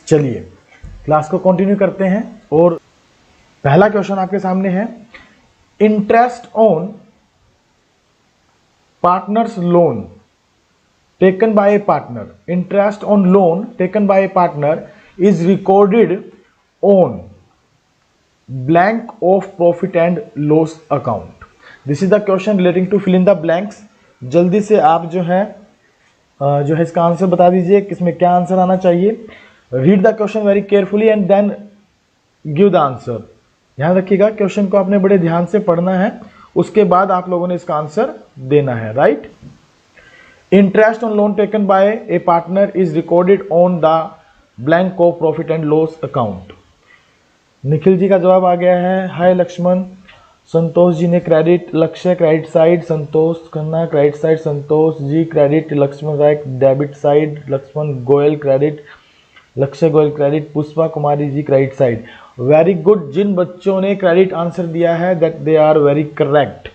चलिए क्लास को कंटिन्यू करते हैं और पहला क्वेश्चन आपके सामने है, interest on partners loan taken by a partner, interest on loan taken by a partner is recorded on blank of profit and loss account. This is the question relating to fill in the blanks. जल्दी से आप जो है इसका answer बता दीजिए, किसमें क्या आंसर आना चाहिए. Read the question very carefully and then give the answer. ध्यान रखिएगा, क्वेश्चन को आपने बड़े ध्यान से पढ़ना है, उसके बाद आप लोगों ने इसका आंसर देना है. Right. Interest on loan taken by a partner is recorded on the blank of profit and loss account. Nikhil ji का जवाब आ गया है. हाय लक्ष्मण. संतोष जी ने credit, Lakshya credit side, Santosh Khanna credit side, Santosh ji credit, Lakshman Rai debit side, Lakshman Goyal credit, Lakshya Goyal credit, Pushpa Kumari ji credit side. Very good. जिन बच्चों ने credit answer दिया है that they are very correct,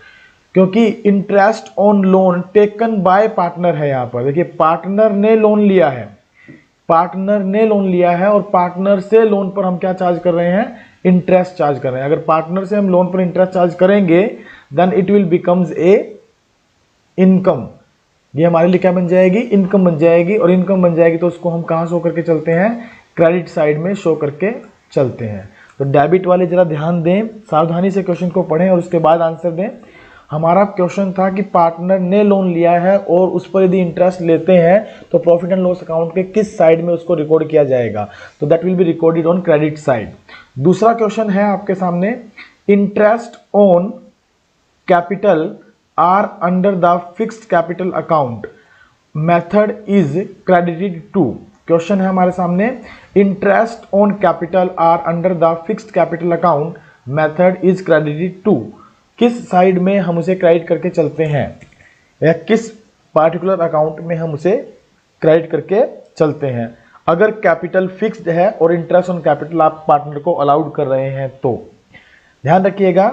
क्योंकि interest on loan taken by partner है. यहाँ पर देखिए, पार्टनर ने लोन लिया है, पार्टनर ने लोन लिया है और पार्टनर से लोन पर हम क्या चार्ज कर रहे हैं, इंटरेस्ट चार्ज कर रहे हैं. अगर पार्टनर से हम लोन पर इंटरेस्ट चार्ज करेंगे then it will becomes a income. ये हमारे लिए क्या बन जाएगी, इनकम बन जाएगी. और इनकम बन जाएगी तो उसको हम कहां शो करके चलते हैं, क्रेडिट साइड में शो करके चलते हैं. तो डेबिट वाले जरा ध्यान दें, सावधानी से क्वेश्चन को पढ़ें और उसके बाद आंसर दें. हमारा क्वेश्चन था कि पार्टनर ने लोन लिया है और उस पर यदि इंटरेस्ट लेते हैं तो प्रॉफिट एंड लॉस अकाउंट के किस साइड में उसको रिकॉर्ड किया जाएगा, तो that will be recorded on credit side. दूसरा क्वेश्चन है आपके सामने, interest on capital are under the fixed capital account, method is credited to. Question है हमारे सामने, interest on capital are under the fixed capital account, method is credited to. किस side में हम उसे क्रेडिट करके चलते हैं या किस पार्टिकुलर अकाउंट में हम उसे क्रेडिट करके चलते हैं. अगर कैपिटल फिक्स्ड है और इंटरेस्ट ऑन कैपिटल आप पार्टनर को अलाउड कर रहे हैं तो ध्यान रखिएगा,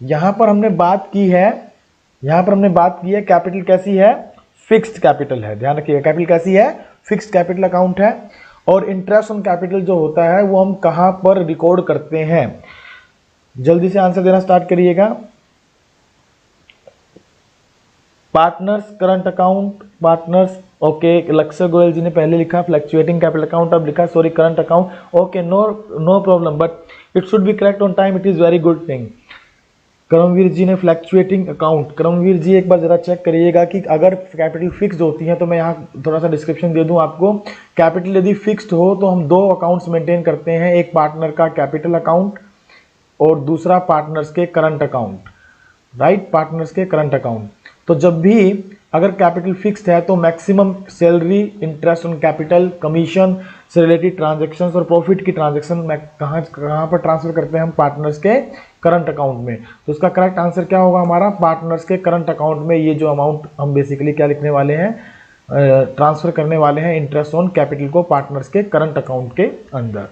यहां पर हमने बात की है, कैपिटल कैसी है, फिक्स्ड कैपिटल है. ध्यान रखिएगा, कैपिटल कैसी है, फिक्स्ड कैपिटल अकाउंट है. और इंटरेस्ट ऑन कैपिटल जो होता है वो हम कहां पर रिकॉर्ड करते हैं. जल्दी से आंसर देना स्टार्ट करिएगा. Partners current account, partners okay. लक्ष्य गोयल जी ने पहले लिखा फ्लक्चुएटिंग कैपिटल अकाउंट, अब लिखा sorry current account. Okay, no problem, but it should be correct on time, it is very good thing. Karamvir ji ने फ्लक्चुएटिंग अकाउंट. करमवीर जी एक बार जरा चेक करिएगा कि अगर कैपिटल फिक्स्ड होती है, तो मैं यहाँ थोड़ा सा डिस्क्रिप्शन दे दूं आपको. कैपिटल यदि फिक्स्ड हो तो हम दो अकाउंट्स मेंटेन करते हैं, एक पार्टनर का कैपिटल अकाउंट और दूसरा पार्टनर्स के करंट अकाउंट. राइट, पार्टनर्स के करंट अकाउंट. तो जब भी अगर कैपिटल फिक्स्ड है तो maximum salary, interest on capital, commission से रिलेटेड ट्रांजैक्शंस और प्रॉफिट की ट्रांजैक्शन में कहाँ पर ट्रांसफर करते हैं हम, पार्टनर्स के करंट अकाउंट में. तो उसका करेक्ट आंसर क्या होगा हमारा, पार्टनर्स के करंट अकाउंट में ये जो अमाउंट हम बेसिकली क्या लिखने वाले हैं, ट्रांसफर करने वाले हैं इंटरेस्ट ऑन कैपिटल को पार्टनर्स के करंट अकाउंट के अंदर.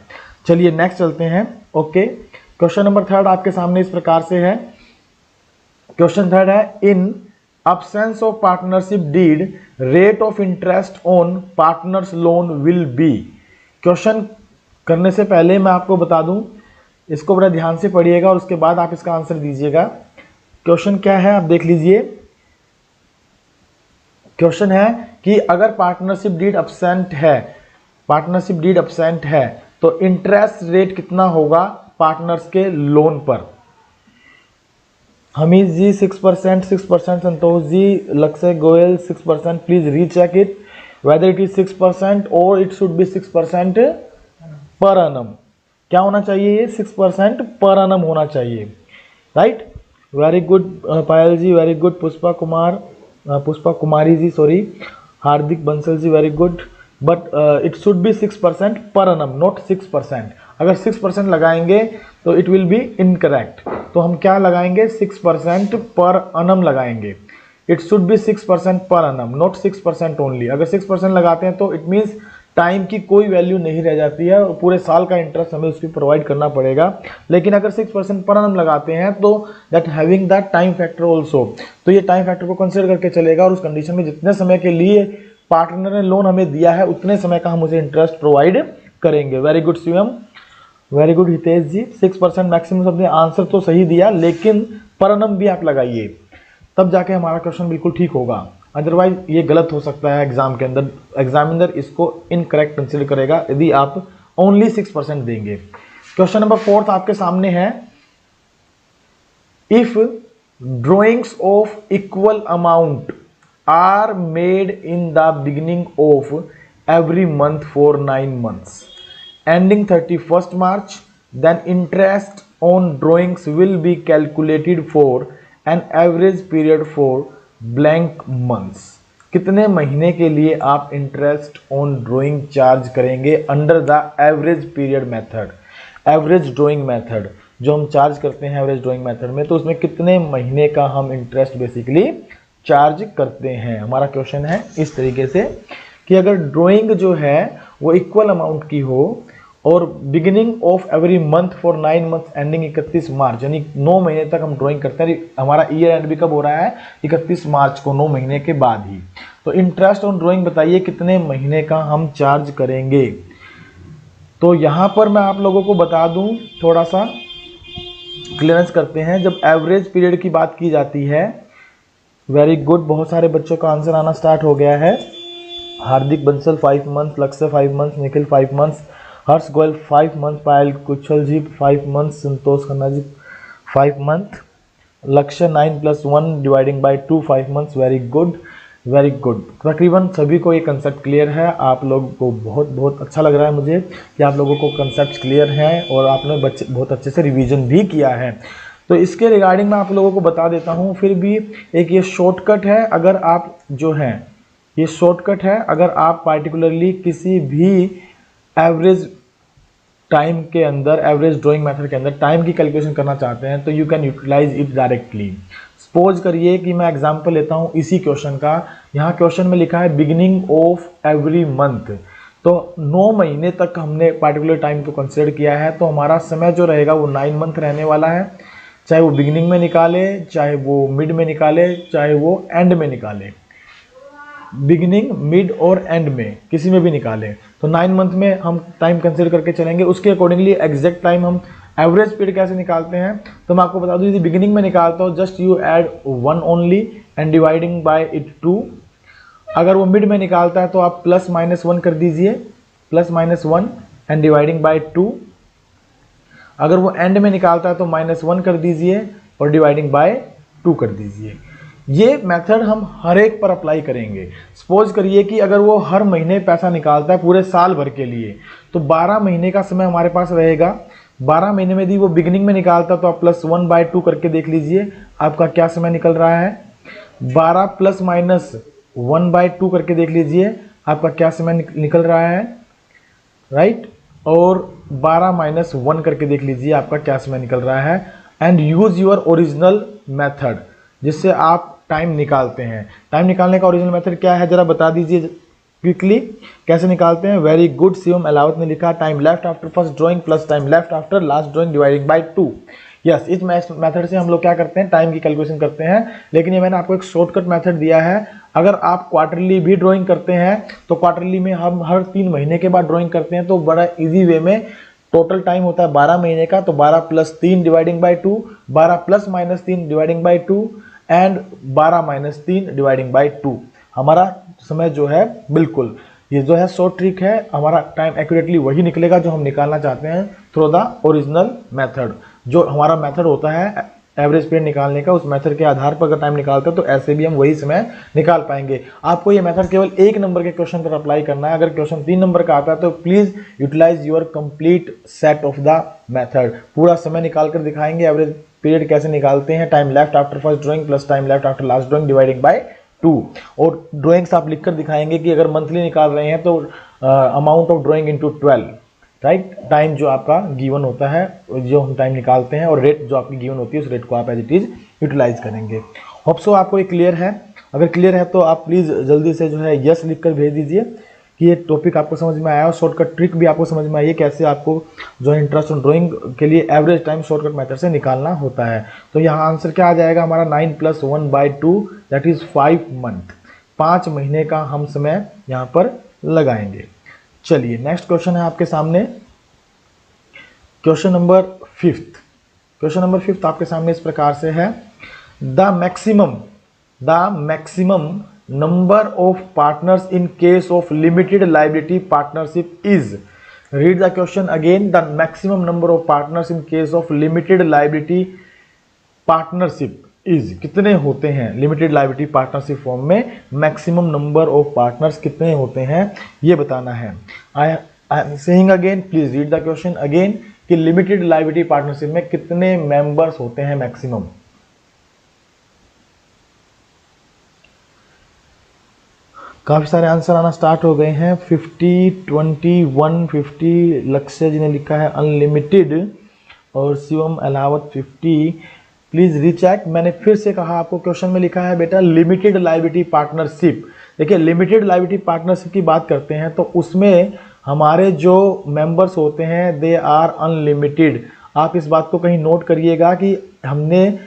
चलिए नेक्स्ट चलते हैं. ओके, क्वेश्चन नंबर 3 आपके सामने इस प्रकार से है. क्वेश्चन 3 है, इन absence of partnership deed rate of interest on partners loan will be. Question करने से पहले मैं आपको बता दूं, इसको बड़ा ध्यान से पढ़िएगा और उसके बाद आप इसका आंसर दीजिएगा. क्वेश्चन क्या है आप देख लीजिए. क्वेश्चन है कि अगर पार्टनरशिप डीड अब्सेंट है तो इंटरेस्ट रेट कितना होगा पार्टनर्स के लोन पर. हमीद जी 6%, संतोष जी, लक्ष्य Goyal 6%. Please recheck it whether it is 6% और it should be 6% per annum. क्या होना चाहिए, ये 6% पर एनम होना चाहिए. Right, very good Payal ji, very good. Pushpa Kumari ji sorry, Hardik Bansal ji very good. But it should be 6% per annum, not 6%. अगर 6% लगाएंगे तो इट विल बी इनकरेक्ट. तो हम क्या लगाएंगे, 6% पर एनम लगाएंगे. It should be 6% per annum, not 6% only. अगर 6% लगाते हैं तो इट मीन्स टाइम की कोई वैल्यू नहीं रह जाती है और पूरे साल का इंटरेस्ट हमें उसकी प्रोवाइड करना पड़ेगा. लेकिन अगर 6% पर एनम लगाते हैं तो that having the time factor also, तो ये टाइम फैक्टर को कंसिडर करके चलेगा और उस कंडीशन में जितने समय के लिए पार्टनर ने लोन हमें दिया है उतने समय का हम उसे इंटरेस्ट प्रोवाइड करेंगे। Very good Shivam, very good Hitesh ji, 6% maximum. सबने आंसर तो सही दिया, लेकिन परनम भी आप लगाइए, तब जाके हमारा क्वेश्चन बिल्कुल ठीक होगा, अदरवाइज ये गलत हो सकता है एग्जाम के अंदर। एग्जामिनर इसको इनकरेक्ट कंसिडर करेगा यदि आप ओनली 6% देंगे। क्वेश्चन नंबर 4 आपके सामने है, if drawings of equal amount are made in the beginning of every month for 9 months ending 31st March, then interest on drawings will be calculated for an average period for blank months। कितने महीने के लिए आप interest on drawing charge करेंगे under the average period method. Average drawing method जो हम charge करते हैं एवरेज ड्राइंग मेथड में, तो उसमें कितने महीने का हम इंटरेस्ट बेसिकली चार्ज करते हैं। हमारा क्वेश्चन है इस तरीके से कि अगर ड्राइंग जो है वो इक्वल अमाउंट की हो और beginning of every month for 9 months ending 31 मार्च, यानी 9 महीने तक हम ड्राइंग करते हैं। हमारा ईयर एंड भी कब हो रहा है? 31 मार्च को, 9 महीने के बाद ही। तो इंटरेस्ट ऑन ड्राइंग बताइए कितने महीने का हम चार्ज करेंगे। तो यहाँ पर मैं आप लोगों को बता दूं, थोड़ा सा क्लियरेंस करते हैं। जब एवरेज पीरियड की बात की जाती है, वेरी गुड, बहुत सारे बच्चों का आंसर आना स्टार्ट हो गया है। हार्दिक बंसल 5 months, लक्ष्य 5 months, निखिल 5 months, हर्ष गोयल 5 months, पायल कुशल जी 5 months, संतोष खन्ना जी 5 months, लक्ष्य 9 + 1 dividing by 2 5 months। Very good, very good. तकरीबन सभी को ये कंसेप्ट क्लियर है। आप लोगों को बहुत बहुत अच्छा लग रहा है मुझे कि आप लोगों को कंसेप्ट क्लियर हैं और आपने बच्चे बहुत अच्छे से रिवीजन भी किया है। तो इसके रिगार्डिंग मैं आप लोगों को बता देता हूँ। फिर भी एक ये शॉर्टकट है, अगर आप जो हैं ये शॉर्टकट है, अगर आप पार्टिकुलरली किसी भी एवरेज टाइम के अंदर, एवरेज ड्राइंग मेथड के अंदर टाइम की कैलकुलेशन करना चाहते हैं तो you can utilize it directly. Suppose करिए कि मैं एग्जांपल लेता हूं इसी क्वेश्चन का। यहाँ क्वेश्चन में लिखा है बिगिनिंग ऑफ एवरी मंथ, तो 9 महीने तक हमने पार्टिकुलर टाइम को कंसिडर किया है। तो हमारा समय जो रहेगा वो 9 month रहने वाला है, चाहे वो बिगिनिंग में निकाले, चाहे वो मिड में निकाले, चाहे वो एंड में निकाले। बिगिनिंग, मिड और एंड में किसी में भी निकालें तो 9 month में हम टाइम कंसिडर करके चलेंगे। उसके अकॉर्डिंगली एग्जैक्ट टाइम हम एवरेज पीरियड कैसे निकालते हैं, तो मैं आपको बता दूं, यदि बिगिनिंग में निकालता हूँ just you add 1 only and dividing by it 2। अगर वो मिड में निकालता है तो आप +-1 कर दीजिए, +-1 एंड डिवाइडिंग बाय 2। अगर वो एंड में निकालता है तो -1 कर दीजिए और डिवाइडिंग बाय 2 कर दीजिए। ये मेथड हम हर एक पर अप्लाई करेंगे। सपोज करिए कि अगर वो हर महीने पैसा निकालता है पूरे साल भर के लिए, तो 12 महीने का समय हमारे पास रहेगा। 12 महीने में यदि वो बिगिनिंग में निकालता तो आप +1/2 करके देख लीजिए आपका क्या समय निकल रहा है। 12 ± 1/2 करके देख लीजिए आपका क्या समय निकल रहा है, राइट। और 12 - 1 करके देख लीजिए आपका क्या समय निकल रहा है। And use your original method जिससे आप टाइम निकालते हैं। टाइम निकालने का ओरिजिनल मेथड क्या है जरा बता दीजिए क्विकली, कैसे निकालते हैं। वेरी गुड, शिवम अलावत ने लिखा time left after first drawing plus time left after last drawing dividing by 2। Yes, इस मेथड से हम लोग क्या करते हैं, टाइम की कैलकुलेशन करते हैं। लेकिन ये मैंने आपको एक शॉर्टकट मेथड दिया है। अगर आप क्वार्टरली भी ड्राइंग करते हैं तो क्वार्टरली में हम हर 3 महीने के बाद ड्राइंग करते हैं, तो बड़ा ईजी वे में टोटल टाइम होता है 12 महीने का, तो 12 + 3 dividing by 2, 12 ± 3 dividing by 2 and 12 - 3 dividing by 2। हमारा समय जो है बिल्कुल, ये जो है शॉर्ट ट्रिक है, हमारा टाइम एक्यूरेटली वही निकलेगा जो हम निकालना चाहते हैं थ्रू द ओरिजिनल मेथड। जो हमारा मेथड होता है एवरेज पीरियड निकालने का, उस मेथड के आधार पर अगर टाइम निकालते हैं तो ऐसे भी हम वही समय निकाल पाएंगे। आपको ये मेथड केवल 1 नंबर के क्वेश्चन पर अप्लाई करना है। अगर क्वेश्चन 3 नंबर का आता है तो please utilize your complete set of the method. पूरा समय निकाल कर दिखाएंगे, एवरेज पीरियड कैसे निकालते हैं, time left after first drawing plus time left after last drawing dividing by 2। और ड्राइंग्स आप लिखकर दिखाएंगे कि अगर मंथली निकाल रहे हैं तो amount of drawing into 12, right. Time जो आपका गिवन होता है, जो हम टाइम निकालते हैं, और रेट जो आपकी गिवन होती है, उस रेट को आप एज इट इज यूटिलाइज करेंगे। होप सो आपको ये क्लियर है। अगर क्लियर है तो आप प्लीज़ जल्दी से जो है यस लिखकर भेज दीजिए कि ये टॉपिक आपको समझ में आया और शॉर्टकट ट्रिक भी आपको समझ में आई है, कैसे आपको जो है इंटरेस्ट ऑन ड्राइंग के लिए एवरेज टाइम शॉर्टकट मेथड से निकालना होता है। तो यहाँ आंसर क्या आ जाएगा हमारा 9 + 1/2 दैट इज 5 month। 5 महीने का हम समय यहाँ पर लगाएंगे। चलिए नेक्स्ट क्वेश्चन है आपके सामने, क्वेश्चन नंबर 5। क्वेश्चन नंबर 5 आपके सामने इस प्रकार से है, the maximum number of partners in case of limited liability partnership is, read the question again, the maximum number of partners in case of limited liability partnership is, कितने होते हैं limited liability partnership form में, maximum number of partners कितने होते हैं ये बताना है। I am saying again, please read the question again, कि लिमिटेड लायबिलिटी पार्टनरशिप में कितने मेंबर्स होते हैं मैक्सिमम। काफी सारे आंसर आना स्टार्ट हो गए हैं, 50, 21, 50, लक्ष्य जी ने लिखा है अनलिमिटेड, और शिवम अलावत 50। प्लीज रीचेक, मैंने फिर से कहा आपको, क्वेश्चन में लिखा है बेटा लिमिटेड लायबिलिटी पार्टनरशिप। देखिए लिमिटेड लायबिलिटी पार्टनरशिप की बात करते हैं तो उसमें हमारे जो मेंबर्स होते हैं दे आर अनलिमिटेड। आप इस बात को कहीं नोट करिएगा कि हमने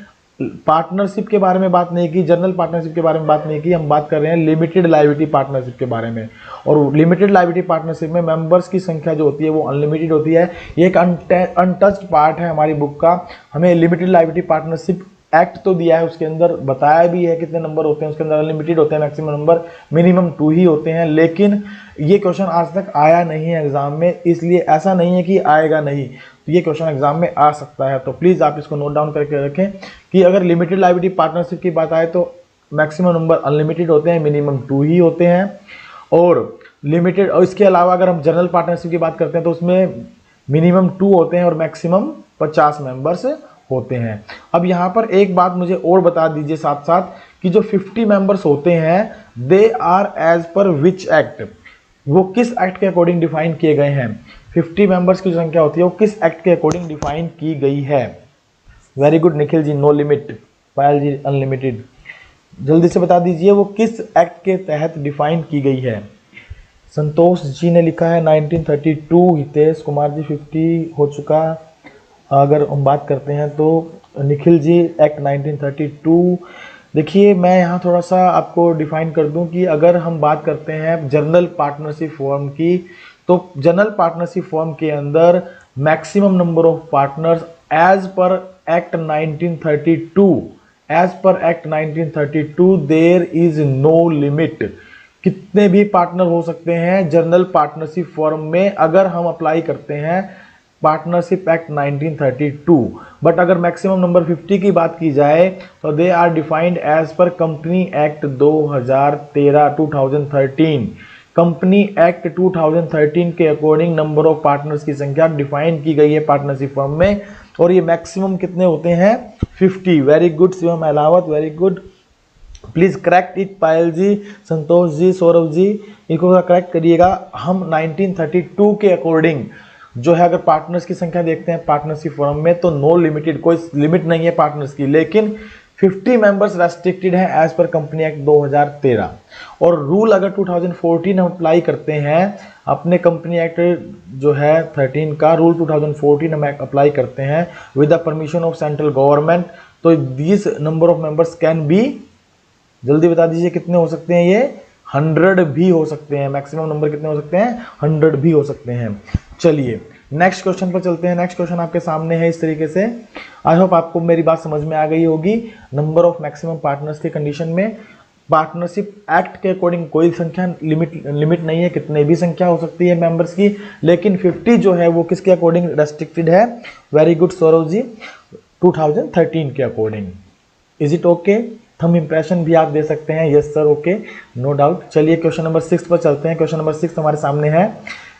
पार्टनरशिप के बारे में बात नहीं की, जनरल पार्टनरशिप के बारे में बात नहीं की, हम बात कर रहे हैं लिमिटेड लायबिलिटी पार्टनरशिप के बारे में। और लिमिटेड लायबिलिटी पार्टनरशिप में मेंबर्स की संख्या जो होती है वो अनलिमिटेड होती है। ये एक अनटच्ड पार्ट है हमारी बुक का। हमें लिमिटेड लायबिलिटी पार्टनरशिप एक्ट तो दिया है, उसके अंदर बताया भी है कितने नंबर होते हैं, उसके अंदर अनलिमिटेड होते हैं, मैक्सिमम नंबर मिनिमम 2 ही होते हैं। लेकिन ये क्वेश्चन आज तक आया नहीं है एग्जाम में, इसलिए ऐसा नहीं है कि आएगा नहीं, तो ये क्वेश्चन एग्जाम में आ सकता है। तो प्लीज आप इसको नोट डाउन करके रखें कि अगर लिमिटेड लायबिलिटी पार्टनरशिप की बात आए तो मैक्सिमम नंबर अनलिमिटेड होते हैं, मिनिमम 2 ही होते हैं। और लिमिटेड, और इसके अलावा अगर हम जनरल पार्टनरशिप की बात करते हैं तो उसमें मिनिमम 2 होते हैं और मैक्सिमम 50 मेंबर्स होते हैं। अब यहाँ पर एक बात मुझे और बता दीजिए साथ साथ कि जो 50 मेंबर्स होते हैं they are as per which act, वो किस एक्ट के अकॉर्डिंग डिफाइन किए गए हैं। 50 मेंबर्स की जो संख्या होती है वो किस एक्ट के अकॉर्डिंग डिफाइन की गई है। Very good Nikhil ji, no limit, पायल जी अनलिमिटेड, जल्दी से बता दीजिए वो किस एक्ट के तहत डिफाइन की गई है। संतोष जी ने लिखा है 1932, हितेश कुमार जी 50 हो चुका। अगर हम बात करते हैं तो निखिल जी एक्ट 1932। देखिए मैं यहाँ थोड़ा सा आपको डिफाइन कर दूं कि अगर हम बात करते हैं जनरल पार्टनरशिप फॉर्म की, तो जनरल पार्टनरशिप फॉर्म के अंदर maximum number of partners as per act 1932, as per act 1932 there is no limit. कितने भी पार्टनर हो सकते हैं जनरल पार्टनरशिप फॉर्म में अगर हम अप्लाई करते हैं पार्टनरशिप एक्ट 1932। बट अगर मैक्सिमम नंबर 50 की बात की जाए तो they are defined as per company act 2013 company act 2013 के अकॉर्डिंग नंबर ऑफ पार्टनर्स की संख्या डिफाइन की गई है पार्टनरशिप फॉर्म में, और ये मैक्सिमम कितने होते हैं 50। Very good Shivam Ahlawat, very good, please correct it Payal ji, Santosh ji, Saurabh ji, इनको करेक्ट करिएगा। हम 1932 के अकॉर्डिंग जो है अगर पार्टनर्स की संख्या देखते हैं पार्टनरशिप फॉर्म में तो नो लिमिटेड, कोई लिमिट नहीं है पार्टनर्स की, लेकिन 50 मेंबर्स रेस्ट्रिक्टेड है एज पर कंपनी एक्ट 2013। और रूल अगर 2014 हम अप्लाई करते हैं अपने कंपनी एक्ट जो है 13 का रूल 2014 हम अप्लाई करते हैं with the permission of central government, तो this number of members can be, जल्दी बता दीजिए कितने हो सकते हैं, ये 100 भी हो सकते हैं। मैक्सिमम नंबर कितने हो सकते हैं, 100 भी हो सकते हैं। चलिए नेक्स्ट क्वेश्चन पर चलते हैं। नेक्स्ट क्वेश्चन आपके सामने है इस तरीके से, आई होप आपको मेरी बात समझ में आ गई होगी। नंबर ऑफ मैक्सिमम पार्टनर्स के कंडीशन में पार्टनरशिप एक्ट के अकॉर्डिंग कोई संख्या लिमिट नहीं है, कितने भी संख्या हो सकती है मेंबर्स की, लेकिन 50 जो है वो किसके अकॉर्डिंग रेस्ट्रिक्टेड है। वेरी गुड सौरभ जी, 2013 के according. Is it okay? Thumb impression भी आप दे सकते हैं, yes sir, okay, no doubt. चलिए क्वेश्चन नंबर 6 पर चलते हैं। क्वेश्चन नंबर 6 हमारे सामने है,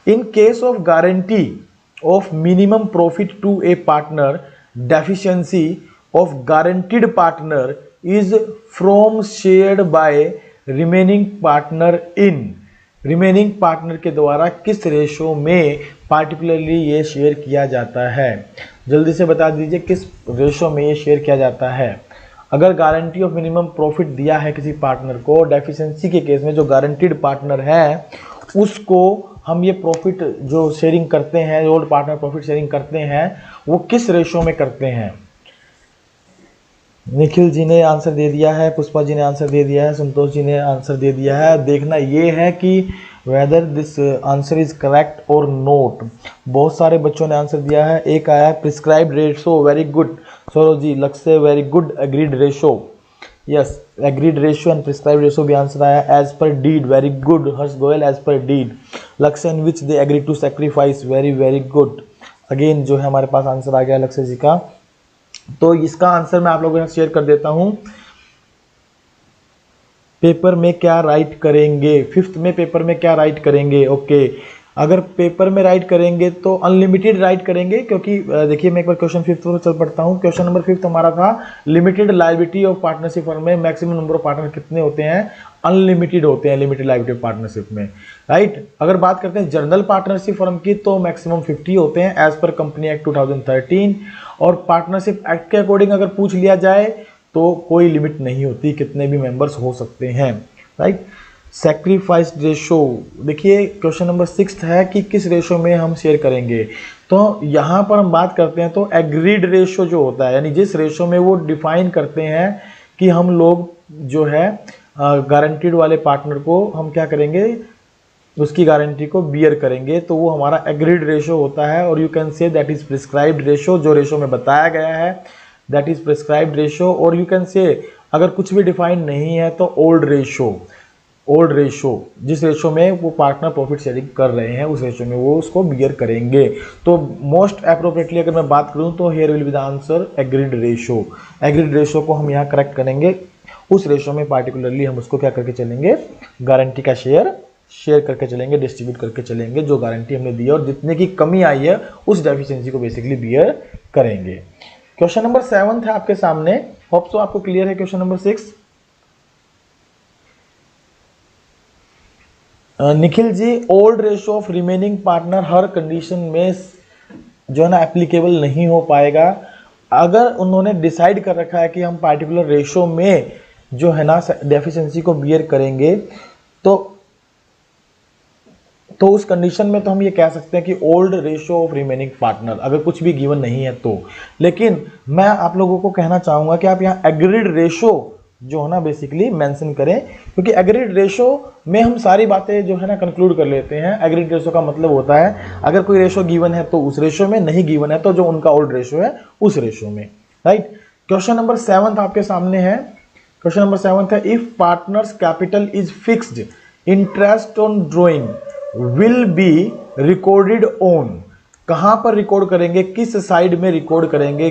in case of guarantee of minimum profit to a partner, deficiency of guaranteed partner is from shared by remaining partner in, remaining partner के द्वारा किस रेशो में पार्टिकुलरली ये शेयर किया जाता है। जल्दी से बता दीजिए किस रेशो में ये शेयर किया जाता है। अगर गारंटी ऑफ मिनिमम प्रॉफिट दिया है किसी पार्टनर को, डेफिशिएंसी के केस में जो गारंटीड पार्टनर है उसको हम ये प्रॉफिट जो शेयरिंग करते हैं, ओल्ड पार्टनर प्रॉफिट शेयरिंग करते हैं, वो किस रेशो में करते हैं। निखिल जी ने आंसर दे दिया है, पुष्पा जी ने आंसर दे दिया है, संतोष जी ने आंसर दे दिया है। देखना ये है कि whether this answer is correct और नोट। बहुत सारे बच्चों ने आंसर दिया है। एक आया है prescribed ratio, very good Saurabh ji, Lakshya very good, agreed ratio, yes agreed ratio and prescribed ratio भी आंसर आया। As per deed, very good Harsh Goyal, as per deed. Lakshya in which they agree to sacrifice, very very good. Again जो है हमारे पास answer आ गया लक्ष्य जी का। तो इसका आंसर मैं आप लोगों के साथ शेयर कर देता हूं। पेपर में क्या राइट करेंगे, फिफ्थ में पेपर में क्या राइट करेंगे? ओके, अगर पेपर में राइट करेंगे तो अनलिमिटेड राइट करेंगे, क्योंकि देखिए मैं एक बार क्वेश्चन फिफ्थ पर चल पड़ता हूँ। क्वेश्चन नंबर फिफ्थ हमारा था limited liability of partnership firm में मैक्सिमम नंबर ऑफ पार्टनर कितने होते हैं? अनलिमिटेड होते हैं लिमिटेड लायबिलिटी पार्टनरशिप में, राइट। अगर बात करते हैं जनरल पार्टनरशिप फर्म की तो मैक्सिमम 50 होते हैं एज पर कंपनी एक्ट 2013। और पार्टनरशिप एक्ट के अकॉर्डिंग अगर पूछ लिया जाए तो कोई लिमिट नहीं होती, कितने भी मेंबर्स हो सकते हैं, राइट। सेक्रीफाइस रेशो, देखिए क्वेश्चन नंबर 6 है कि किस रेशो में हम शेयर करेंगे। तो यहाँ पर हम बात करते हैं तो एग्रीड रेशो जो होता है, यानी जिस रेशो में वो डिफाइन करते हैं कि हम लोग जो है गारंटीड वाले पार्टनर को हम क्या करेंगे, उसकी गारंटी को बियर करेंगे, तो वो हमारा एग्रीड रेशो होता है। और you can say that is prescribed ratio, जो रेशो में बताया गया है दैट इज प्रिस्क्राइब्ड रेशो। और यू कैन से अगर कुछ भी डिफाइन नहीं है तो ओल्ड रेशो, ओल्ड रेशो जिस रेशो में वो पार्टनर प्रॉफिट शेयरिंग कर रहे हैं उस रेशो में वो उसको बियर करेंगे। तो मोस्ट अप्रोप्रिएटली अगर मैं बात करूं तो here will be the answer agreed ratio. Agreed ratio को हम यहाँ करेक्ट करेंगे, उस रेशो में पार्टिकुलरली हम उसको क्या करके चलेंगे, गारंटी का शेयर करके चलेंगे, डिस्ट्रीब्यूट करके चलेंगे। जो गारंटी हमने दी है और जितने की कमी आई है उस डेफिशिएंसी को बेसिकली बियर करेंगे। क्वेश्चन नंबर 7 है आपके सामने, होप सो आपको क्लियर है। Question number 6, Nikhil ji old ratio of remaining partner हर कंडीशन में जो है ना एप्लीकेबल नहीं हो पाएगा। अगर उन्होंने डिसाइड कर रखा है कि हम पार्टिकुलर रेशो में जो है ना डेफिशिएंसी को बियर करेंगे तो उस कंडीशन में तो हम ये कह सकते हैं कि old ratio of remaining partner, अगर कुछ भी गिवन नहीं है तो। लेकिन मैं आप लोगों को कहना चाहूंगा कि आप यहाँ एग्रीड रेशो जो है ना बेसिकली मेंशन करें, क्योंकि एग्रीड रेशो में हम सारी बातें जो है ना कंक्लूड कर लेते हैं। एग्रीड रेशो का मतलब होता है अगर कोई रेशो गिवन है तो उस रेशो में, नहीं गिवन है तो जो उनका ओल्ड रेशो है उस रेशो में, राइट। क्वेश्चन नंबर 7 आपके सामने है। क्वेश्चन नंबर 7 है if partners capital is fixed, interest on drawing will be recorded on, कहां पर रिकॉर्ड करेंगे, किस साइड में रिकॉर्ड करेंगे,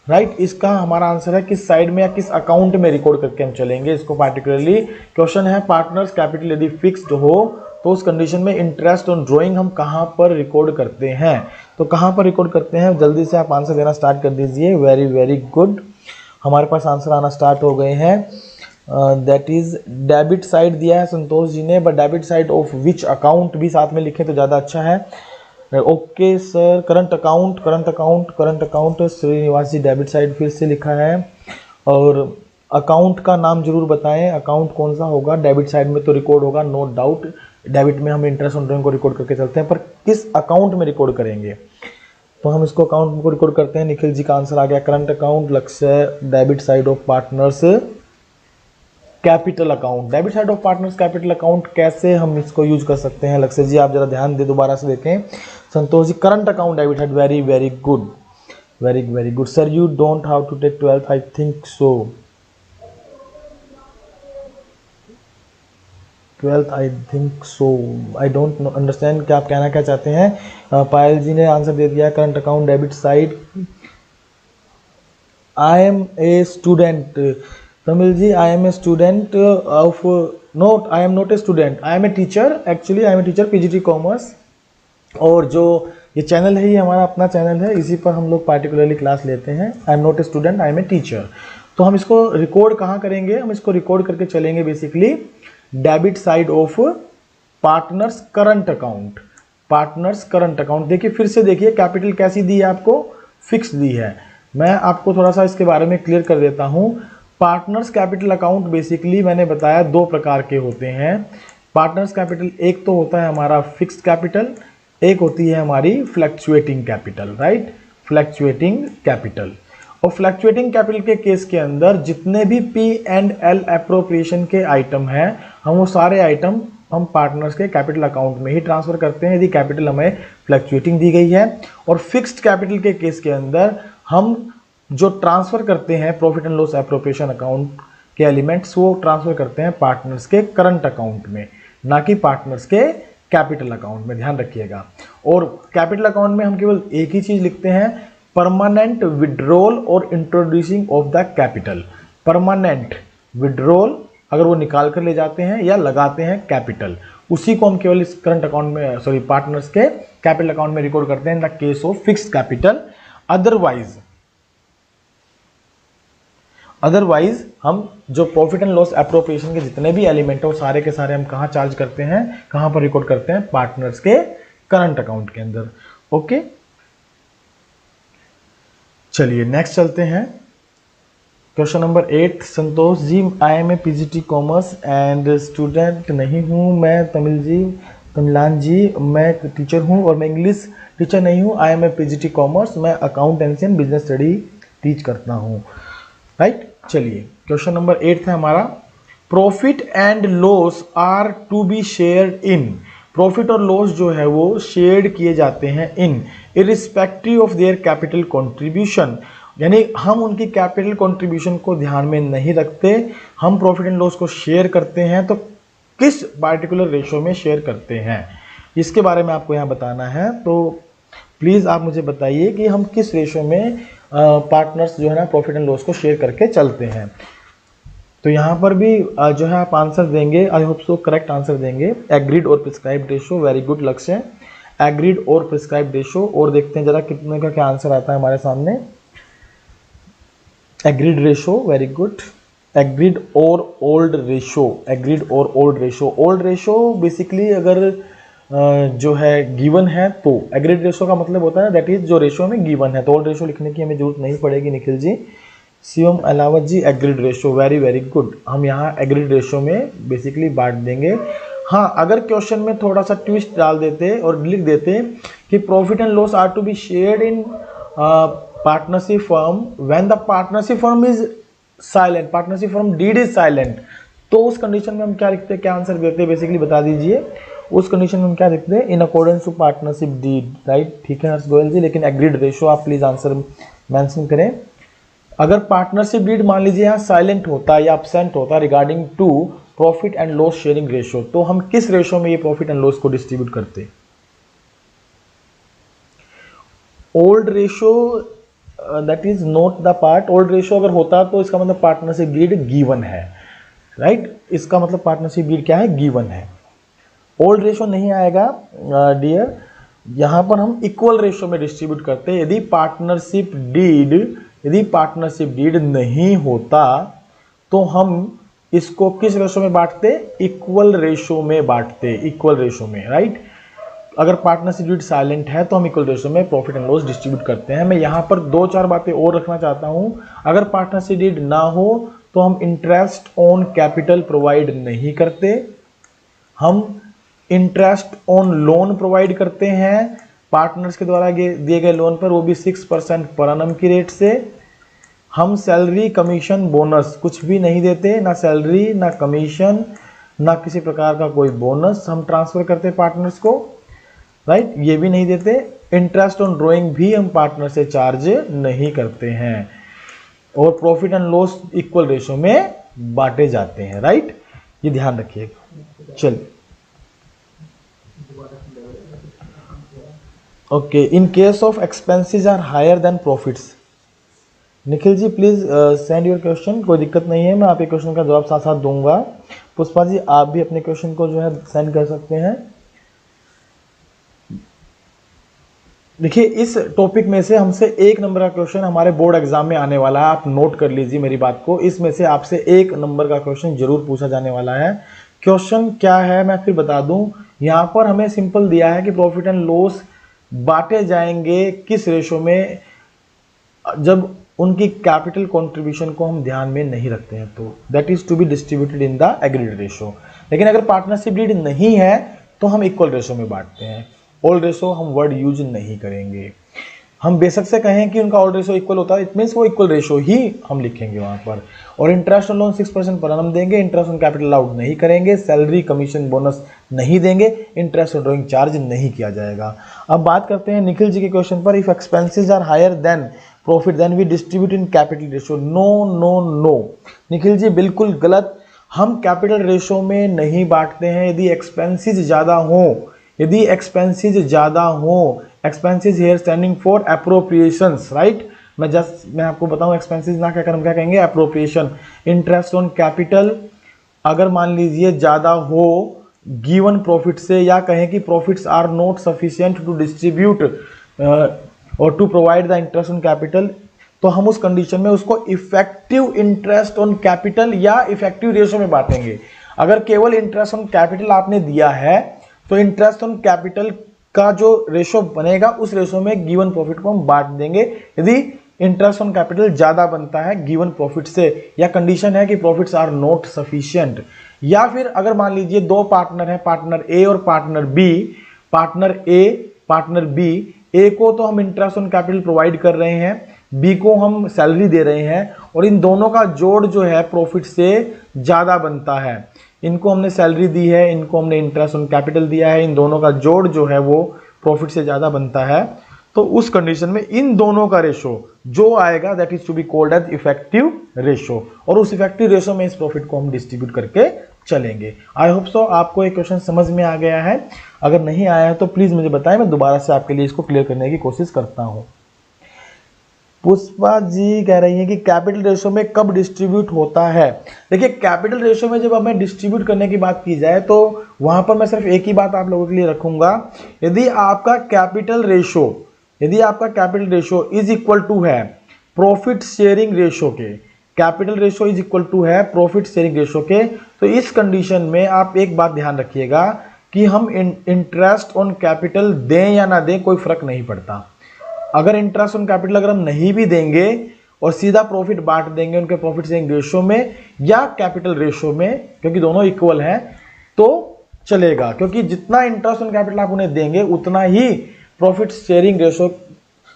राइट। इसका हमारा आंसर है किस साइड में या किस अकाउंट में रिकॉर्ड करके हम चलेंगे इसको पार्टिकुलरली। क्वेश्चन है पार्टनर्स कैपिटल यदि फिक्स्ड हो तो उस कंडीशन में इंटरेस्ट ऑन ड्रॉइंग हम कहां पर रिकॉर्ड करते हैं, तो कहां पर रिकॉर्ड करते हैं, जल्दी से आप आंसर देना स्टार्ट कर दीजिए। वेरी वेरी गुड, हमारे पास आंसर आना स्टार्ट हो गए हैं। दैट इज डेबिट साइड दिया है संतोष जी ने, but debit side of which account भी साथ में लिखे तो ज़्यादा अच्छा है। Okay sir, current account Srinivas ji debit side फिर से लिखा है। और अकाउंट का नाम जरूर बताएं, अकाउंट कौन सा होगा, डेबिट साइड में तो रिकॉर्ड होगा नो डाउट, डेबिट में हम इंटरेस्ट ऑन ड्रॉइंग को रिकॉर्ड करके चलते हैं, पर किस अकाउंट में रिकॉर्ड करेंगे, तो हम इसको अकाउंट को रिकॉर्ड करते हैं। निखिल जी का आंसर आ गया करंट अकाउंट। लक्ष्य debit side of partners capital account, debit side of partners capital account कैसे हम इसको यूज कर सकते हैं, लक्ष्य जी आप जरा ध्यान दे, दोबारा से देखें। Santosh ji current account debit side, very very good, very very good sir. You don't have to take 12th, I think so 12th, I think so, I don't understand क्या आप कहना क्या चाहते हैं। पायल जी ने आंसर दे दिया current account debit side. I am a student, Tamil ji I am a student of, not I am not a student, I am a teacher, actually I am a teacher PGT commerce. और जो ये channel है ये हमारा अपना channel है, इसी पर हम लोग पार्टिकुलरली क्लास लेते हैं। I am not a student, I am a teacher. तो हम इसको रिकॉर्ड कहाँ करेंगे, हम इसको रिकॉर्ड करके चलेंगे basically debit side of partners current account, partners current account. देखिए फिर से देखिए कैपिटल कैसी दी है आपको, फिक्स दी है। मैं आपको थोड़ा सा इसके बारे में क्लियर कर देता हूँ। पार्टनर्स कैपिटल अकाउंट बेसिकली मैंने बताया दो प्रकार के होते हैं। पार्टनर्स कैपिटल एक तो होता है हमारा फिक्स्ड कैपिटल, एक होती है हमारी fluctuating capital, right, fluctuating capital. और फ्लक्चुएटिंग कैपिटल के केस के अंदर जितने भी P&L एप्रोप्रिएशन के आइटम हैं, हम वो सारे आइटम हम पार्टनर्स के कैपिटल अकाउंट में ही ट्रांसफर करते हैं यदि कैपिटल हमें फ्लक्चुएटिंग दी गई है। और फिक्स्ड कैपिटल के केस के अंदर हम जो ट्रांसफर करते हैं profit and loss appropriation account के एलिमेंट्स, वो ट्रांसफर करते हैं पार्टनर्स के करंट अकाउंट में, ना कि पार्टनर्स के कैपिटल अकाउंट में, ध्यान रखिएगा। और कैपिटल अकाउंट में हम केवल एक ही चीज लिखते हैं, परमानेंट विड्रॉल और introducing of the capital. Permanent withdrawal अगर वो निकाल कर ले जाते हैं या लगाते हैं कैपिटल, उसी को हम केवल इस करंट अकाउंट में पार्टनर्स के कैपिटल अकाउंट में रिकॉर्ड करते हैं in the case of fixed capital. Otherwise हम जो प्रॉफिट एंड लॉस एप्रोप्रिएशन के जितने भी एलिमेंट है वो सारे के सारे हम कहाँ चार्ज करते हैं, कहाँ पर रिकॉर्ड करते हैं, पार्टनर्स के करंट अकाउंट के अंदर। ओके, चलिए नेक्स्ट चलते हैं। Question number 8, Santosh ji, I am a PGT commerce and student नहीं हूँ। मैं तमिलान जी, मैं टीचर हूँ और मैं इंग्लिश टीचर नहीं हूँ। I am a PGT commerce, मैं accountancy and business study teach करता हूँ। राइट, चलिए क्वेश्चन नंबर 8 था हमारा, profit and loss are to be shared in. Profit और लॉस जो है वो शेयर किए जाते हैं in irrespective of their capital contribution, यानी हम उनकी कैपिटल कंट्रीब्यूशन को ध्यान में नहीं रखते, हम प्रॉफिट एंड लॉस को शेयर करते हैं तो किस पार्टिकुलर रेशो में शेयर करते हैं, इसके बारे में आपको यहाँ बताना है। तो प्लीज़ आप मुझे बताइए कि हम किस रेशो में पार्टनर्स जो है ना प्रॉफिट एंड लॉस को शेयर करके चलते हैं। तो यहाँ पर भी जो है आप आंसर देंगे, I hope so correct answer देंगे, एग्रीड और प्रिस्क्राइब्ड रेशो। वेरी गुड लक्ष्य, एग्रीड और प्रिस्क्राइब्ड रेशो। और देखते हैं जरा कितने का क्या आंसर आता है हमारे सामने। Agreed ratio, very good. Agreed और ओल्ड रेशो, एग्रीड और old ratio. Old ratio basically अगर जो है गिवन है तो एग्रीड रेशो का मतलब होता है दैट इज जो रेशो में गिवन है, तो ओल्ड रेशो लिखने की हमें जरूरत नहीं पड़ेगी। Nikhil ji, Shivam Ahlawat ji, agreed ratio, very very good. हम यहाँ एग्रीड रेशो में बेसिकली बांट देंगे। हाँ, अगर क्वेश्चन में थोड़ा सा ट्विस्ट डाल देते और लिख देते कि profit and loss are to be shared in partnership firm when the partnership firm is silent, partnership firm deed is silent, तो उस कंडीशन में हम क्या लिखते हैं, क्या आंसर देते हैं, बेसिकली बता दीजिए। उस कंडीशन में हम क्या लिखते हैं, in accordance to partnership deed. Right, ठीक है हर्ष गोयल जी, लेकिन एग्रीड रेशो आप प्लीज आंसर मेंशन करें। अगर पार्टनरशिप डीड मान लीजिए यहाँ साइलेंट होता या एब्सेंट होता regarding to profit and loss sharing ratio, तो हम किस रेशो में ये प्रॉफिट एंड लॉस को डिस्ट्रीब्यूट करते? Old ratio, that is not the part. Old ratio अगर होता तो इसका मतलब पार्टनरशिप डीड गिवन है। राइट, इसका मतलब पार्टनरशिप डीड क्या है, गिवन है। ओल्ड रेशो नहीं आएगा डियर, यहाँ पर हम इक्वल रेशो में डिस्ट्रीब्यूट करते हैं। यदि पार्टनरशिप डीड नहीं होता तो हम इसको किस रेशो में बांटते, इक्वल रेशो में बांटते, इक्वल रेशो में। राइट, अगर पार्टनरशिप डीड साइलेंट है तो हम इक्वल रेशो में प्रॉफिट एंड लॉस डिस्ट्रीब्यूट करते हैं। मैं यहाँ पर 2-4 बातें और रखना चाहता हूँ। अगर पार्टनरशिप डीड ना हो तो हम इंटरेस्ट ऑन कैपिटल प्रोवाइड नहीं करते, हम इंटरेस्ट ऑन लोन प्रोवाइड करते हैं पार्टनर्स के द्वारा दिए गए लोन पर, वो भी 6% पर annum की रेट से। हम सैलरी, कमीशन, बोनस कुछ भी नहीं देते, ना सैलरी, ना कमीशन, ना किसी प्रकार का कोई बोनस हम ट्रांसफर करते पार्टनर्स को। राइट, ये भी नहीं देते। इंटरेस्ट ऑन ड्रॉइंग भी हम पार्टनर से चार्ज नहीं करते हैं। और profit and loss equal ratio में बांटे जाते हैं। राइट, ये ध्यान रखिएगा। चलिए, okay, in case of expenses are higher than profits. Nikhil ji please send your question, कोई दिक्कत नहीं है, मैं आपके क्वेश्चन का जवाब साथ साथ दूंगा। पुष्पा जी आप भी अपने क्वेश्चन को जो है सेंड कर सकते हैं। देखिए, इस टॉपिक में से हमसे 1 नंबर का क्वेश्चन हमारे बोर्ड एग्जाम में आने वाला है, आप नोट कर लीजिए मेरी बात को। इसमें से आपसे 1 नंबर का क्वेश्चन जरूर पूछा जाने वाला है। क्वेश्चन क्या है मैं फिर बता दूं। यहाँ पर हमें सिंपल दिया है कि प्रॉफिट एंड लॉस बांटे जाएंगे किस रेशो में, जब उनकी कैपिटल कंट्रीब्यूशन को हम ध्यान में नहीं रखते हैं, तो that is to be distributed in the agreed ratio. लेकिन अगर पार्टनरशिप डीड नहीं है तो हम इक्वल रेशो में बांटते हैं। ओल्ड रेशो हम वर्ड यूज नहीं करेंगे। हम बेशक से कहें कि उनका ऑल रेशो इक्वल होता है, इट मीन्स वो इक्वल रेशो ही हम लिखेंगे वहां पर। और इंटरेस्ट ऑन लोन 6% पर annum देंगे, इंटरेस्ट ऑन कैपिटल अलाउड नहीं करेंगे, सैलरी कमीशन बोनस नहीं देंगे, इंटरेस्ट ऑन ड्रॉइंग चार्ज नहीं किया जाएगा। अब बात करते हैं निखिल जी के क्वेश्चन पर, if expenses are higher than profit then we distribute in capital ratio. No no no Nikhil ji, बिल्कुल गलत। हम कैपिटल रेशो में नहीं बांटते हैं। यदि एक्सपेंसेस ज़्यादा हो, यदि एक्सपेंसेस ज़्यादा हो, expenses here standing for appropriations, right. मैं आपको बताऊं एक्सपेंसेस ना कहकर हम क्या कहेंगे, अप्रोप्रिएशन। इंटरेस्ट ऑन कैपिटल अगर मान लीजिए ज़्यादा हो गिवन प्रॉफिट से, या कहें कि profits are not sufficient to distribute और to provide the interest on capital, तो हम उस कंडीशन में उसको इफेक्टिव इंटरेस्ट ऑन कैपिटल या इफेक्टिव रेशो में बांटेंगे। अगर केवल इंटरेस्ट ऑन कैपिटल आपने दिया है तो इंटरेस्ट ऑन कैपिटल का जो रेशो बनेगा उस रेशो में गिवन प्रॉफिट को हम बांट देंगे, यदि इंटरेस्ट ऑन कैपिटल ज्यादा बनता है गिवन प्रॉफिट से, या कंडीशन है कि प्रॉफिट्स आर नॉट सफिशिएंट। या फिर अगर मान लीजिए दो पार्टनर है, पार्टनर ए और पार्टनर बी, पार्टनर ए पार्टनर बी, ए को तो हम इंटरेस्ट ऑन कैपिटल प्रोवाइड कर रहे हैं, बी को हम सैलरी दे रहे हैं, और इन दोनों का जोड़ जो है प्रॉफिट से ज्यादा बनता है। इनको हमने सैलरी दी है, इनको हमने इंटरेस्ट ऑन कैपिटल दिया है, इन दोनों का जोड़ जो है वो प्रॉफिट से ज्यादा बनता है, तो उस कंडीशन में इन दोनों का रेशो जो आएगा that is to be called as effective ratio, और उस इफेक्टिव रेशो में इस प्रॉफिट को हम डिस्ट्रीब्यूट करके चलेंगे। आई होप सो आपको एक क्वेश्चन समझ में आ गया है। अगर नहीं आया है तो प्लीज मुझे बताएं, मैं दोबारा से आपके लिए इसको क्लियर करने की कोशिश करता हूं। पुष्पा जी कह रही है कि कैपिटल रेशो में कब डिस्ट्रीब्यूट होता है। देखिए कैपिटल रेशो में जब हमें डिस्ट्रीब्यूट करने की बात की जाए तो वहां पर मैं सिर्फ एक ही बात आप लोगों के लिए रखूंगा, यदि आपका capital ratio is equal to है प्रॉफिट शेयरिंग रेशो के, capital ratio is equal to है प्रॉफिट शेयरिंग रेशो के, तो इस कंडीशन में आप एक बात ध्यान रखिएगा कि हम इंटरेस्ट ऑन कैपिटल दें या ना दें कोई फर्क नहीं पड़ता। अगर इंटरेस्ट ऑन कैपिटल अगर हम नहीं भी देंगे और सीधा प्रॉफिट बांट देंगे उनके प्रॉफिट शेयरिंग रेशो में या कैपिटल रेशो में, क्योंकि दोनों इक्वल हैं, तो चलेगा, क्योंकि जितना इंटरेस्ट ऑन कैपिटल आप उन्हें देंगे उतना ही प्रॉफिट शेयरिंग रेशो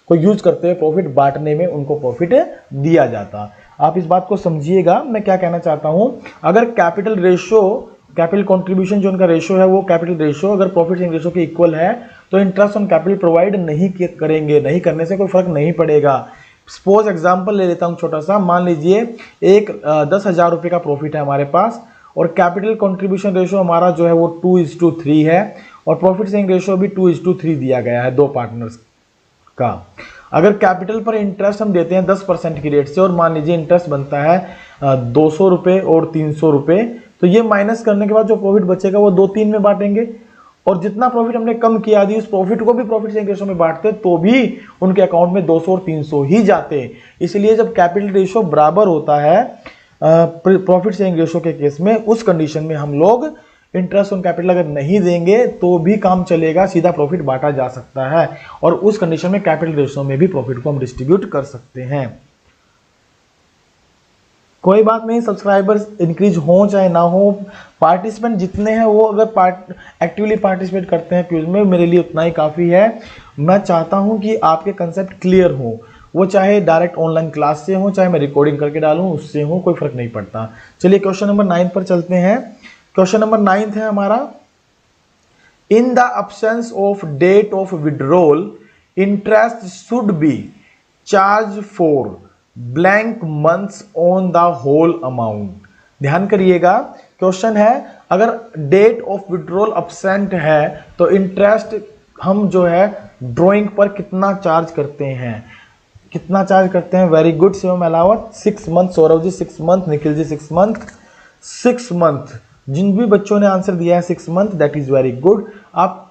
को यूज करते हुए प्रॉफिट बांटने में उनको प्रॉफिट दिया जाता। आप इस बात को समझिएगा मैं क्या कहना चाहता हूं। अगर कैपिटल रेशो, कैपिटल कंट्रीब्यूशन जो उनका रेशो है वो कैपिटल रेशो अगर प्रॉफिट शेयरिंग रेशो के इक्वल है तो इंटरेस्ट ऑन कैपिटल प्रोवाइड नहीं करेंगे, नहीं करने से कोई फर्क नहीं पड़ेगा। सपोज एग्जांपल ले लेता हूं छोटा सा, मान लीजिए एक 10,000 रुपये का प्रॉफिट है हमारे पास और कैपिटल कंट्रीब्यूशन रेशो हमारा जो है वो 2:3 है और प्रॉफिट शेयरिंग रेशो भी 2:3 दिया गया है दो पार्टनर्स का। अगर कैपिटल पर इंटरेस्ट हम देते हैं 10% की रेट से और मान लीजिए इंटरेस्ट बनता है 200 रुपये और 300 रुपये, तो ये माइनस करने के बाद जो प्रॉफिट बचेगा वो 2-3 में बांटेंगे, और जितना प्रॉफिट हमने कम किया यदि उस प्रॉफिट को भी प्रॉफिट शेयरिंग रेशो में बांटते तो भी उनके अकाउंट में 200 और 300 ही जाते। इसलिए जब कैपिटल रेशो बराबर होता है प्रॉफिट शेयरिंग रेशो के केस में, उस कंडीशन में हम लोग इंटरेस्ट ऑन कैपिटल अगर नहीं देंगे तो भी काम चलेगा, सीधा प्रॉफिट बांटा जा सकता है, और उस कंडीशन में कैपिटल रेशो में भी प्रॉफिट को हम डिस्ट्रीब्यूट कर सकते हैं। कोई बात नहीं, सब्सक्राइबर्स इंक्रीज हो चाहे ना हो, पार्टिसिपेंट जितने हैं वो अगर एक्टिवली पार्टिसिपेट करते हैं क्विज में, मेरे लिए उतना ही काफ़ी है। मैं चाहता हूं कि आपके कंसेप्ट क्लियर हो, वो चाहे डायरेक्ट ऑनलाइन क्लास से हो चाहे मैं रिकॉर्डिंग करके डालूं उससे हो, कोई फर्क नहीं पड़ता। चलिए क्वेश्चन नंबर 9 पर चलते हैं। क्वेश्चन नंबर 9 है हमारा, in the absence of date of withdrawal interest should be charge for blank months on the whole amount. ध्यान करिएगा, क्वेश्चन है अगर डेट ऑफ विड्रॉल अब्सेंट है तो इंटरेस्ट हम जो है ड्राइंग पर कितना चार्ज करते हैं, कितना चार्ज करते हैं। Very good Shivam Ahlawat, 6 month, Saurabh ji 6 month, Nikhil ji 6 month, 6 month. जिन भी बच्चों ने आंसर दिया है 6 month, that is very good. आप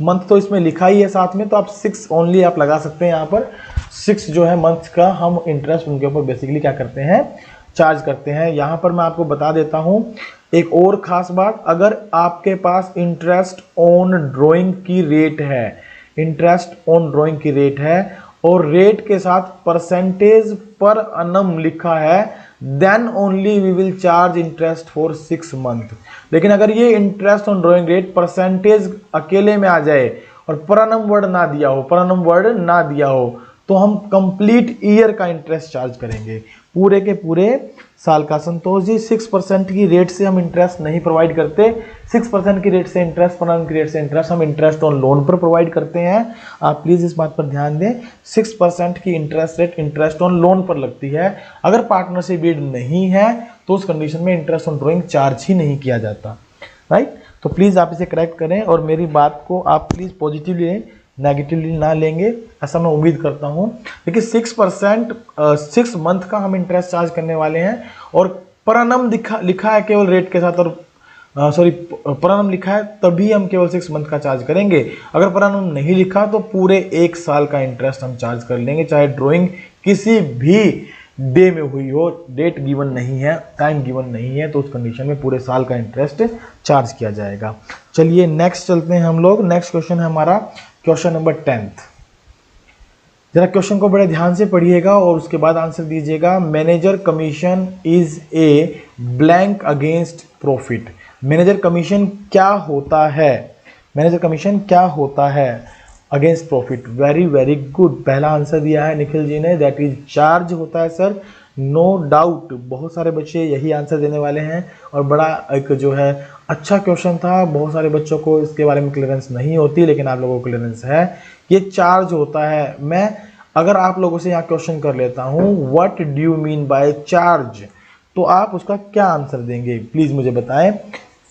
मंथ तो इसमें लिखा ही है साथ में, तो आप 6 ओनली आप लगा सकते हैं यहाँ पर। 6 जो है मंथ का हम इंटरेस्ट उनके ऊपर बेसिकली क्या करते हैं, चार्ज करते हैं। यहाँ पर मैं आपको बता देता हूँ एक और खास बात, अगर आपके पास इंटरेस्ट ऑन ड्राइंग की रेट है, इंटरेस्ट ऑन ड्राइंग की रेट है और रेट के साथ परसेंटेज पर annum लिखा है, then only we will charge interest for 6 month. लेकिन अगर ये interest on drawing rate percentage अकेले में आ जाए और परनम वर्ड ना दिया हो, परनम वर्ड ना दिया हो, तो हम कंप्लीट ईयर का इंटरेस्ट चार्ज करेंगे, पूरे के पूरे साल का। संतोष जी 6% की रेट से हम इंटरेस्ट नहीं प्रोवाइड करते, 6% की रेट से इंटरेस्ट, पर annum की रेट से इंटरेस्ट हम इंटरेस्ट ऑन लोन पर प्रोवाइड करते हैं। आप प्लीज इस बात पर ध्यान दें, 6% की interest rate interest on loan पर लगती है। अगर पार्टनरशिप डीड नहीं है तो उस कंडीशन में इंटरेस्ट ऑन ड्रॉइंग चार्ज ही नहीं किया जाता, राइट। तो प्लीज आप इसे करेक्ट करें और मेरी बात को आप प्लीज पॉजिटिवली लें, नेगेटिवली ना लेंगे, ऐसा मैं उम्मीद करता हूं। देखिए 6% 6 मंथ का हम इंटरेस्ट चार्ज करने वाले हैं और पर annum लिखा है केवल रेट के साथ, और सॉरी पर annum लिखा है तभी हम केवल 6 मंथ का चार्ज करेंगे। अगर पर annum नहीं लिखा तो पूरे 1 साल का इंटरेस्ट हम चार्ज कर लेंगे, चाहे ड्राइंग किसी भी डे में हुई हो, डेट गिवन नहीं है, टाइम गिवन नहीं है, तो उस कंडीशन में पूरे साल का इंटरेस्ट चार्ज किया जाएगा। चलिए नेक्स्ट चलते हैं हम लोग। नेक्स्ट क्वेश्चन है हमारा क्वेश्चन नंबर 10th। जरा क्वेश्चन को बड़े ध्यान से पढ़िएगा और उसके बाद आंसर दीजिएगा। Manager commission is a blank against profit. Manager commission क्या होता है? मैनेजर कमीशन क्या होता है against profit? Very very good, पहला आंसर दिया है निखिल जी ने, दैट इज चार्ज होता है सर, नो डाउट। बहुत सारे बच्चे यही आंसर देने वाले हैं और बड़ा एक जो है अच्छा क्वेश्चन था। बहुत सारे बच्चों को इसके बारे में क्लियरेंस नहीं होती, लेकिन आप लोगों को क्लियरेंस है, ये चार्ज होता है। मैं अगर आप लोगों से यहाँ क्वेश्चन कर लेता हूँ what do you mean by charge, तो आप उसका क्या आंसर देंगे प्लीज मुझे बताएं।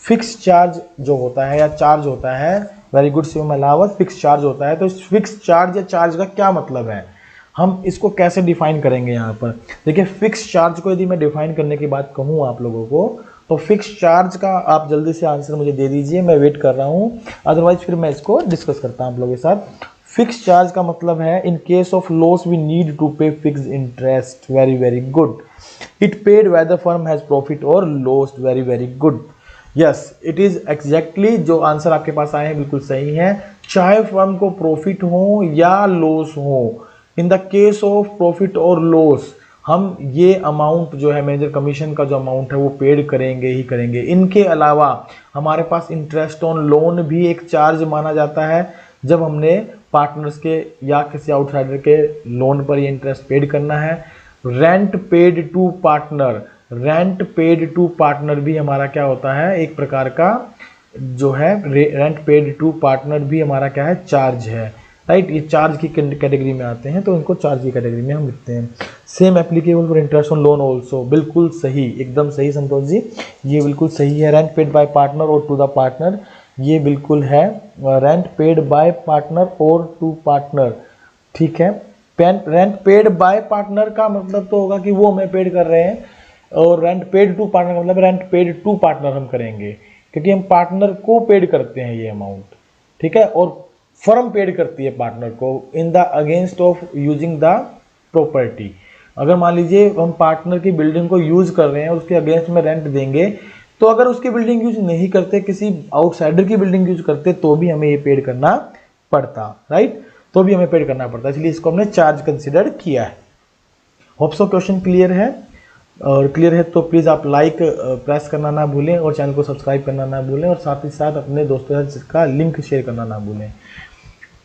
फिक्स चार्ज जो होता है या चार्ज होता है, very good Shivam Ahlawat, fix charge होता है। तो इस फिक्स चार्ज या चार्ज का क्या मतलब है, हम इसको कैसे डिफाइन करेंगे यहाँ पर? देखिए फिक्स चार्ज को यदि मैं डिफाइन करने की बात कहूँ आप लोगों को, तो फिक्स चार्ज का आप जल्दी से आंसर मुझे दे दीजिए, मैं वेट कर रहा हूँ, अदरवाइज फिर मैं इसको डिस्कस करता हूँ आप लोगों के साथ। फिक्स चार्ज का मतलब है in case of loss we need to pay fix interest. Very very good. It paid whether firm has profit और lost. Very very good, yes it is exactly जो आंसर आपके पास आए हैं बिल्कुल सही है। चाहे फर्म को प्रॉफिट हो या लॉस हो, in the case of profit और लॉस हम ये अमाउंट जो है मैनेजर कमीशन का जो अमाउंट है वो पेड करेंगे ही करेंगे। इनके अलावा हमारे पास इंटरेस्ट ऑन लोन भी एक चार्ज माना जाता है। जब हमने पार्टनर्स के या किसी आउटसाइडर के लोन पर ये इंटरेस्ट पेड करना है। Rent paid to partner, rent paid to partner भी हमारा क्या होता है, एक प्रकार का जो है रेंट पेड टू पार्टनर भी हमारा क्या है, चार्ज है, राइट। ये चार्ज की कैटेगरी में आते हैं, तो इनको चार्ज की कैटेगरी में हम लिखते हैं। Same applicable for interest on loan also, बिल्कुल सही, एकदम सही संतोष जी, ये बिल्कुल सही है। रेंट पेड बाय पार्टनर और टू द पार्टनर, ये बिल्कुल है। रेंट पेड बाय पार्टनर और टू पार्टनर, ठीक है। रेंट पेड बाय पार्टनर का मतलब तो होगा कि वो हमें पेड कर रहे हैं, और रेंट पेड टू पार्टनर मतलब रेंट पेड टू पार्टनर हम करेंगे, क्योंकि हम पार्टनर को पेड करते हैं ये अमाउंट, ठीक है, और फर्म पेड करती है पार्टनर को in the against of using the property. अगर मान लीजिए हम पार्टनर की बिल्डिंग को यूज कर रहे हैं, उसके अगेंस्ट में रेंट देंगे, तो अगर उसकी बिल्डिंग यूज नहीं करते, किसी आउटसाइडर की बिल्डिंग यूज करते, तो भी हमें ये पेड करना पड़ता, राइट, तो भी हमें पेड करना पड़ता, इसलिए इसको हमने चार्ज कंसिडर किया है। होप सो क्वेश्चन क्लियर है, और क्लियर है तो प्लीज़ आप लाइक प्रेस करना ना भूलें और चैनल को सब्सक्राइब करना ना भूलें, और साथ ही साथ अपने दोस्तों का लिंक शेयर करना ना भूलें।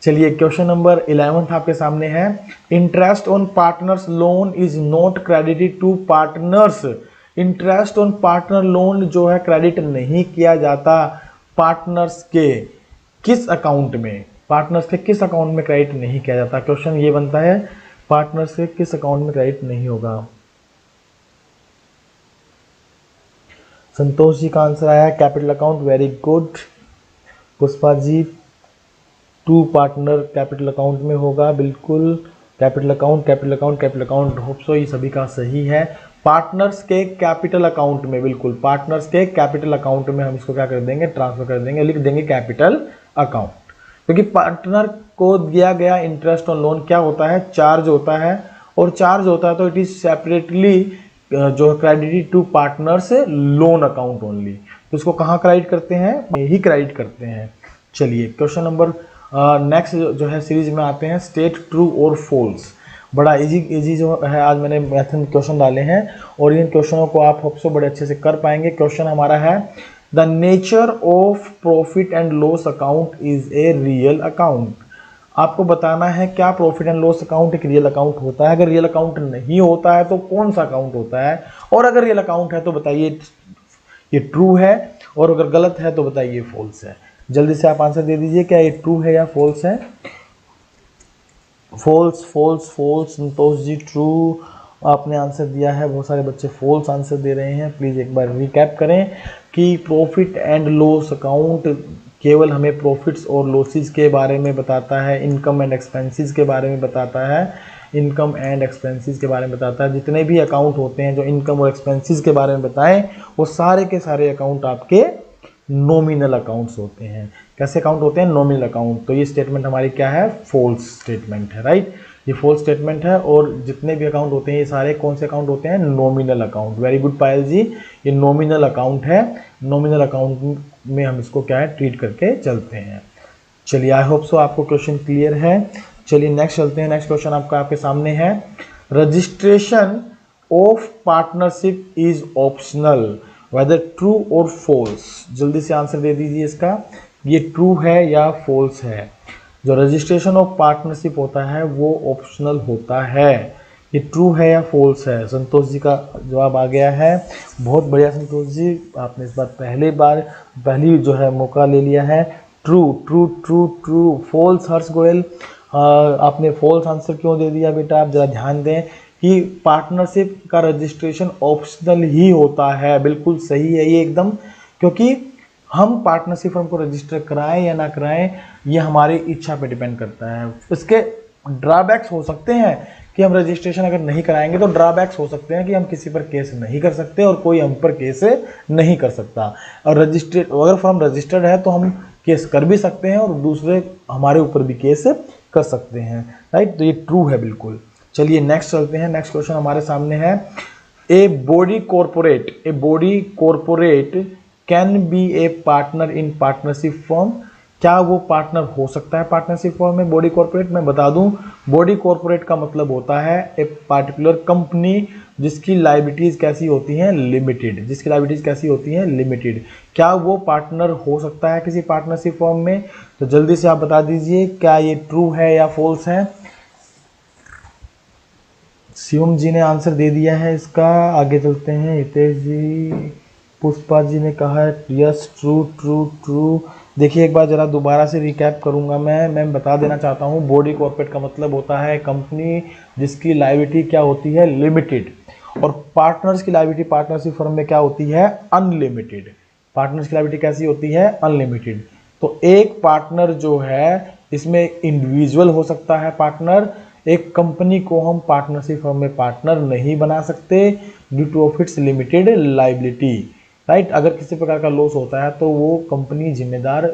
चलिए क्वेश्चन नंबर 11 आपके सामने है। Interest on partners loan is not credited to partners. Interest on partner loan जो है क्रेडिट नहीं किया जाता पार्टनर्स के किस अकाउंट में, पार्टनर्स के किस अकाउंट में क्रेडिट नहीं किया जाता। क्वेश्चन ये बनता है पार्टनर्स के किस अकाउंट में क्रेडिट नहीं होगा। संतोष जी का आंसर आया capital account, very good. Pushpa ji to partner capital account में होगा, बिल्कुल capital account capital account capital account, hope so ये सभी का सही है। पार्टनर्स के कैपिटल अकाउंट में, बिल्कुल पार्टनर्स के कैपिटल अकाउंट में हम इसको क्या कर देंगे, ट्रांसफर कर देंगे, लिख देंगे कैपिटल अकाउंट, क्योंकि पार्टनर को दिया गया इंटरेस्ट ऑन लोन क्या होता है, चार्ज होता है, और चार्ज होता है तो इट इज सेपरेटली जो credited to partners loan account only, तो इसको कहाँ क्रेडिट करते हैं, यही क्रेडिट करते हैं। चलिए क्वेश्चन नंबर नेक्स्ट जो है सीरीज में आते हैं, स्टेट ट्रू और फॉल्स। बड़ा इजी जो है आज मैंने मैथन क्वेश्चन डाले हैं, और इन क्वेश्चनों को आप होप सो बड़े अच्छे से कर पाएंगे। क्वेश्चन हमारा है the nature of profit and loss account is a real account. आपको बताना है क्या प्रॉफिट एंड लॉस अकाउंट एक रियल अकाउंट होता है, अगर रियल अकाउंट नहीं होता है तो कौन सा अकाउंट होता है, और अगर रियल अकाउंट है तो बताइए ये ट्रू है, और अगर गलत है तो बताइए फॉल्स है। जल्दी से आप आंसर दे दीजिए, क्या ये ट्रू है या फॉल्स है। False false false, Santosh ji true आपने आंसर दिया है, बहुत सारे बच्चे फॉल्स आंसर दे रहे हैं। प्लीज़ एक बार रिकैप करें कि प्रॉफिट एंड लॉस अकाउंट केवल हमें प्रॉफिट्स और लॉसेस के बारे में बताता है, इनकम एंड एक्सपेंसेस के बारे में बताता है, इनकम एंड एक्सपेंसेस के बारे में बताता है। जितने भी अकाउंट होते हैं जो इनकम और एक्सपेंसेस के बारे में बताएं, वो सारे के सारे अकाउंट आपके नॉमिनल अकाउंट्स होते हैं। कैसे अकाउंट होते हैं? Nominal account. तो ये स्टेटमेंट हमारी क्या है? फॉल्स स्टेटमेंट है, राइट। ये फॉल्स स्टेटमेंट है, और जितने भी अकाउंट होते हैं ये सारे कौन से अकाउंट होते हैं? Nominal account. Very good Payal जी, ये नॉमिनल अकाउंट है। नॉमिनल अकाउंट में हम इसको क्या है? ट्रीट करके चलते हैं। चलिए, आई होप सो आपको क्वेश्चन क्लियर है। चलिए नेक्स्ट चलते हैं। नेक्स्ट क्वेश्चन आपका आपके सामने है, registration of partnership is optional, weather true और फॉल्स। जल्दी से आंसर दे दीजिए इसका, ये ट्रू है या फॉल्स है। जो रजिस्ट्रेशन ऑफ पार्टनरशिप होता है वो ऑप्शनल होता है, ये ट्रू है या फॉल्स है। संतोष जी का जवाब आ गया है, बहुत बढ़िया संतोष जी, आपने इस बार पहली जो है मौका ले लिया है। True true true true. False Harsh Goyal, आपने फॉल्स आंसर क्यों दे दिया बेटा? आप जरा ध्यान दें कि पार्टनरशिप का रजिस्ट्रेशन ऑप्शनल ही होता है। बिल्कुल सही है ये एकदम, क्योंकि हम पार्टनरशिप फर्म को रजिस्टर कराएं या ना कराएं ये हमारी इच्छा पे डिपेंड करता है। इसके ड्रॉबैक्स हो सकते हैं कि हम रजिस्ट्रेशन अगर नहीं कराएंगे तो ड्रॉबैक्स हो सकते हैं कि हम किसी पर केस नहीं कर सकते और कोई हम पर केस नहीं कर सकता। और अगर फर्म रजिस्टर्ड है तो हम केस कर भी सकते हैं और दूसरे हमारे ऊपर भी केस कर सकते हैं, राइट। तो ये ट्रू है बिल्कुल। चलिए नेक्स्ट चलते हैं। नेक्स्ट क्वेश्चन हमारे सामने है, a body corporate can be A partner in partnership firm. क्या वो पार्टनर हो सकता है पार्टनरशिप फर्म में? बॉडी कॉरपोरेट, मैं बता दूं, बॉडी कॉरपोरेट का मतलब होता है ए पार्टिकुलर कंपनी जिसकी लायबिलिटीज कैसी होती हैं? लिमिटेड। जिसकी लायबिलिटीज कैसी होती हैं? लिमिटेड। क्या वो पार्टनर हो सकता है किसी पार्टनरशिप फर्म में? तो जल्दी से आप बता दीजिए, क्या ये ट्रू है या फॉल्स है। शिवम जी ने आंसर दे दिया है इसका, आगे चलते हैं। हितेश जी, पुष्पा जी ने कहा है यस ट्रू ट्रू ट्रू। देखिए एक बार जरा दोबारा से रिकैप करूंगा मैं बता देना चाहता हूँ, बॉडी कॉर्पोरेट का मतलब होता है कंपनी जिसकी लायबिलिटी क्या होती है? लिमिटेड। और पार्टनर्स की लायबिलिटी पार्टनरशिप फर्म में क्या होती है? अनलिमिटेड। पार्टनर्स की लायबिलिटी कैसी होती है? अनलिमिटेड। तो एक पार्टनर जो है इसमें इंडिविजुअल हो सकता है पार्टनर, एक कंपनी को हम पार्टनरशिप फर्म में पार्टनर नहीं बना सकते due two of its limited liability, right. अगर किसी प्रकार का लॉस होता है तो वो कंपनी जिम्मेदार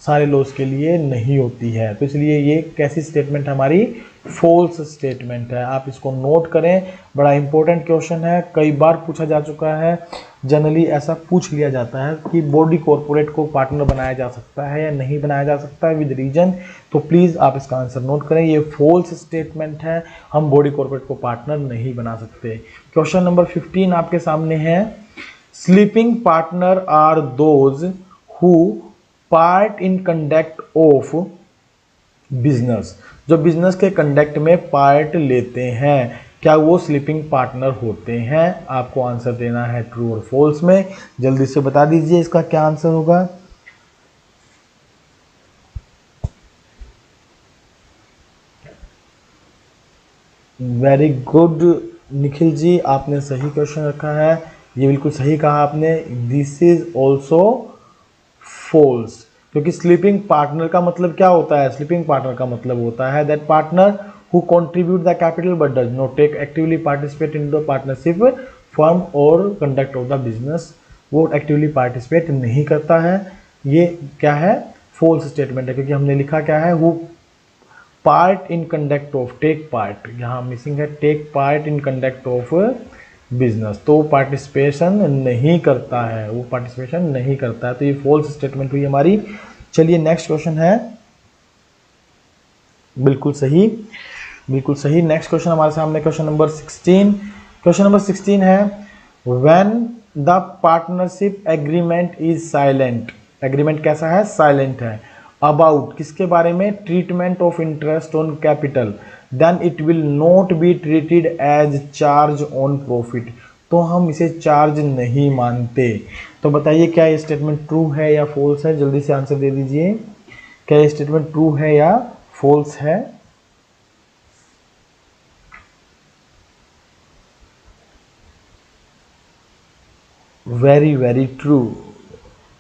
सारे लॉस के लिए नहीं होती है। तो इसलिए ये कैसी स्टेटमेंट हमारी? फॉल्स स्टेटमेंट है। आप इसको नोट करें, बड़ा इंपॉर्टेंट क्वेश्चन है, कई बार पूछा जा चुका है। जनरली ऐसा पूछ लिया जाता है कि बॉडी कॉरपोरेट को पार्टनर बनाया जा सकता है या नहीं बनाया जा सकता है विद रीजन। तो प्लीज़ आप इसका आंसर नोट करें, ये फॉल्स स्टेटमेंट है, हम बॉडी कॉरपोरेट को पार्टनर नहीं बना सकते। क्वेश्चन नंबर 15 आपके सामने है, sleeping partner are those who part in conduct of business. जो बिजनेस के कंडक्ट में पार्ट लेते हैं, क्या वो स्लीपिंग पार्टनर होते हैं? आपको आंसर देना है ट्रू और फॉल्स में। जल्दी से बता दीजिए इसका क्या आंसर होगा। वेरी गुड निखिल जी, आपने सही क्वेश्चन रखा है, ये बिल्कुल सही कहा आपने। दिस इज ऑल्सो फॉल्स, क्योंकि स्लीपिंग पार्टनर का मतलब क्या होता है? स्लीपिंग पार्टनर का मतलब होता है that partner who contribute the capital but does not take actively participate in the partnership firm or conduct of the business। वो एक्टिवली पार्टिसिपेट नहीं करता है, ये क्या है? फॉल्स स्टेटमेंट है, क्योंकि हमने लिखा क्या है? who part in conduct of, take part, यहाँ मिसिंग है, take part in conduct of business. तो पार्टिसिपेशन नहीं करता है, वो पार्टिसिपेशन नहीं करता है, तो ये फॉल्स स्टेटमेंट हुई हमारी। चलिए नेक्स्ट क्वेश्चन है, बिल्कुल सही बिल्कुल सही। नेक्स्ट क्वेश्चन हमारे सामने क्वेश्चन नंबर 16। क्वेश्चन नंबर 16 है, when the partnership agreement is silent, agreement कैसा है, साइलेंट है, अबाउट किसके बारे में, treatment of interest on capital, then it will not be treated as charge on profit, तो हम इसे चार्ज नहीं मानते। तो बताइए क्या ये स्टेटमेंट ट्रू है या फॉल्स है, जल्दी से आंसर दे दीजिए, क्या ये स्टेटमेंट ट्रू है या फॉल्स है। वेरी वेरी ट्रू,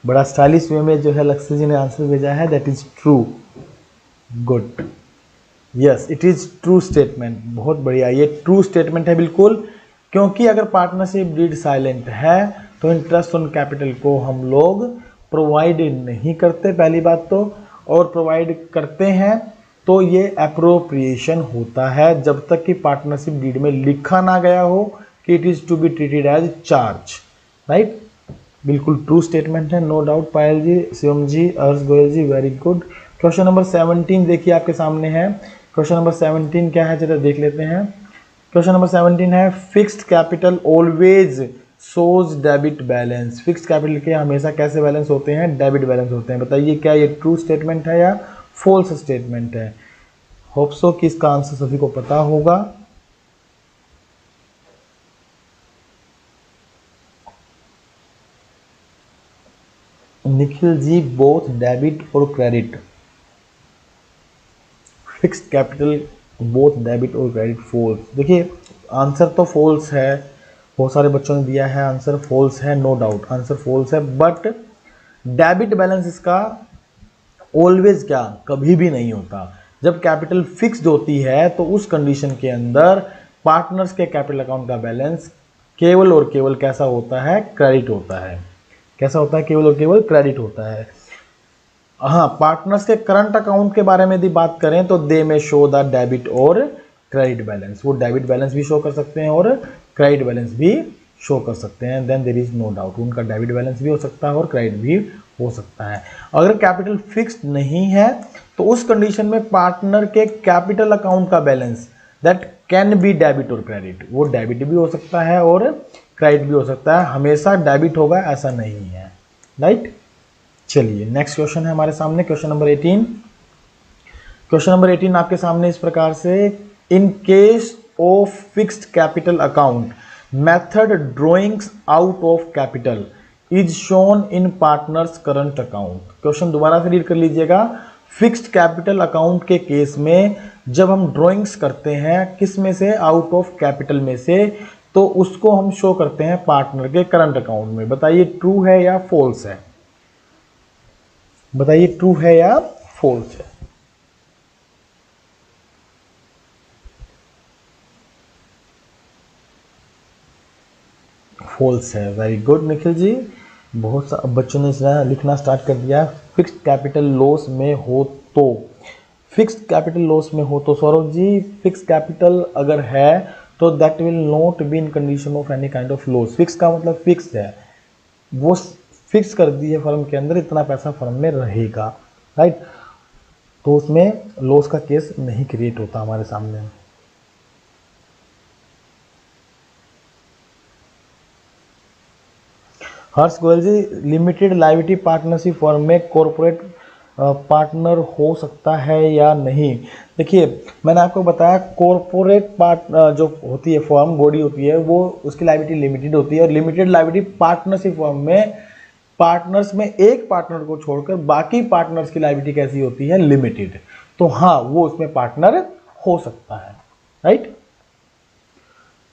बड़ा स्टाइलिश वे में जो है लक्ष्य जी ने आंसर भेजा है, that is true, good, yes it is true statement, बहुत बढ़िया, ये ट्रू स्टेटमेंट है बिल्कुल, क्योंकि अगर पार्टनरशिप डीड साइलेंट है तो इंटरेस्ट ऑन कैपिटल को हम लोग प्रोवाइड नहीं करते पहली बात तो, और प्रोवाइड करते हैं तो ये अप्रोप्रिएशन होता है जब तक कि पार्टनरशिप डीड में लिखा ना गया हो कि it is to be treated as charge, right, बिल्कुल ट्रू स्टेटमेंट है, no doubt. Payal ji, Shivam ji, Arsh Goyal ji, very good. Question number 17 देखिए आपके सामने है, क्वेश्चन नंबर 17 क्या है जरा देख लेते हैं। क्वेश्चन नंबर 17 है fixed capital always shows debit balance, fixed capital के हमेशा कैसे बैलेंस होते हैं, डेबिट बैलेंस होते हैं, बताइए क्या ये ट्रू स्टेटमेंट है या फॉल्स स्टेटमेंट है। होप सो कि इसका आंसर सभी को पता होगा। निखिल जी, बोथ डेबिट और credit, fixed capital both debit और क्रेडिट, फॉल्स। देखिए आंसर तो फॉल्स है, बहुत सारे बच्चों ने दिया है आंसर फॉल्स है, नो डाउट आंसर फॉल्स है, बट डेबिट बैलेंस इसका ऑलवेज क्या, कभी भी नहीं होता। जब कैपिटल फिक्स्ड होती है तो उस कंडीशन के अंदर पार्टनर्स के कैपिटल अकाउंट का बैलेंस केवल और केवल कैसा होता है, क्रेडिट होता है, कैसा होता है, केवल और केवल क्रेडिट होता है। हाँ, पार्टनर्स के करंट अकाउंट के बारे में यदि बात करें तो दे में शो द डेबिट और क्रेडिट बैलेंस, वो डेबिट बैलेंस भी शो कर सकते हैं और क्रेडिट बैलेंस भी शो कर सकते हैं, then there is no doubt, उनका डेबिट बैलेंस भी हो सकता है और क्रेडिट भी हो सकता है। अगर कैपिटल फिक्स्ड नहीं है तो उस कंडीशन में पार्टनर के कैपिटल अकाउंट का balance that can be debit और क्रेडिट, वो डेबिट भी हो सकता है और क्रेडिट भी हो सकता है, हमेशा डेबिट होगा ऐसा नहीं है, राइट। चलिए नेक्स्ट क्वेश्चन है हमारे सामने, क्वेश्चन नंबर 18। क्वेश्चन नंबर 18 आपके सामने इस प्रकार से, इन case of fixed capital account method drawings out of capital is shown in partners current account. Question दोबारा से रीड कर लीजिएगा। फिक्स्ड कैपिटल अकाउंट के केस में जब हम ड्रॉइंग्स करते हैं किस में से, आउट ऑफ कैपिटल में से, तो उसको हम शो करते हैं पार्टनर के करंट अकाउंट में। बताइए ट्रू है या फॉल्स है, बताइए ट्रू है या फॉल्स है। फॉल्स है, वेरी गुड निखिल जी, बहुत सा बच्चों ने लिखना स्टार्ट कर दिया। फिक्स्ड कैपिटल लॉस में हो तो, फिक्स्ड कैपिटल लॉस में हो तो सौरभ जी, फिक्स्ड कैपिटल अगर है तो that will not be in condition of any kind of loss. Fix का मतलब फिक्स है, वो फिक्स कर दी है फर्म के अंदर, इतना पैसा फर्म में रहेगा, राइट, तो उसमें लॉस का केस नहीं क्रिएट होता हमारे सामने। हर्ष गोयल जी, लिमिटेड लायबिलिटी पार्टनरशिप फर्म में कॉर्पोरेट पार्टनर हो सकता है या नहीं। देखिए मैंने आपको बताया कॉर्पोरेट जो होती है फर्म, बॉडी होती है, वो उसकी लायबिलिटी लिमिटेड होती है, और लिमिटेड लायबिलिटी पार्टनरशिप फर्म में पार्टनर्स में एक पार्टनर को छोड़कर बाकी पार्टनर्स की लायबिलिटी कैसी होती है, लिमिटेड। तो हाँ, वो उसमें पार्टनर हो सकता है, राइट।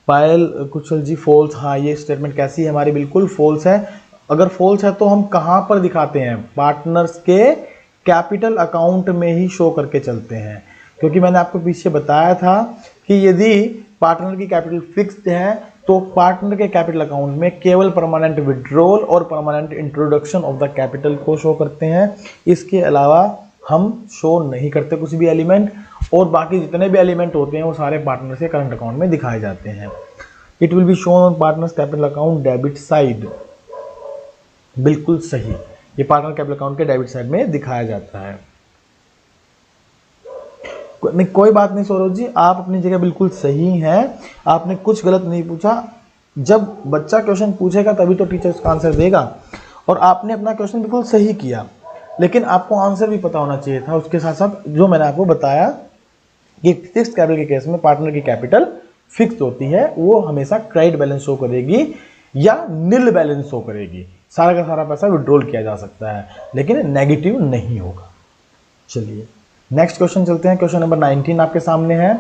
पायल कुशल जी, फॉल्स, हाँ ये स्टेटमेंट कैसी है हमारी, बिल्कुल फॉल्स है। अगर फॉल्स है तो हम कहाँ पर दिखाते हैं, पार्टनर्स के कैपिटल अकाउंट में ही शो करके चलते हैं, क्योंकि मैंने आपको पीछे बताया था कि यदि पार्टनर की कैपिटल फिक्स्ड है तो पार्टनर के कैपिटल अकाउंट में केवल परमानेंट विड्रॉल और permanent introduction of the capital को शो करते हैं, इसके अलावा हम शो नहीं करते कुछ भी एलिमेंट, और बाकी जितने भी एलिमेंट होते हैं वो सारे पार्टनर के करंट अकाउंट में दिखाए जाते हैं। It will be shown on partners capital account debit side, बिल्कुल सही, ये पार्टनर कैपिटल अकाउंट के डेबिट साइड में दिखाया जाता है। नहीं कोई बात नहीं सौरभ जी, आप अपनी जगह बिल्कुल सही हैं, आपने कुछ गलत नहीं पूछा, जब बच्चा क्वेश्चन पूछेगा तभी तो टीचर उसका आंसर देगा। और आपने अपना क्वेश्चन बिल्कुल सही किया, लेकिन आपको आंसर भी पता होना चाहिए था। उसके साथ साथ जो मैंने आपको बताया कि फिक्स्ड कैपिटल के केस में पार्टनर की कैपिटल फिक्स होती है, वो हमेशा क्रेडिट बैलेंस शो करेगी या नील बैलेंस शो करेगी। सारा का सारा पैसा विड्रॉल किया जा सकता है, लेकिन नेगेटिव नहीं होगा। चलिए नेक्स्ट क्वेश्चन चलते हैं। क्वेश्चन नंबर 19 आपके सामने है।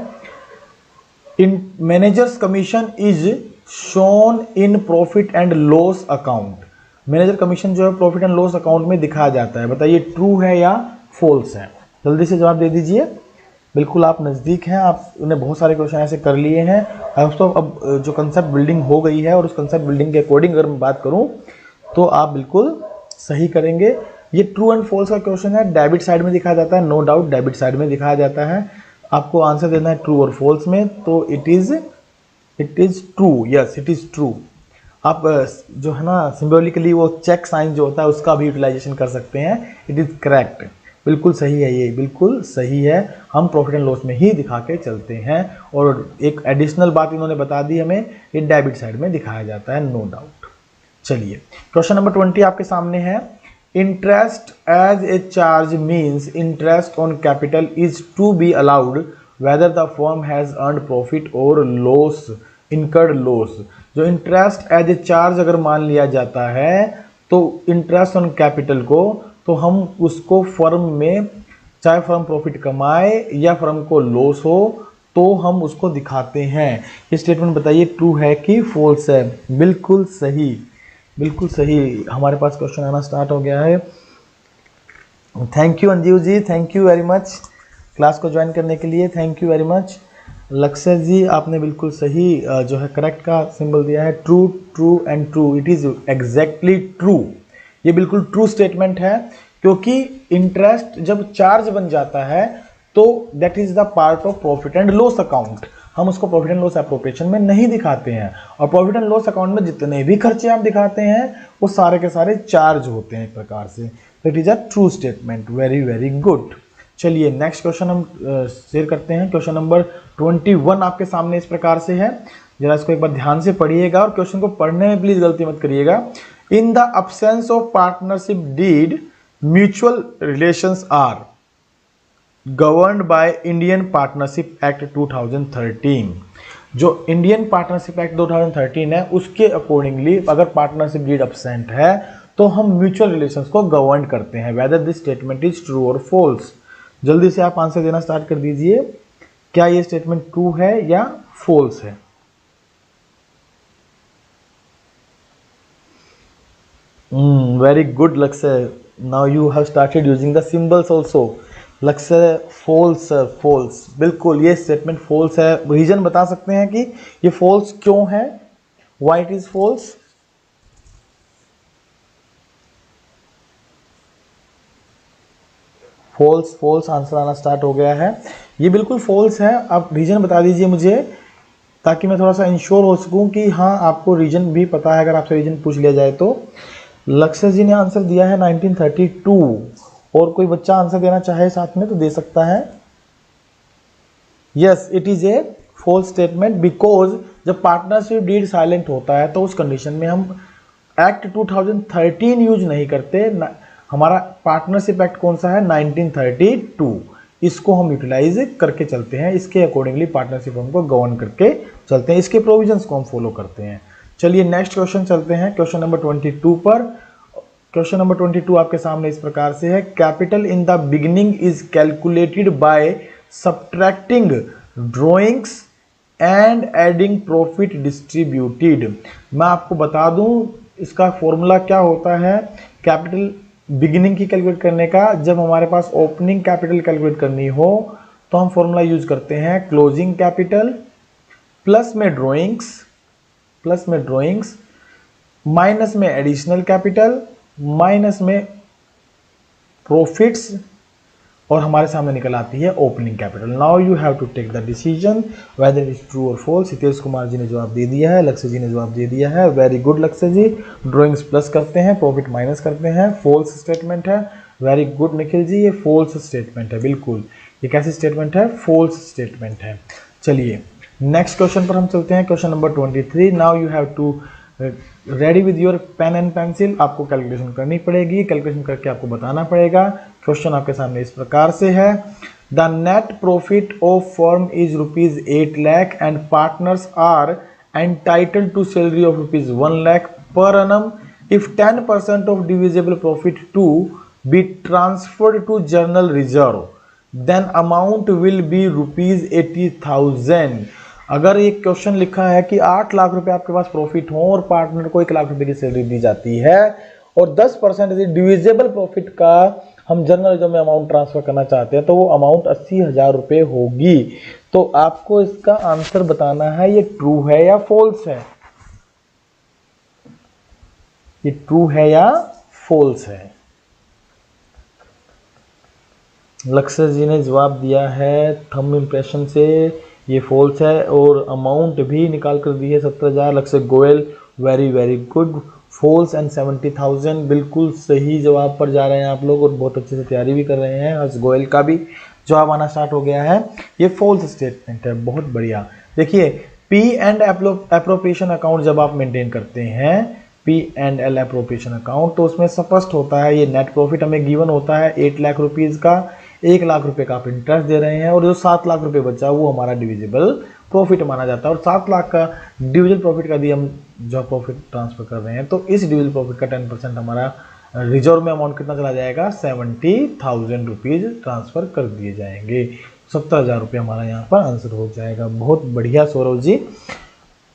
In managers commission is shown in profit and loss account. Manager commission जो है प्रॉफिट एंड लॉस अकाउंट में दिखाया जाता है। बताइए ट्रू है या फॉल्स है? जल्दी से जवाब दे दीजिए। बिल्कुल आप नज़दीक हैं, आपने बहुत सारे क्वेश्चन ऐसे कर लिए हैं। अब जो कंसेप्ट बिल्डिंग हो गई है और उस कंसेप्ट बिल्डिंग के अकॉर्डिंग अगर मैं बात करूं तो आप बिल्कुल सही करेंगे। ये ट्रू एंड फॉल्स का क्वेश्चन है। डेबिट साइड में दिखाया जाता है, नो डाउट डेबिट साइड में दिखाया जाता है। आपको आंसर देना है ट्रू और फॉल्स में, तो it is true. Yes it is true. आप जो है ना सिंबॉलिकली वो चेक साइन जो होता है उसका भी यूटिलाइजेशन कर सकते हैं। इट इज करेक्ट, बिल्कुल सही है, ये बिल्कुल सही है। हम प्रॉफिट एंड लॉस में ही दिखा के चलते हैं। और एक एडिशनल बात इन्होंने बता दी हमें, ये डेबिट साइड में दिखाया जाता है, नो डाउट। चलिए क्वेश्चन नंबर 20 आपके सामने है। Interest as a charge means interest on capital is to be allowed whether the firm has earned profit और लॉस इनकर्ड लॉस। जो इंटरेस्ट एज ए चार्ज अगर मान लिया जाता है तो इंटरेस्ट ऑन कैपिटल को, तो हम उसको फर्म में, चाहे फर्म प्रॉफिट कमाए या फर्म को लॉस हो, तो हम उसको दिखाते हैं। ये स्टेटमेंट बताइए ट्रू है कि फॉल्स है? बिल्कुल सही, बिल्कुल सही। हमारे पास क्वेश्चन आना स्टार्ट हो गया है। Thank you Anjeev ji, thank you very much class को ज्वाइन करने के लिए, थैंक यू वेरी मच। लक्ष्य जी आपने बिल्कुल सही जो है करेक्ट का सिंबल दिया है। True, true and true, it is exactly true. ये बिल्कुल ट्रू स्टेटमेंट है, क्योंकि इंटरेस्ट जब चार्ज बन जाता है तो that is the part of profit and loss account. हम उसको प्रॉफिट एंड लॉस एप्रोप्रिएशन में नहीं दिखाते हैं। और प्रॉफिट एंड लॉस अकाउंट में जितने भी खर्चे आप दिखाते हैं वो सारे के सारे चार्ज होते हैं एक प्रकार से। It is a true statement, very very good. चलिए नेक्स्ट क्वेश्चन हम शेयर करते हैं। क्वेश्चन नंबर 21 आपके सामने इस प्रकार से है, जरा इसको एक बार ध्यान से पढ़िएगा और क्वेश्चन को पढ़ने में प्लीज गलती मत करिएगा। In the absence of partnership deed, mutual relations are governed by Indian Partnership Act 2013। जो इंडियन पार्टनरशिप एक्ट 2013 है उसके अकॉर्डिंगली अगर पार्टनरशिप डीड absent है तो हम म्यूचुअल रिलेशंस को गवर्न करते हैं। Whether this statement is true और फॉल्स। जल्दी से आप आंसर देना स्टार्ट कर दीजिए। क्या ये स्टेटमेंट ट्रू है या फॉल्स है? Very good, Lakshya. Now you have started using the symbols also. Lakshya, false sir, false. बिल्कुल ये स्टेटमेंट false है। रीजन बता सकते हैं कि ये false क्यों है? Why it is false? false, false answer आना स्टार्ट हो गया है। ये बिल्कुल false है। आप रीजन बता दीजिए मुझे, ताकि मैं थोड़ा सा इंश्योर हो सकूं कि हाँ आपको रीजन भी पता है, अगर आपसे रीजन पूछ लिया जाए तो। लक्ष्य जी ने आंसर दिया है 1932, और कोई बच्चा आंसर देना चाहे साथ में तो दे सकता है। Yes it is a false statement, because जब पार्टनरशिप डीड साइलेंट होता है तो उस कंडीशन में हम एक्ट 2013 यूज नहीं करते। हमारा पार्टनरशिप एक्ट कौन सा है? 1932। इसको हम यूटिलाइज करके चलते हैं, इसके अकॉर्डिंगली पार्टनरशिप हमको गवर्न करके चलते हैं, इसके प्रोविजंस को हम फॉलो करते हैं। चलिए नेक्स्ट क्वेश्चन चलते हैं, क्वेश्चन नंबर 22 पर। क्वेश्चन नंबर 22 आपके सामने इस प्रकार से है। Capital in the beginning is calculated by subtracting drawings and adding profit distributed. मैं आपको बता दूं इसका फॉर्मूला क्या होता है कैपिटल बिगिनिंग की कैलकुलेट करने का। जब हमारे पास ओपनिंग कैपिटल कैलकुलेट करनी हो तो हम फॉर्मूला यूज करते हैं क्लोजिंग कैपिटल प्लस में ड्रॉइंग्स माइनस में एडिशनल कैपिटल माइनस में प्रॉफिट्स, और हमारे सामने निकल आती है opening capital. Now you have to take the decision whether is true और फॉल्स। हितेश कुमार जी ने जवाब दे दिया है, लक्ष्य जी ने जवाब दे दिया है, वेरी गुड लक्ष्य जी। ड्रॉइंग्स प्लस करते हैं, प्रॉफिट माइनस करते हैं, फॉल्स स्टेटमेंट है। वेरी गुड निखिल जी, ये फॉल्स स्टेटमेंट है। बिल्कुल ये कैसी स्टेटमेंट है? फॉल्स स्टेटमेंट है। चलिए नेक्स्ट क्वेश्चन पर हम चलते हैं, question number 23। Now you have to ready with your pen and pencil. आपको कैलकुलेशन करनी पड़ेगी, कैलकुलेशन करके आपको बताना पड़ेगा। क्वेश्चन आपके सामने इस प्रकार से है, the net profit of firm is ₹8 lakh and partners are entitled to salary of ₹1 lakh per annum if 10% of divisible profit to be transferred to general reserve then amount will be ₹80,000। अगर एक क्वेश्चन लिखा है कि 8 लाख रुपए आपके पास प्रॉफिट हो और partner को 1 लाख रुपए की सैलरी दी जाती है और 10% डिविजिबल प्रॉफिट का हम जनरल रिजर्व में अमाउंट ट्रांसफर करना चाहते हैं तो वो अमाउंट 80,000 रुपए होगी। तो आपको इसका आंसर बताना है, ये ट्रू है या फॉल्स है, ये ट्रू है या फॉल्स है। लक्ष्य जी ने जवाब दिया है थंब इंप्रेशन से, ये फॉल्स है और अमाउंट भी निकाल कर दी है 70,000। Lakshya Goyal very very good, false and 70,000 बिल्कुल सही जवाब पर जा रहे हैं आप लोग और बहुत अच्छे से तैयारी भी कर रहे हैं। हर्ष गोयल का भी जवाब आना स्टार्ट हो गया है, ये फॉल्स स्टेटमेंट है, बहुत बढ़िया। देखिए पी एंड एप्रोप्रिएशन अकाउंट जब आप मेंटेन करते हैं, P and L appropriation account, तो उसमें स्पष्ट होता है ये नेट प्रॉफिट हमें गिवन होता है 8 लाख रुपीज का, 1 लाख रुपए का आप इंटरेस्ट दे रहे हैं और जो 7 लाख रुपए बचा वो हमारा डिविजिबल प्रॉफिट माना जाता है। और 7 लाख का डिविजिबल प्रॉफिट का दिए हम जो प्रॉफिट ट्रांसफर कर रहे हैं तो इस डिविजिबल प्रॉफिट का 10% हमारा रिजर्व में अमाउंट कितना चला जाएगा, 70,000 रुपीज ट्रांसफर कर दिए जाएंगे। 70,000 रुपये हमारा यहाँ पर आंसर हो जाएगा। बहुत बढ़िया सौरभ जी,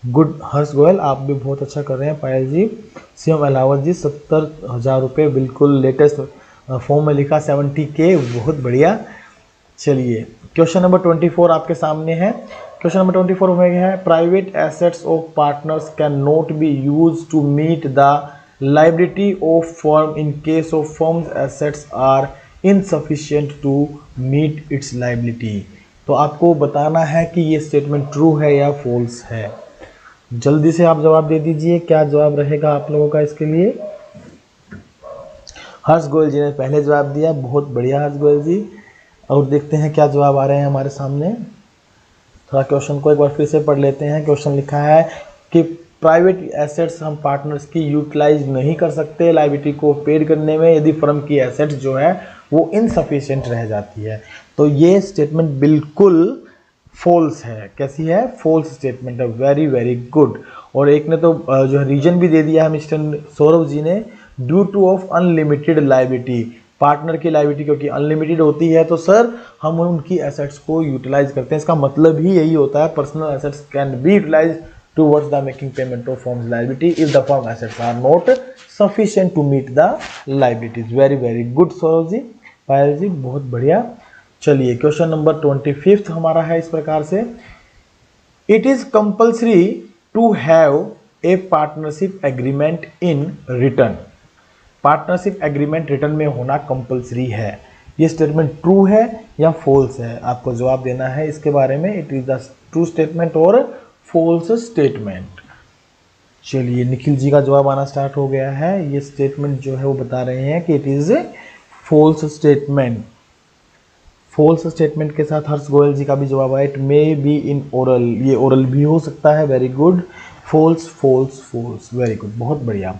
गुड। हर्ष गोयल आप भी बहुत अच्छा कर रहे हैं। पायल जी, सीएम अलावत जी 70,000 रुपये बिल्कुल लेटेस्ट फॉर्म में लिखा 70K, बहुत बढ़िया। चलिए क्वेश्चन नंबर 24 आपके सामने है। क्वेश्चन नंबर 24 में है, private assets of partners can not be use to meet the liability of firm in case of firms assets are insufficient to meet its liability. तो आपको बताना है कि ये स्टेटमेंट ट्रू है या फॉल्स है। जल्दी से आप जवाब दे दीजिए, क्या जवाब रहेगा आप लोगों का इसके लिए। हर्ष गोयल जी ने पहले जवाब दिया, बहुत बढ़िया हर्ष गोयल जी। और देखते हैं क्या जवाब आ रहे हैं हमारे सामने। थोड़ा क्वेश्चन को एक बार फिर से पढ़ लेते हैं। क्वेश्चन लिखा है कि प्राइवेट एसेट्स हम पार्टनर्स की यूटिलाइज नहीं कर सकते लायबिलिटी को पेड करने में यदि फर्म की एसेट्स जो है वो इनसफिशिएंट रह जाती है। तो ये स्टेटमेंट बिल्कुल फॉल्स है। कैसी है, फॉल्स स्टेटमेंट है। Very very good. और एक ने तो जो है रीजन भी दे दिया है मिस्टर सौरभ जी ने, due two of unlimited liability. Partner की लायबिलिटी क्योंकि अनलिमिटेड होती है तो सर हम उनकी एसेट्स को यूटिलाइज करते हैं। इसका मतलब ही यही होता है, personal assets can be utilise towards the making payment of firm's liability if the firm assets are not sufficient to meet the liabilities. Very very good Saurabh ji, Payal ji, बहुत बढ़िया। चलिए क्वेश्चन नंबर 25 हमारा है इस प्रकार से, it is compulsory to have a partnership agreement in return. Partnership agreement return में होना कंपल्सरी है। ये स्टेटमेंट ट्रू है या फॉल्स है, आपको जवाब देना है इसके बारे में। It is the true statement और फॉल्स स्टेटमेंट। चलिए निखिल जी का जवाब आना स्टार्ट हो गया है। ये स्टेटमेंट जो है वो बता रहे हैं कि it is a false statement. False statement के साथ हर्ष गोयल जी का भी जवाब है, it may be in oral. ये ओरल भी हो सकता है। Very good, false false false, very good, बहुत बढ़िया।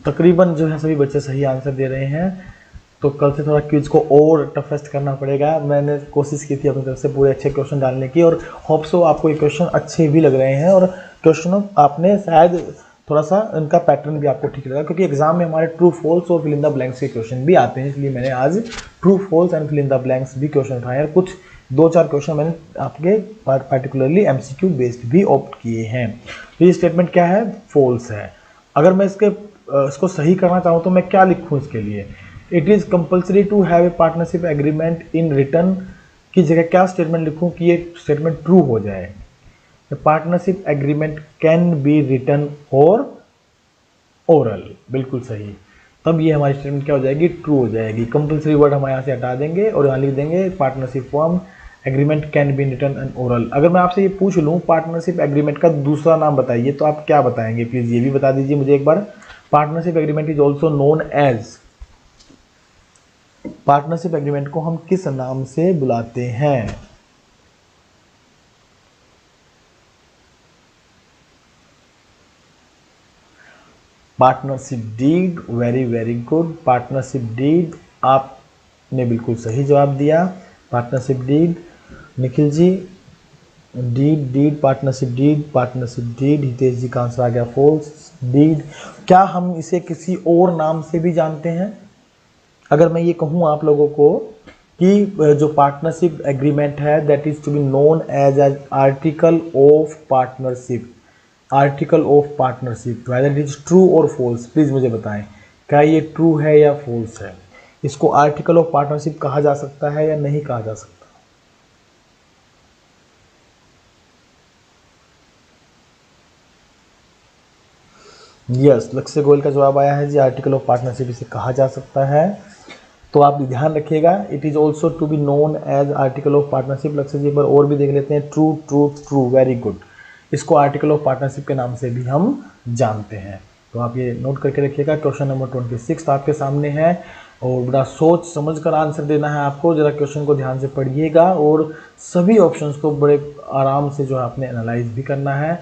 तकरीबन जो है सभी बच्चे सही आंसर दे रहे हैं। तो कल से थोड़ा क्विज को और टफेस्ट करना पड़ेगा। मैंने कोशिश की थी अपनी तरफ से पूरे अच्छे क्वेश्चन डालने की और होप सो आपको ये क्वेश्चन अच्छे भी लग रहे हैं और क्वेश्चन आपने शायद थोड़ा सा इनका पैटर्न भी आपको ठीक लगा, क्योंकि एग्जाम में हमारे ट्रू फॉल्स और फिल इन द ब्लैंक्स के क्वेश्चन भी आते हैं। इसलिए मैंने आज true false and fill in the blanks भी क्वेश्चन उठाए और कुछ 2-4 क्वेश्चन मैंने आपके पार्टिकुलरली एमसीक्यू बेस्ड भी ऑप्ट किए हैं। तो ये स्टेटमेंट क्या है, फॉल्स है। अगर मैं इसको सही करना चाहूँ तो मैं क्या लिखूँ इसके लिए, it is compulsory to have a partnership agreement in return की जगह क्या स्टेटमेंट लिखूँ कि ये स्टेटमेंट ट्रू हो जाए। Partnership agreement can be written और ओरल, बिल्कुल सही। तब ये हमारी स्टेटमेंट क्या हो जाएगी, ट्रू हो जाएगी। कंपल्सरी वर्ड हम यहाँ से हटा देंगे और यहाँ लिख देंगे partnership form agreement can be written and oral. अगर मैं आपसे ये पूछ लूँ पार्टनरशिप एग्रीमेंट का दूसरा नाम बताइए तो आप क्या बताएंगे, प्लीज़ ये भी बता दीजिए मुझे एक बार। Partnership agreement is also known as, partnership agreement को हम किस नाम से बुलाते हैं। Partnership deed, very very good. Partnership deed, आपने बिल्कुल सही जवाब दिया। Partnership deed, Nikhil ji, deed deed partnership deed, partnership deed. Hitesh ji का आंसर आ गया फॉल्स। डीड, क्या हम इसे किसी और नाम से भी जानते हैं? अगर मैं ये कहूँ आप लोगों को कि जो पार्टनरशिप एग्रीमेंट है that is to be known as article of partnership, article of partnership, whether it is true और फॉल्स, प्लीज मुझे बताएं क्या ये ट्रू है या फॉल्स है? इसको आर्टिकल ऑफ पार्टनरशिप कहा जा सकता है या नहीं कहा जा सकता? यस, लक्ष्य गोयल का जवाब आया है जी, आर्टिकल ऑफ पार्टनरशिप इसे कहा जा सकता है। तो आप ध्यान रखिएगा, it is also to be known as article of partnership. Lakshya ji एक बार और भी देख लेते हैं। True true true, very good. इसको आर्टिकल ऑफ पार्टनरशिप के नाम से भी हम जानते हैं। तो आप ये नोट करके रखिएगा। क्वेश्चन नंबर 26 आपके सामने है और बड़ा सोच समझ कर आंसर देना है आपको। जरा क्वेश्चन को ध्यान से पढ़िएगा और सभी ऑप्शंस को बड़े आराम से जो है आपने एनालाइज भी करना है।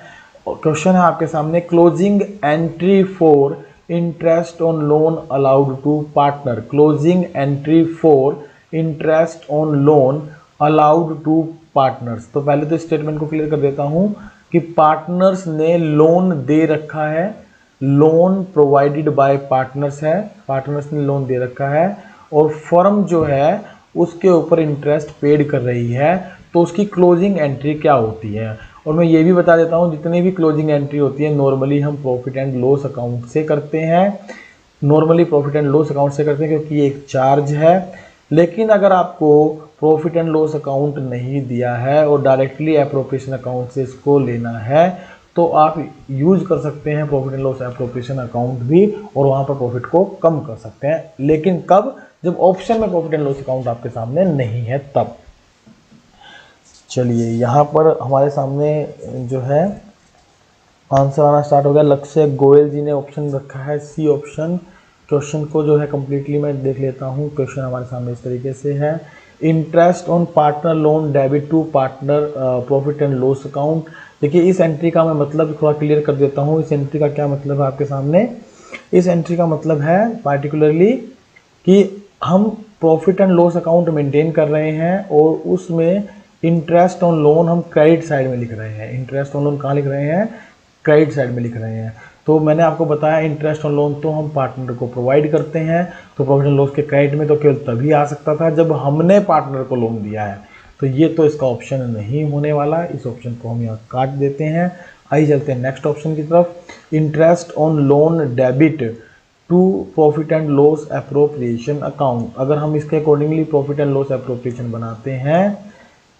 क्वेश्चन है आपके सामने, closing entry for interest on loan allowed to partner, closing entry for interest on loan allowed to partners. तो पहले तो स्टेटमेंट को क्लियर कर देता हूं कि पार्टनर्स ने लोन दे रखा है, लोन प्रोवाइडेड बाय पार्टनर्स है, पार्टनर्स ने लोन दे रखा है और फर्म जो है उसके ऊपर इंटरेस्ट पेड कर रही है, तो उसकी क्लोजिंग एंट्री क्या होती है। और मैं ये भी बता देता हूँ जितनी भी क्लोजिंग एंट्री होती है नॉर्मली हम प्रॉफिट एंड लॉस अकाउंट से करते हैं, normally profit and loss account से करते हैं क्योंकि ये एक चार्ज है। लेकिन अगर आपको प्रॉफिट एंड लॉस अकाउंट नहीं दिया है और डायरेक्टली एप्रोप्रिएशन अकाउंट से इसको लेना है तो आप यूज कर सकते हैं profit and loss appropriation account भी और वहाँ पर प्रॉफिट को कम कर सकते हैं। लेकिन कब? जब ऑप्शन में प्रॉफिट एंड लॉस अकाउंट आपके सामने नहीं है तब। चलिए यहाँ पर हमारे सामने जो है आंसर आना स्टार्ट हो गया। लक्ष्य गोयल जी ने ऑप्शन रखा है सी ऑप्शन। क्वेश्चन को जो है कम्प्लीटली मैं देख लेता हूँ। क्वेश्चन हमारे सामने इस तरीके से है, interest on partner loan debit to partner profit and loss account. देखिए इस एंट्री का मैं मतलब थोड़ा क्लियर कर देता हूँ। इस एंट्री का क्या मतलब है आपके सामने? इस एंट्री का मतलब है पार्टिकुलरली कि हम profit and loss account maintain कर रहे हैं और उसमें इंटरेस्ट ऑन लोन हम क्रेडिट साइड में लिख रहे हैं। इंटरेस्ट ऑन लोन कहाँ लिख रहे हैं? क्रेडिट साइड में लिख रहे हैं। तो मैंने आपको बताया इंटरेस्ट ऑन लोन तो हम पार्टनर को प्रोवाइड करते हैं, तो प्रॉफिट एंड लॉस के क्रेडिट में तो केवल तभी आ सकता था जब हमने पार्टनर को लोन दिया है। तो ये तो इसका ऑप्शन नहीं होने वाला, इस ऑप्शन को हम यहाँ काट देते हैं। आइए चलते हैं नेक्स्ट ऑप्शन की तरफ। Interest on loan debit to profit and loss appropriation account. अगर हम इसके accordingly profit and loss appropriation बनाते हैं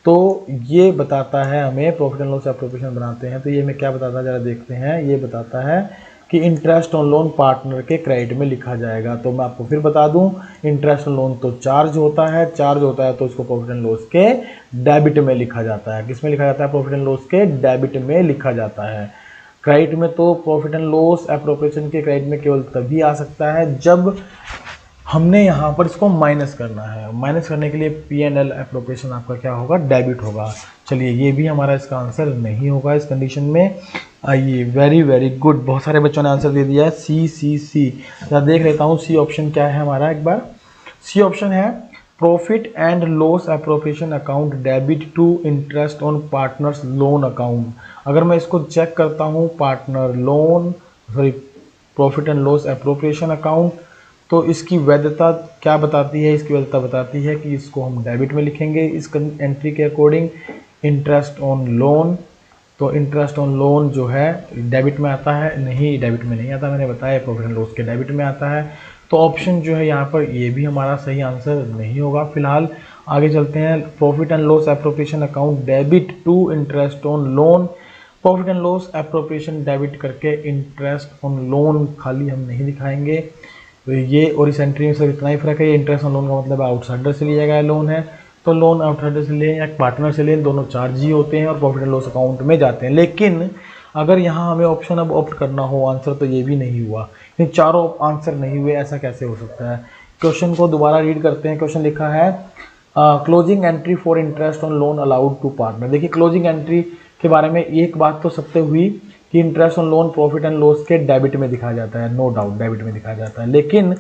तो ये बताता है हमें, प्रॉफिट एंड लॉस एप्रोप्रिएशन बनाते हैं तो ये हमें क्या बताता है जरा देखते हैं। ये बताता है कि इंटरेस्ट ऑन लोन पार्टनर के क्रेडिट में लिखा जाएगा। तो मैं आपको फिर बता दूं, इंटरेस्ट ऑन लोन तो चार्ज होता है, चार्ज होता है तो इसको प्रॉफिट एंड लॉस के डेबिट में लिखा जाता है। किस में लिखा जाता है? प्रॉफिट एंड लॉस के डेबिट में लिखा जाता है। क्रेडिट में तो प्रॉफिट एंड लॉस एप्रोप्रिएशन के क्रेडिट में केवल तभी आ सकता है जब हमने यहाँ पर इसको माइनस करना है। माइनस करने के लिए P&L एप्रोप्रिएशन आपका क्या होगा? डेबिट होगा। चलिए ये भी हमारा इसका आंसर नहीं होगा इस कंडीशन में। आइए, वेरी वेरी गुड, बहुत सारे बच्चों ने आंसर दे दिया है सी। जरा देख लेता हूँ सी ऑप्शन क्या है हमारा एक बार। सी ऑप्शन है profit and loss appropriation account debit to interest on partners loan account. अगर मैं इसको चेक करता हूँ partner loan profit and loss appropriation account, तो इसकी वैधता क्या बताती है? इसकी वैधता बताती है कि इसको हम डेबिट में लिखेंगे इस एंट्री के अकॉर्डिंग। इंटरेस्ट ऑन लोन, तो इंटरेस्ट ऑन लोन जो है डेबिट में आता है, नहीं डेबिट में नहीं आता, मैंने बताया प्रॉफिट एंड लॉस के डेबिट में आता है। तो ऑप्शन जो है यहाँ पर ये भी हमारा सही आंसर नहीं होगा। फिलहाल आगे चलते हैं। Profit and loss appropriation account debit to interest on loan, profit and loss appropriation debit करके इंटरेस्ट ऑन लोन खाली हम नहीं दिखाएंगे। तो ये और इस एंट्री में सिर्फ इतना ही फर्क है। ये इंटरेस्ट ऑन लोन का मतलब आउटसाइडर से लिया गया लोन है, तो लोन आउटसाइडर से लें या पार्टनर से लें दोनों चार्ज ही होते हैं और प्रॉफिट एंड लॉस अकाउंट में जाते हैं। लेकिन अगर यहाँ हमें ऑप्शन अब ऑप्ट करना हो आंसर, तो ये भी नहीं हुआ। इन चारों आंसर नहीं हुए, ऐसा कैसे हो सकता है? क्वेश्चन को दोबारा रीड करते हैं। क्वेश्चन लिखा है closing entry for interest on loan allowed to partner. देखिए क्लोजिंग एंट्री के बारे में एक बात तो सबसे हुई कि interest on loan profit and loss के डेबिट में दिखाया जाता है, नो डाउट डेबिट में दिखाया जाता है, लेकिन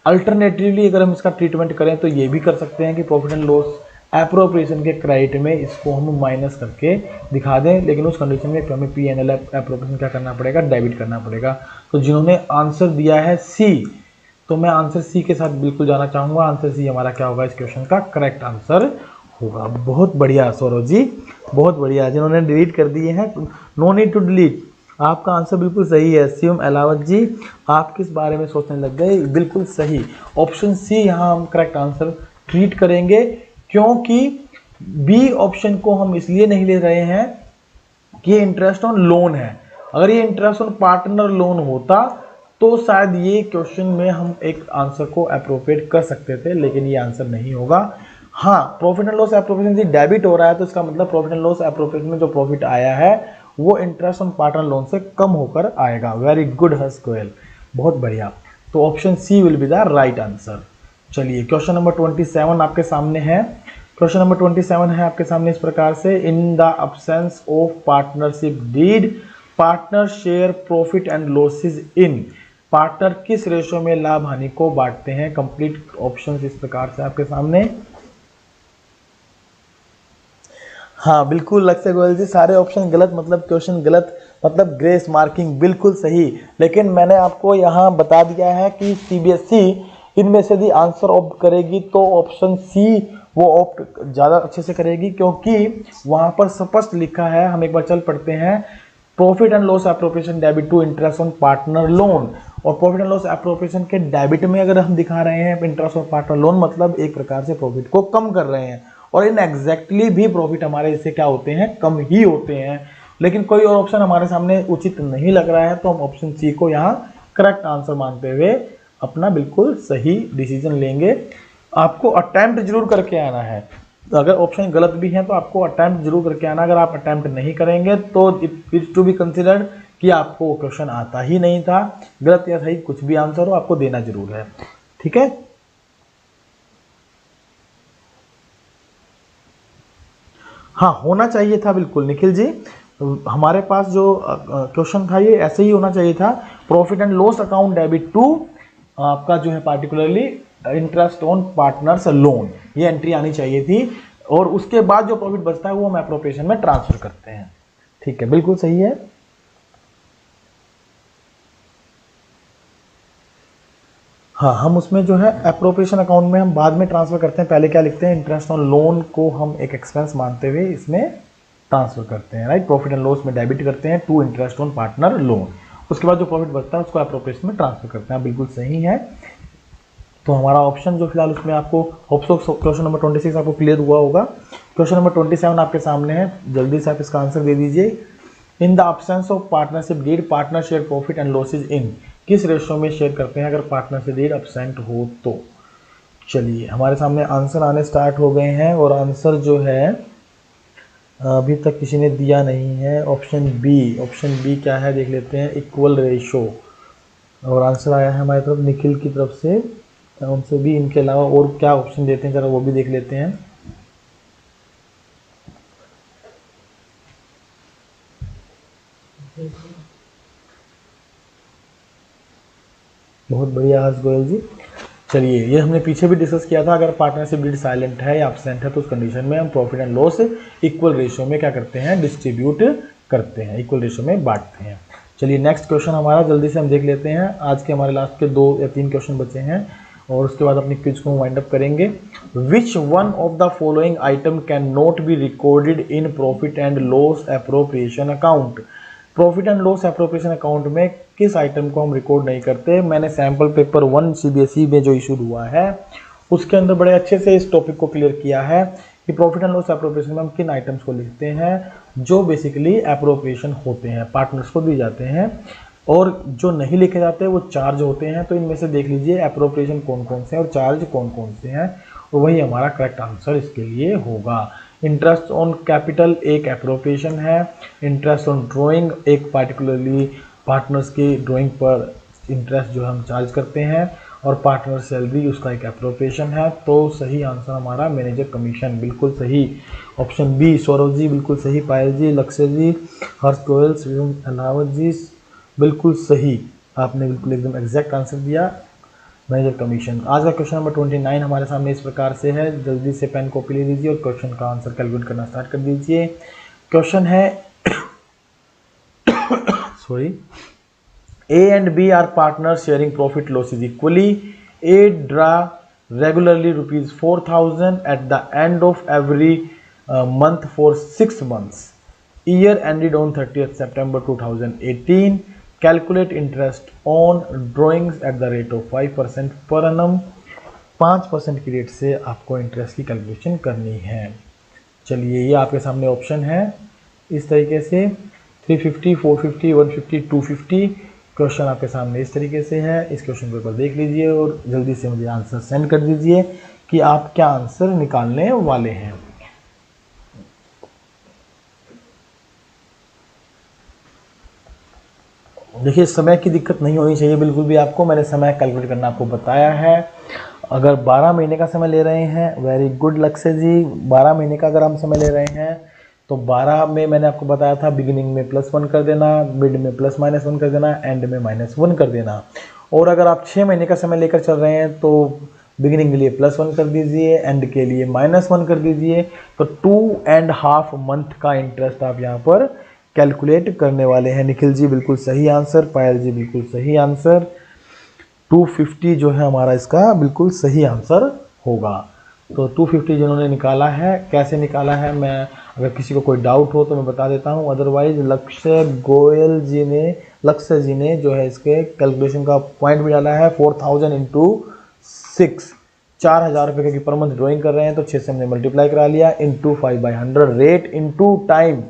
अल्टरनेटिवली अगर हम इसका ट्रीटमेंट करें तो ये भी कर सकते हैं कि प्रॉफिट एंड लॉस एप्रोप्रिएशन के क्रेडिट में इसको हम माइनस करके दिखा दें, लेकिन उस कंडीशन में हमें P&L एप्रोप्रिएशन क्या करना पड़ेगा, डेबिट करना पड़ेगा। तो जिन्होंने आंसर दिया है सी, तो मैं आंसर सी के साथ बिल्कुल जाना चाहूँगा। आंसर सी हमारा क्या होगा, इस क्वेश्चन का करेक्ट आंसर होगा। बहुत बढ़िया सौरभ जी, बहुत बढ़िया। जिन्होंने डिलीट कर दिए हैं, नो नीड टू डिलीट, आपका आंसर बिल्कुल सही है। शिवम अलावत जी, आप किस बारे में सोचने लग गए, बिल्कुल सही, ऑप्शन सी यहाँ हम करेक्ट आंसर ट्रीट करेंगे, क्योंकि बी ऑप्शन को हम इसलिए नहीं ले रहे हैं कि ये इंटरेस्ट ऑन लोन है। अगर ये इंटरेस्ट ऑन पार्टनर लोन होता तो शायद ये क्वेश्चन में हम एक आंसर को अप्रोप्रिएट कर सकते थे, लेकिन ये आंसर नहीं होगा। हाँ, profit and loss appropriation debit हो रहा है, तो इसका मतलब प्रॉफिट एंड लॉस एप्रोप्रिएशन में जो प्रॉफिट आया है वो इंटरेस्ट ऑन पार्टनर लोन से कम होकर आएगा। वेरी गुड हर्ष गोयल, बहुत बढ़िया। तो option C will be the right answer. चलिए क्वेश्चन नंबर 27 आपके सामने है। क्वेश्चन नंबर 27 है आपके सामने इस प्रकार से, in the absence of partnership deed partner share profit and losses in, partner किस रेशो में लाभ हानि को बांटते हैं। कंप्लीट ऑप्शंस इस प्रकार से आपके सामने। हाँ बिल्कुल लक्ष्य गोयल जी, सारे ऑप्शन गलत मतलब क्वेश्चन गलत, मतलब ग्रेस मार्किंग बिल्कुल सही। लेकिन मैंने आपको यहाँ बता दिया है कि CBSE इनमें से यदि आंसर ऑप्ट करेगी तो ऑप्शन सी वो ऑप्ट ज़्यादा अच्छे से करेगी, क्योंकि वहाँ पर स्पष्ट लिखा है। हम एक बार चल पढ़ते हैं, profit and loss appropriation debit to interest on partner loan, और प्रॉफिट एंड लॉस एप्रोप्रिएशन के डेबिट में अगर हम दिखा रहे हैं इंटरेस्ट ऑन पार्टनर लोन, मतलब एक प्रकार से प्रॉफिट को कम कर रहे हैं, और इन एग्जैक्टली भी प्रॉफिट हमारे इससे क्या होते हैं, कम ही होते हैं। लेकिन कोई और ऑप्शन हमारे सामने उचित नहीं लग रहा है, तो हम ऑप्शन सी को यहाँ करेक्ट आंसर मानते हुए अपना बिल्कुल सही डिसीजन लेंगे। आपको अटेम्प्ट जरूर करके आना है, अगर ऑप्शन गलत भी हैं तो आपको अटेम्प्ट जरूर करके आना। अगर आप अटेम्प्ट नहीं करेंगे तो इट्स टू बी कंसिडर्ड कि आपको क्वेश्चन आता ही नहीं था। गलत या सही कुछ भी आंसर हो, आपको देना जरूर है, ठीक है। हाँ होना चाहिए था बिल्कुल निखिल जी, हमारे पास जो क्वेश्चन था ये ऐसे ही होना चाहिए था। Profit and loss account debit to आपका जो है particularly interest on partners loan, ये एंट्री आनी चाहिए थी, और उसके बाद जो प्रॉफिट बचता है वो हम एप्रोप्रिएशन में ट्रांसफर करते हैं। ठीक है, बिल्कुल सही है। हाँ, हम उसमें जो है एप्रोप्रिएशन अकाउंट में हम बाद में ट्रांसफर करते हैं। पहले क्या लिखते हैं, इंटरेस्ट ऑन लोन को हम एक एक्सपेंस मानते हुए इसमें ट्रांसफर करते हैं, राइट। प्रॉफिट एंड लॉस में डेबिट करते हैं to interest on partner loan, उसके बाद जो प्रॉफिट बचता है उसको एप्रोप्रिएशन में ट्रांसफर करते हैं। बिल्कुल सही है। तो हमारा ऑप्शन जो फिलहाल उसमें आपको क्वेश्चन नंबर 26 आपको क्लियर हुआ होगा। क्वेश्चन नंबर 27 आपके सामने है, जल्दी से आप इसका आंसर दे दीजिए। In the absence of partnership deed partner share profit and losses in, किस रेशो में शेयर करते हैं अगर पार्टनरशिप डीड अब्सेंट हो तो। चलिए हमारे सामने आंसर आने स्टार्ट हो गए हैं, और आंसर जो है अभी तक किसी ने दिया नहीं है। ऑप्शन बी क्या है देख लेते हैं, इक्वल रेशो, और आंसर आया है हमारी तरफ निखिल की तरफ से। उनसे भी इनके अलावा और क्या ऑप्शन देते हैं जरा वो भी देख लेते हैं। बहुत बढ़िया हर्ष गोयल जी। चलिए ये हमने पीछे भी डिस्कस किया था, अगर पार्टनरशिप डीड साइलेंट है या एब्सेंट है तो उस कंडीशन में हम profit and loss equal ratio में क्या करते हैं, डिस्ट्रीब्यूट करते हैं, इक्वल रेशियो में बांटते हैं। चलिए नेक्स्ट क्वेश्चन हमारा जल्दी से हम देख लेते हैं। आज के हमारे लास्ट के 2 या 3 क्वेश्चन बचे हैं, और उसके बाद अपनी क्विज को वाइंड अप करेंगे। Which one of the following item can not be recorded in profit and loss appropriation account. Profit and loss appropriation account में किस आइटम को हम रिकॉर्ड नहीं करते। मैंने सैम्पल पेपर 1 CBSE में जो इशूड हुआ है उसके अंदर बड़े अच्छे से इस टॉपिक को क्लियर किया है कि प्रॉफिट एंड लॉस एप्रोप्रिएशन में हम किन आइटम्स को लिखते हैं जो बेसिकली एप्रोप्रिएशन होते हैं, पार्टनर्स को दिए जाते हैं, और जो नहीं लिखे जाते वो चार्ज होते हैं। तो इनमें से देख लीजिए एप्रोप्रिएशन कौन कौन से हैं और चार्ज कौन कौन से हैं, और वही हमारा करेक्ट आंसर इसके लिए होगा। इंटरेस्ट ऑन कैपिटल एक एप्रोप्रिएशन है, इंटरेस्ट ऑन ड्राइंग एक पार्टिकुलरली पार्टनर्स की ड्राइंग पर इंटरेस्ट जो हम चार्ज करते हैं, और पार्टनर सैलरी उसका एक अप्रोप्रिएशन है। तो सही आंसर हमारा मैनेजर कमीशन, बिल्कुल सही ऑप्शन बी। सौरभ जी बिल्कुल सही, पायल जी, लक्ष्य जी, हर्ष गोयल, शिवम अलावत जी बिल्कुल सही, आपने बिल्कुल एकदम एग्जैक्ट आंसर दिया, मैनेजर कमीशन। आज का क्वेश्चन नंबर 29 हमारे सामने इस प्रकार से है, जल्दी से पेन कॉपी ले लीजिए और क्वेश्चन का आंसर कैलकुलेट करना स्टार्ट कर दीजिए। क्वेश्चन है sorry, A and B are partners sharing profit losses equally. A draw regularly rupees 4,000 at the end of every month for 6 months. Year ended on 30th September 2018. Calculate interest on drawings at the rate of 5% per annum. 5% की rate से आपको interest की calculation करनी है। चलिए ये आपके सामने ऑप्शन है इस तरीके से 350, 450, 150, 250। क्वेश्चन आपके सामने इस तरीके से है। इस क्वेश्चन को एक बार देख लीजिए और जल्दी से मुझे आंसर सेंड कर दीजिए कि आप क्या आंसर निकालने वाले हैं। देखिए समय की दिक्कत नहीं होनी चाहिए बिल्कुल भी आपको, मैंने समय कैलकुलेट करना आपको बताया है। अगर 12 महीने का समय ले रहे हैं, वेरी गुड लक्ष्य जी, 12 महीने का अगर हम समय ले रहे हैं तो 12 में मैंने आपको बताया था बिगिनिंग में +1 कर देना, मिड में +-1 कर देना, एंड में -1 कर देना। और अगर आप 6 महीने का समय लेकर चल रहे हैं तो बिगिनिंग के लिए +1 कर दीजिए, एंड के लिए -1 कर दीजिए। तो 2.5 मंथ का इंटरेस्ट आप यहाँ पर कैलकुलेट करने वाले हैं। निखिल जी बिल्कुल सही आंसर, पायल जी बिल्कुल सही आंसर, 250 जो है हमारा इसका बिल्कुल सही आंसर होगा। तो 250 जिन्होंने निकाला है, कैसे निकाला है, मैं अगर किसी को कोई डाउट हो तो मैं बता देता हूँ, अदरवाइज लक्ष्य जी ने जो है इसके कैलकुलेशन का पॉइंट भी डाला है 4000 इंटू 6, 4000 रुपये की पर मंथ ड्राइंग कर रहे हैं तो 6 से हमने मल्टीप्लाई करा लिया, इंटू 5/100 रेट इंटू टाइम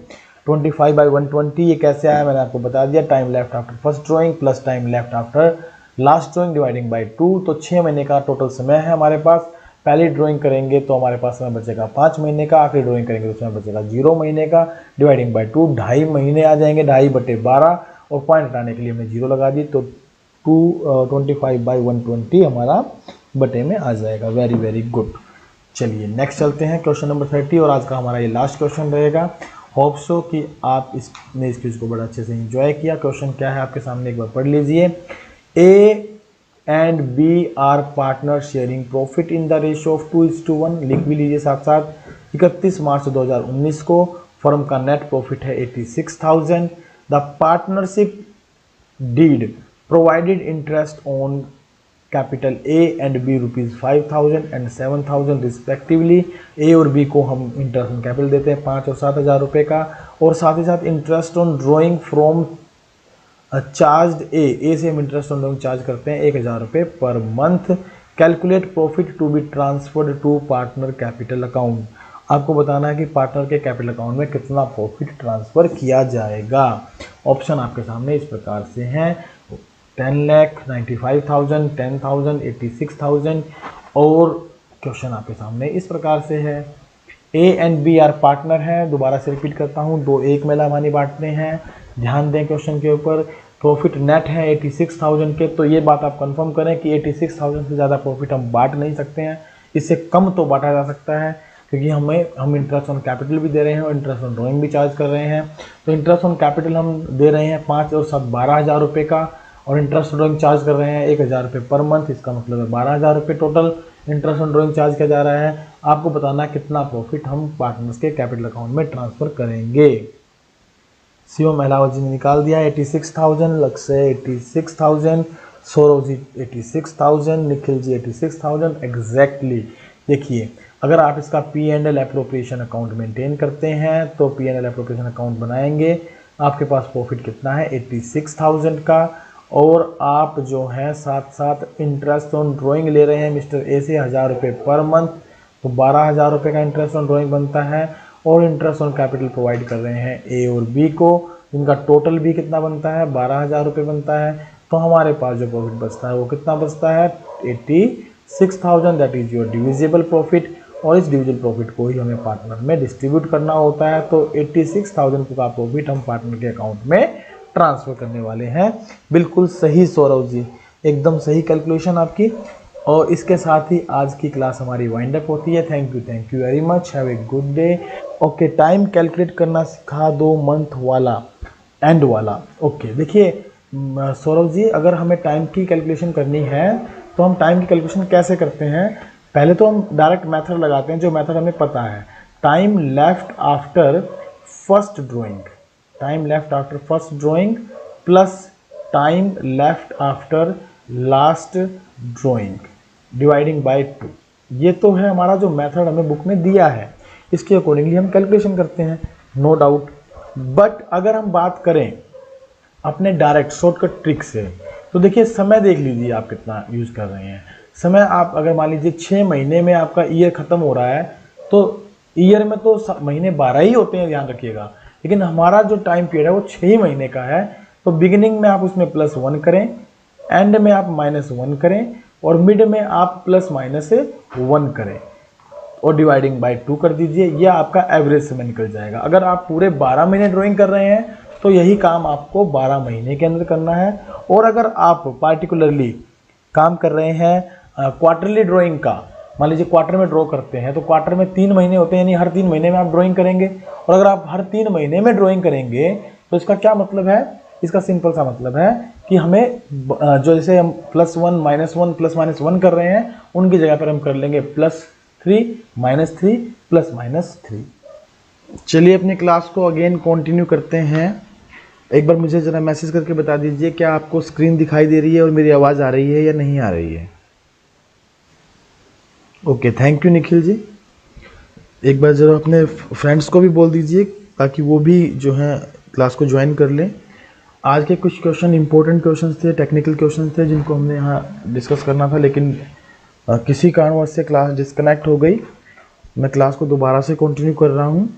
25/120। ये कैसे आया मैंने आपको बता दिया, time left after first drawing plus time left after last drawing dividing by 2। तो 6 महीने का टोटल समय है हमारे पास। पहली ड्राइंग करेंगे तो हमारे पास समय बचेगा 5 महीने का, आखिरी ड्राइंग करेंगे तो समय बचेगा 0 महीने का, डिवाइडिंग बाय 2 2.5 महीने आ जाएंगे, 2.5/12 और पॉइंट हटाने के लिए हमने 0 लगा दी तो 25/120 हमारा बटे में आ जाएगा। Very very good. चलिए नेक्स्ट चलते हैं क्वेश्चन नंबर 30 और आज का हमारा ये लास्ट क्वेश्चन रहेगा। होप सो कि आप इसने इस क्विज को बड़ा अच्छे से एंजॉय किया। क्वेश्चन क्या है आपके सामने एक बार पढ़ लीजिए। A and B are partner sharing profit in the ratio of 2:1। लिख भी लीजिए साथ साथ। 31 मार्च 2019 को फर्म का नेट प्रॉफिट है 86,000। The partnership deed provided interest on capital A and B ₹5,000 and 7,000 respectively. A और बी को हम इंटरेस्ट ऑन कैपिटल देते हैं 5 और 7,000 रुपये का, और साथ ही साथ interest on drawing from charge A से हम इंटरेस्ट ऑन ड्रॉइंग चार्ज करते हैं 1,000 रुपये per month. Calculate profit to be transferred to partner capital account. आपको बताना है कि पार्टनर के कैपिटल अकाउंट में कितना प्रॉफिट ट्रांसफर किया जाएगा। ऑप्शन आपके सामने इस प्रकार से हैं 10 लाख, 95,000, 10,000, 86,000। और क्वेश्चन आपके सामने इस प्रकार से है। A and B are partner हैं, दोबारा से रिपीट करता हूँ, दो एक में लाभानी बांटते हैं। ध्यान दें क्वेश्चन के ऊपर। प्रॉफिट नेट है 86,000 के, तो ये बात आप कंफर्म करें कि 86,000 से ज़्यादा प्रॉफिट हम बांट नहीं सकते हैं, इससे कम तो बांटा जा सकता है क्योंकि हम इंटरेस्ट ऑन कैपिटल भी दे रहे हैं और इंटरेस्ट ऑन ड्रॉइंग भी चार्ज कर रहे हैं। तो इंटरेस्ट ऑन कैपिटल हम दे रहे हैं 5 और 7 12,000 रुपये का, और इंटरेस्ट ऑन ड्रॉइंग चार्ज कर रहे हैं 1,000 रुपये पर मंथ। इसका मतलब है 12,000 रुपये total interest on drawing charge किया जा रहा है। आपको बताना है कितना प्रॉफिट हम पार्टनर्स के कैपिटल अकाउंट में ट्रांसफर करेंगे। शिवम अहलावत जी ने निकाल दिया 86,000, लक्ष्य 86,000, सौरभ जी 86,000, निखिल जी 86,000 एग्जैक्टली। देखिए अगर आप इसका P&L एप्रोप्रिएशन अकाउंट मेंटेन करते हैं तो P&L एप्रोप्रिएशन अकाउंट बनाएंगे, आपके पास प्रॉफिट कितना है 86,000 का, और आप जो है साथ साथ इंटरेस्ट ऑन ड्राइंग ले रहे हैं मिस्टर ए से 1,000 रुपये पर मंथ, तो 12,000 रुपये का इंटरेस्ट ऑन ड्राइंग बनता है। और इंटरेस्ट ऑन कैपिटल प्रोवाइड कर रहे हैं ए और बी को, इनका टोटल भी कितना बनता है 12,000 रुपये बनता है। तो हमारे पास जो प्रॉफिट बचता है वो कितना बचता है 86,000, that is your divisible profit. और इस डिविजिबल प्रॉफिट को ही हमें पार्टनर में डिस्ट्रीब्यूट करना होता है। तो 86,000 का प्रॉफिट हम पार्टनर के अकाउंट में ट्रांसफर करने वाले हैं। बिल्कुल सही सौरभ जी, एकदम सही कैलकुलेशन आपकी। और इसके साथ ही आज की क्लास हमारी वाइंड अप होती है। Thank you very much, have a good day. Okay, time calculate करना सिखा दो मंथ वाला, एंड वाला। ओके देखिए सौरभ जी, अगर हमें टाइम की कैलकुलेशन करनी है तो हम टाइम की कैलकुलेशन कैसे करते हैं? पहले तो हम डायरेक्ट मेथड लगाते हैं, जो मेथड हमें पता है, time left after first drawing, time left after first drawing plus time left after last drawing dividing by 2। ये तो है हमारा जो मेथड हमें बुक में दिया है, इसके अकॉर्डिंगली हम कैलकुलेशन करते हैं, नो डाउट। बट अगर हम बात करें अपने डायरेक्ट शॉर्टकट ट्रिक से, तो देखिए समय देख लीजिए आप कितना यूज कर रहे हैं। समय आप अगर मान लीजिए 6 महीने में आपका ईयर खत्म हो रहा है, तो ईयर में तो महीने 12 ही होते हैं, ध्यान रखिएगा, लेकिन हमारा जो टाइम पीरियड है वो 6 ही महीने का है। तो बिगिनिंग में आप उसमें +1 करें, एंड में आप -1 करें, और मिड में आप +-1 करें, और डिवाइडिंग बाय 2 कर दीजिए। यह आपका एवरेज समय निकल जाएगा। अगर आप पूरे 12 महीने ड्राइंग कर रहे हैं तो यही काम आपको 12 महीने के अंदर करना है। और अगर आप पार्टिकुलरली काम कर रहे हैं क्वार्टरली ड्राइंग का, मान लीजिए क्वार्टर में ड्रॉ करते हैं, तो क्वार्टर में 3 महीने होते हैं, यानी हर 3 महीने में आप ड्राइंग करेंगे। और अगर आप हर 3 महीने में ड्राइंग करेंगे तो इसका क्या मतलब है? इसका सिंपल सा मतलब है कि हमें जो जैसे हम +1 -1 +-1 कर रहे हैं, उनकी जगह पर हम कर लेंगे +3 -3 +-3। चलिए अपनी क्लास को अगेन कंटिन्यू करते हैं। एक बार मुझे ज़रा मैसेज करके बता दीजिए, क्या आपको स्क्रीन दिखाई दे रही है और मेरी आवाज़ आ रही है या नहीं आ रही है? Okay, thank you Nikhil ji. एक बार ज़रा अपने फ्रेंड्स को भी बोल दीजिए ताकि वो भी जो है क्लास को ज्वाइन कर लें। आज के कुछ क्वेश्चन इंपॉर्टेंट क्वेश्चन थे, टेक्निकल क्वेश्चन थे, जिनको हमने यहाँ डिस्कस करना था, लेकिन किसी कारणवश से क्लास डिस्कनेक्ट हो गई। मैं क्लास को दोबारा से कंटिन्यू कर रहा हूँ।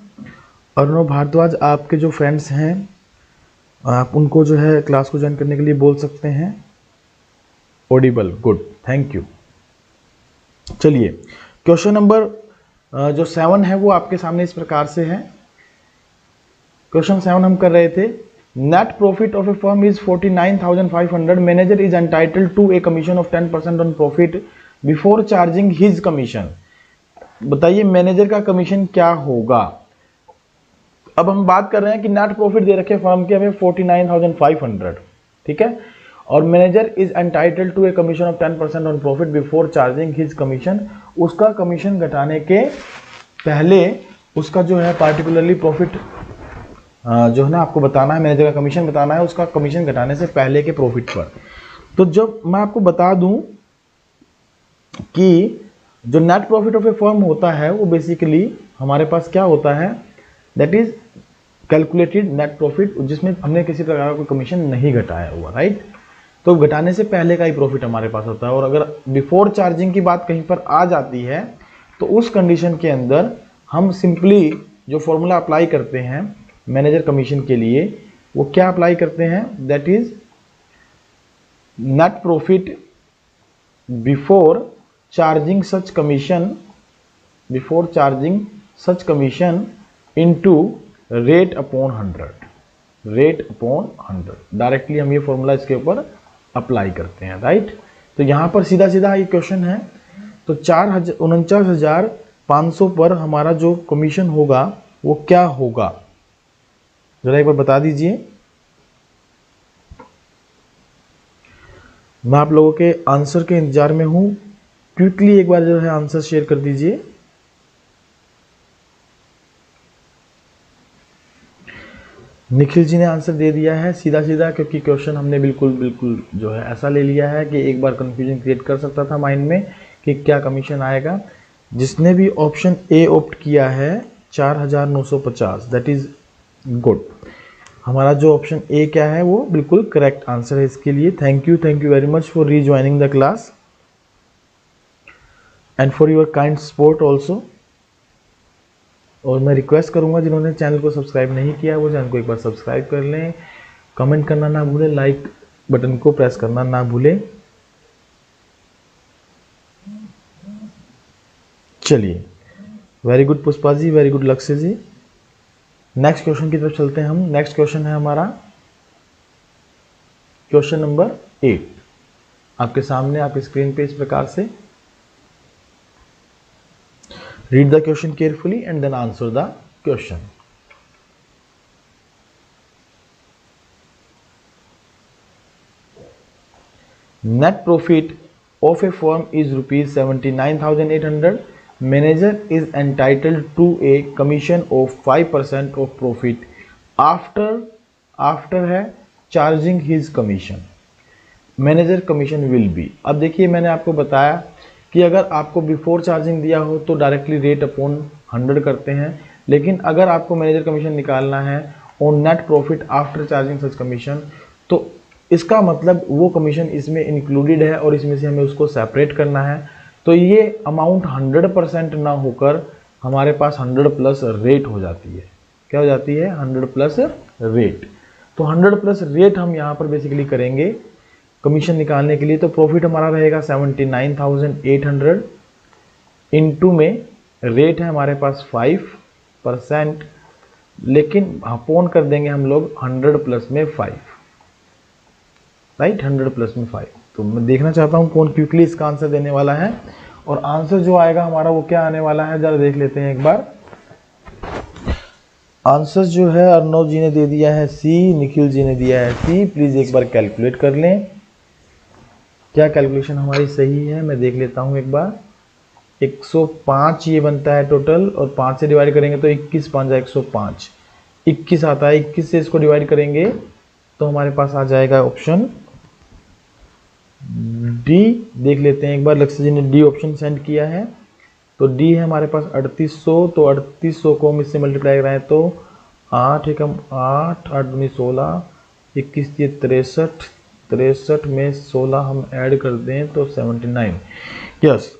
अर्णव भारद्वाज, आपके जो फ्रेंड्स हैं आप उनको जो है क्लास को ज्वाइन करने के लिए बोल सकते हैं। Audible, good, thank you. चलिए क्वेश्चन नंबर जो 7 है वो आपके सामने इस प्रकार से है। क्वेश्चन 7 हम कर रहे थे, net profit of a firm is 49,500, manager is entitled to a commission of 10% on profit before charging his commission. बताइए मैनेजर का कमीशन क्या होगा? अब हम बात कर रहे हैं कि नेट प्रॉफिट दे रखे फर्म के हमें 49,500, ठीक है, और manager is entitled to a commission of 10% on profit before charging his commission. उसका कमीशन घटाने के पहले उसका जो है पार्टिकुलरली प्रॉफिट जो है ना आपको बताना है, मैनेजर का कमीशन बताना है उसका कमीशन घटाने से पहले के प्रॉफिट पर। तो जब मैं आपको बता दूं कि जो net profit of a firm होता है वो बेसिकली हमारे पास क्या होता है, that is calculated net profit, जिसमें हमने किसी प्रकार का कोई कमीशन नहीं घटाया हुआ, राइट। तो घटाने से पहले का ही प्रॉफिट हमारे पास होता है। और अगर बिफोर चार्जिंग की बात कहीं पर आ जाती है तो उस कंडीशन के अंदर हम सिंपली जो फॉर्मूला अप्लाई करते हैं मैनेजर कमीशन के लिए, वो क्या अप्लाई करते हैं, that is net profit before charging such commission into rate upon 100, directly हम ये फॉर्मूला इसके ऊपर अप्लाई करते हैं, राइट। तो यहाँ पर सीधा सीधा ये क्वेश्चन है। तो 49,500 पर हमारा जो कमीशन होगा वो क्या होगा, जरा एक बार बता दीजिए। मैं आप लोगों के आंसर के इंतजार में हूं, क्विकली एक बार जो है आंसर शेयर कर दीजिए। निखिल जी ने आंसर दे दिया है सीधा सीधा, क्योंकि क्वेश्चन हमने बिल्कुल जो है ऐसा ले लिया है कि एक बार कंफ्यूजन क्रिएट कर सकता था माइंड में कि क्या कमीशन आएगा। जिसने भी ऑप्शन ए ऑप्ट किया है 4,950, दैट इज गुड। हमारा जो ऑप्शन ए क्या है वो बिल्कुल करेक्ट आंसर है इसके लिए। Thank you very much for rejoining the class and for your kind support also. और मैं रिक्वेस्ट करूंगा जिन्होंने चैनल को सब्सक्राइब नहीं किया वो चैनल को एक बार सब्सक्राइब कर लें, कमेंट करना ना भूलें, लाइक बटन को प्रेस करना ना भूलें। चलिए, वेरी गुड पुष्पा जी, वेरी गुड लक्ष्य जी। नेक्स्ट क्वेश्चन की तरफ चलते हैं हम। नेक्स्ट क्वेश्चन है हमारा क्वेश्चन नंबर 8। आपके सामने आपके स्क्रीन पे इस प्रकार से। Read the question carefully and then answer the question. Net profit of a firm is rupees 79,800. Manager is entitled to a commission of 5% of profit after है charging his commission. Manager commission will be। अब देखिए मैंने आपको बताया कि अगर आपको before charging दिया हो तो डायरेक्टली रेट अपॉन 100 करते हैं, लेकिन अगर आपको मैनेजर कमीशन निकालना है on net profit after charging such commission तो इसका मतलब वो कमीशन इसमें इंक्लूडेड है और इसमें से हमें उसको सेपरेट करना है। तो ये अमाउंट 100% ना होकर हमारे पास 100 प्लस रेट हो जाती है। क्या हो जाती है? 100 प्लस रेट। तो 100 प्लस रेट हम यहाँ पर बेसिकली करेंगे कमीशन निकालने के लिए। तो प्रॉफिट हमारा रहेगा 79,800 इनटू में रेट है हमारे पास 5%, लेकिन अपॉन कर देंगे हम लोग 100 प्लस में 5, राइट। 100 प्लस में 5। तो मैं देखना चाहता हूँ कौन क्विकली इसका आंसर देने वाला है, और आंसर जो आएगा हमारा वो क्या आने वाला है, जरा देख लेते हैं एक बार। आंसर जो है अर्नव जी ने दे दिया है सी, निखिल जी ने दिया है सी। प्लीज एक बार कैलकुलेट कर लें क्या कैलकुलेशन हमारी सही है। मैं देख लेता हूँ एक बार। 105 ये बनता है टोटल, और 5 से डिवाइड करेंगे तो 21 5 105 21 आता है। 21 से इसको डिवाइड करेंगे तो हमारे पास आ जाएगा ऑप्शन डी। देख लेते हैं एक बार, लक्ष्य जी ने डी ऑप्शन सेंड किया है, तो डी है हमारे पास 3800। तो 3800 को हम इससे मल्टीप्लाई कराएं तो 8 एकम 8 8 दूनी 16 21 ये 63 63 में 16 हम ऐड कर दें तो 79। Yes,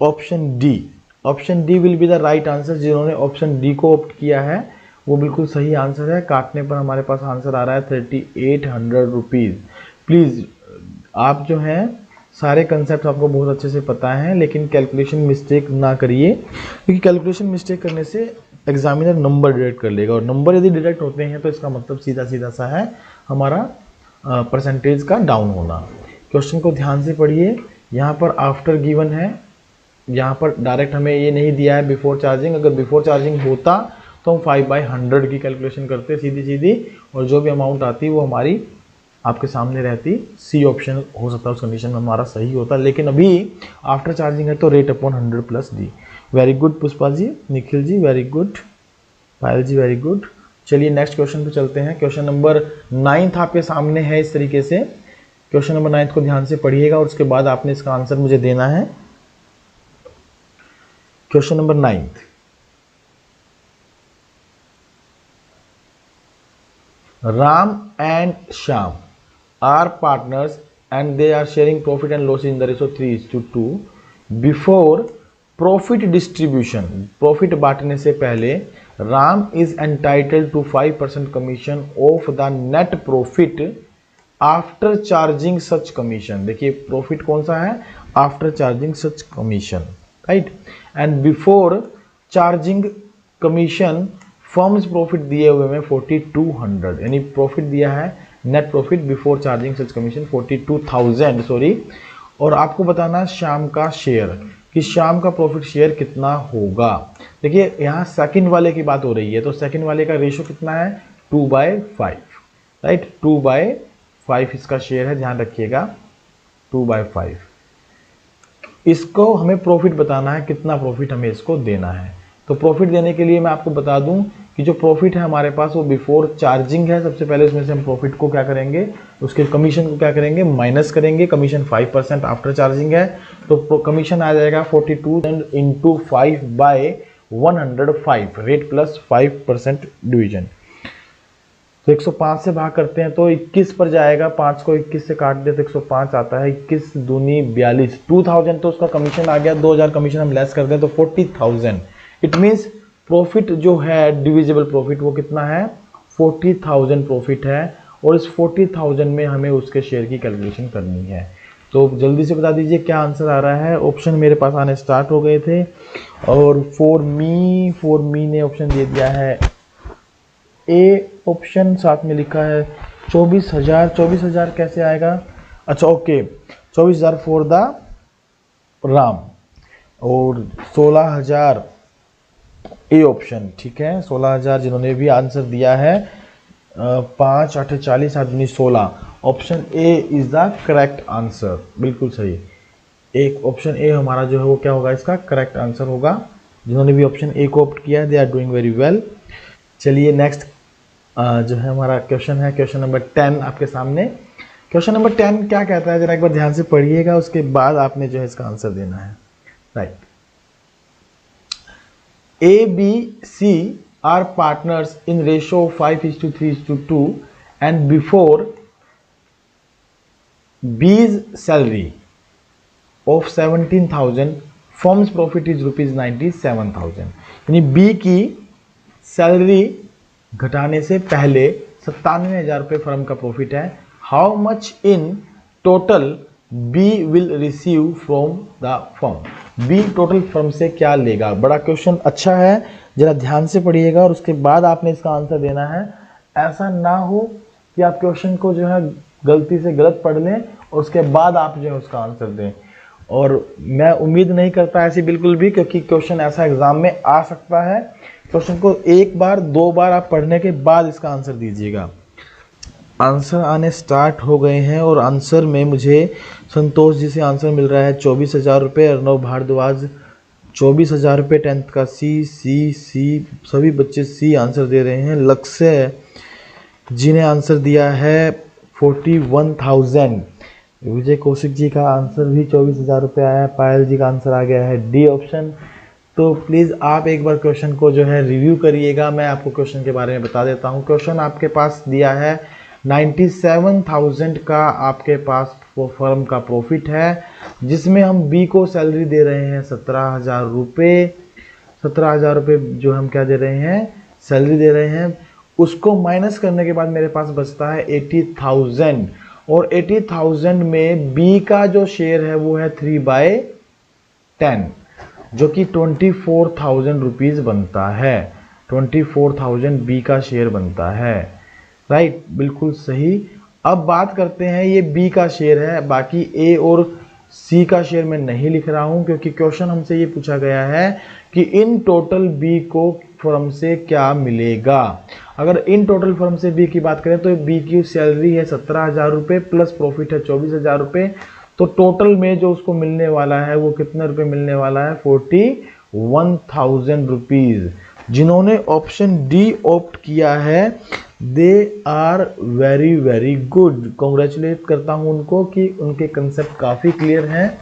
option D. Option D will be the right answer. जिन्होंने ऑप्शन डी को ऑप्ट किया है वो बिल्कुल सही आंसर है। काटने पर हमारे पास आंसर आ रहा है 3800 रुपीज़। प्लीज़ आप जो हैं सारे कंसेप्ट आपको बहुत अच्छे से पता है, लेकिन कैलकुलेशन मिस्टेक ना करिए, क्योंकि कैलकुलेशन मिस्टेक करने से एग्जामिनर नंबर डिडक्ट कर लेगा, और नंबर यदि डिडक्ट होते हैं तो इसका मतलब सीधा सीधा सा है हमारा परसेंटेज का डाउन होना। क्वेश्चन को ध्यान से पढ़िए। यहाँ पर आफ्टर गिवन है, यहाँ पर डायरेक्ट हमें ये नहीं दिया है बिफोर चार्जिंग। अगर बिफोर चार्जिंग होता तो हम 5/100 की कैलकुलेशन करते सीधी सीधी, और जो भी अमाउंट आती वो हमारी आपके सामने रहती। सी ऑप्शन हो सकता है उस कंडीशन में हमारा सही होता, लेकिन अभी आफ्टर चार्जिंग है तो rate upon 100 plus D. Very good Pushpa ji, Nikhil ji very good, Payal ji very good. चलिए नेक्स्ट क्वेश्चन पे चलते हैं। क्वेश्चन नंबर 9 आपके सामने है इस तरीके से। क्वेश्चन नंबर 9 को ध्यान से पढ़िएगा और उसके बाद आपने इसका आंसर मुझे देना है। Question number 9, Ram and Shyam are partners and they are sharing profit and losses in the ratio 3:2. Before profit distribution, profit बांटने से पहले Ram is entitled to 5% commission of the net profit after charging such commission. देखिए profit कौन सा है? After charging such commission, right. And before charging commission firms profit दिए हुए में 4200, यानी प्रॉफिट दिया है नेट प्रॉफिट बिफोर चार्जिंग सच कमीशन 42,000 सॉरी। और आपको बताना शाम का शेयर, कि शाम का प्रॉफिट शेयर कितना होगा। देखिए यहाँ सेकंड वाले की बात हो रही है, तो सेकंड वाले का रेशो कितना है? 2/5, राइट। 2/5 इसका शेयर है, ध्यान रखिएगा 2/5। इसको हमें प्रॉफिट बताना है, कितना प्रॉफिट हमें इसको देना है। तो प्रॉफिट देने के लिए मैं आपको बता दूं कि जो प्रॉफिट है हमारे पास वो बिफोर चार्जिंग है। सबसे पहले उसमें से हम प्रॉफिट को क्या करेंगे, उसके कमीशन को क्या करेंगे, माइनस करेंगे। कमीशन 5% आफ्टर चार्जिंग है, तो कमीशन आ जाएगा 42 इंटू 5/105 रेट प्लस 5% डिवीजन। तो 105 से भाग करते हैं तो 21 पर जाएगा। 5 को 21 से काट दे तो 105 आता है। 21 दूनी 42, 2000 तो उसका कमीशन आ गया। 2000 कमीशन हम लेस कर दें तो 40,000। इट मीन्स प्रॉफिट जो है डिविजिबल प्रॉफिट वो कितना है? 40,000 प्रॉफिट है, और इस 40,000 में हमें उसके शेयर की कैलकुलेशन करनी है। तो जल्दी से बता दीजिए क्या आंसर आ रहा है। ऑप्शन मेरे पास आने स्टार्ट हो गए थे, और फॉर मी ने ऑप्शन दे दिया है ए ऑप्शन, साथ में लिखा है 24,000। 24,000 कैसे आएगा? अच्छा ओके, 24,000 फॉर द राम और 16,000 ए ऑप्शन, ठीक है। 16,000 जिन्होंने भी आंसर दिया है, 5 8 40 8 19 16, option A is the correct answer, बिल्कुल सही। एक ऑप्शन ए हमारा जो है वो क्या होगा, इसका करेक्ट आंसर होगा। जिन्होंने भी ऑप्शन ए को ऑप्ट किया है they are doing very well. चलिए नेक्स्ट जो है हमारा क्वेश्चन है, क्वेश्चन नंबर 10 आपके सामने। क्वेश्चन नंबर 10 क्या कहता है, जरा एक बार ध्यान से पढ़िएगा, उसके बाद आपने जो है इसका आंसर देना है। Right, A B C are partners in ratio 5:3:2 and before B's salary of 17,000 firm's profit is ₹97,000। यानी बी की सैलरी घटाने से पहले 97,000 रुपये फर्म का प्रॉफिट है। How much in total B will receive from the firm, B total firm से क्या लेगा। बड़ा क्वेश्चन अच्छा है, जरा ध्यान से पढ़िएगा और उसके बाद आपने इसका आंसर देना है। ऐसा ना हो कि आप क्वेश्चन को जो है गलती से गलत पढ़ लें और उसके बाद आप जो है उसका आंसर दें, और मैं उम्मीद नहीं करता ऐसी बिल्कुल भी, क्योंकि क्वेश्चन ऐसा एग्जाम में आ सकता है। क्वेश्चन को एक बार दो बार आप पढ़ने के बाद इसका आंसर दीजिएगा। आंसर आने स्टार्ट हो गए हैं और आंसर में मुझे संतोष जी से आंसर मिल रहा है 24,000 रुपये। अर्नव भारद्वाज 24,000 रुपये, 10th का सी, सभी बच्चे सी आंसर दे रहे हैं। लक्ष्य जी ने आंसर दिया है 41,000। विजय कौशिक जी का आंसर भी 24,000 रुपये आया है। पायल जी का आंसर आ गया है डी ऑप्शन। तो प्लीज़ आप एक बार क्वेश्चन को जो है रिव्यू करिएगा। मैं आपको क्वेश्चन के बारे में बता देता हूँ। क्वेश्चन आपके पास दिया है 97,000 का आपके पास फर्म का प्रॉफिट है, जिसमें हम बी को सैलरी दे रहे हैं 17,000 रुपये। 17,000 रुपये जो हम क्या दे रहे हैं, सैलरी दे रहे हैं। उसको माइनस करने के बाद मेरे पास बचता है 80,000, और 80,000 में बी का जो शेयर है वो है 3/10, जो कि 24,000 रुपीज़ बनता है। 24,000 बी का शेयर बनता है। राइट, बिल्कुल सही। अब बात करते हैं, ये बी का शेयर है, बाकी ए और सी का शेयर मैं नहीं लिख रहा हूं, क्योंकि क्वेश्चन हमसे ये पूछा गया है कि इन टोटल बी को फर्म से क्या मिलेगा। अगर इन टोटल फर्म से बी की बात करें तो बी की सैलरी है 17,000 रुपये प्लस प्रॉफिट है 24,000 रुपये, तो टोटल में जो उसको मिलने वाला है वो कितने रुपए मिलने वाला है, 41,000 रुपीज़। जिन्होंने ऑप्शन डी ऑप्ट किया है they are very very good, congratulate करता हूं उनको कि उनके कंसेप्ट काफ़ी क्लियर हैं।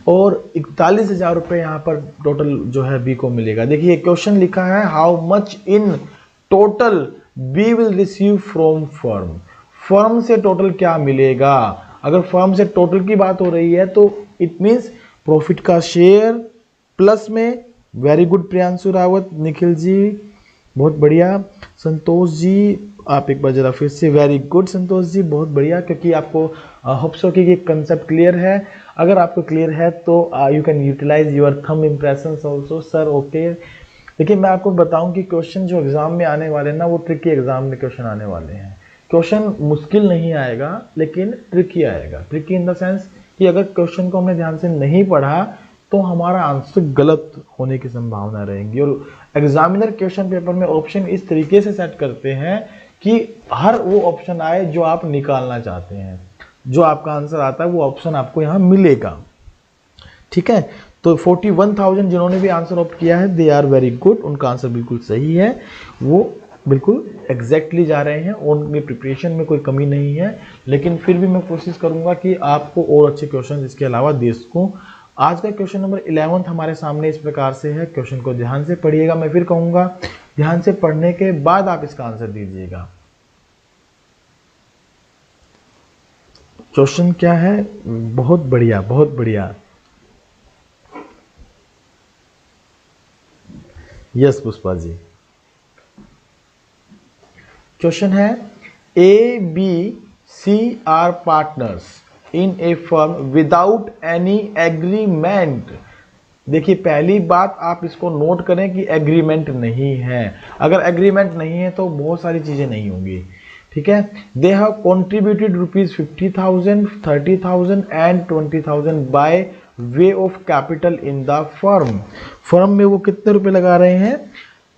और 41,000 रुपये यहाँ पर टोटल जो है बी को मिलेगा। देखिए क्वेश्चन लिखा है how much in total B will receive from firm, firm से टोटल क्या मिलेगा। अगर फर्म से टोटल की बात हो रही है तो इट मीन्स प्रॉफिट का शेयर प्लस में, वेरी गुड प्रियांशु रावत, निखिल जी बहुत बढ़िया, संतोष जी आप एक बार जरा फिर से, वेरी गुड संतोष जी बहुत बढ़िया, क्योंकि आपको होप्स हो कि कंसेप्ट क्लियर है। अगर आपको क्लियर है तो you can utilize your thumb impressions also sir. Okay, देखिए मैं आपको बताऊं कि क्वेश्चन जो एग्जाम में आने वाले हैं ना, वो ट्रिकी एग्जाम में क्वेश्चन आने वाले हैं। क्वेश्चन मुश्किल नहीं आएगा लेकिन ट्रिकी आएगा। ट्रिकी इन द सेंस कि अगर क्वेश्चन को हमने ध्यान से नहीं पढ़ा तो हमारा आंसर गलत होने की संभावना रहेगी। और एग्जामिनर क्वेश्चन पेपर में ऑप्शन इस तरीके से सेट करते हैं कि हर वो ऑप्शन आए जो आप निकालना चाहते हैं, जो आपका आंसर आता है वो ऑप्शन आपको यहाँ मिलेगा। ठीक है, तो 41,000 जिन्होंने भी आंसर ऑप्ट किया है दे आर वेरी गुड, उनका आंसर बिल्कुल सही है, वो बिल्कुल एग्जैक्टली जा रहे हैं, उनकी प्रिपरेशन में कोई कमी नहीं है। लेकिन फिर भी मैं कोशिश करूंगा कि आपको और अच्छे क्वेश्चन इसके अलावा दे सकूं। आज का क्वेश्चन नंबर 11 हमारे सामने इस प्रकार से है। क्वेश्चन को ध्यान से पढ़िएगा, मैं फिर कहूंगा ध्यान से पढ़ने के बाद आप इसका आंसर दीजिएगा। क्वेश्चन क्या है, बहुत बढ़िया बहुत बढ़िया, यस पुष्पा जी। क्वेश्चन है A B C are partners in a firm without any agreement. देखिए पहली बात आप इसको नोट करें कि एग्रीमेंट नहीं है। अगर एग्रीमेंट नहीं है तो बहुत सारी चीजें नहीं होंगी। ठीक है। They have contributed ₹50,000, 30,000 and 20,000 by way of capital in the firm. Firm में वो कितने रुपए लगा रहे हैं?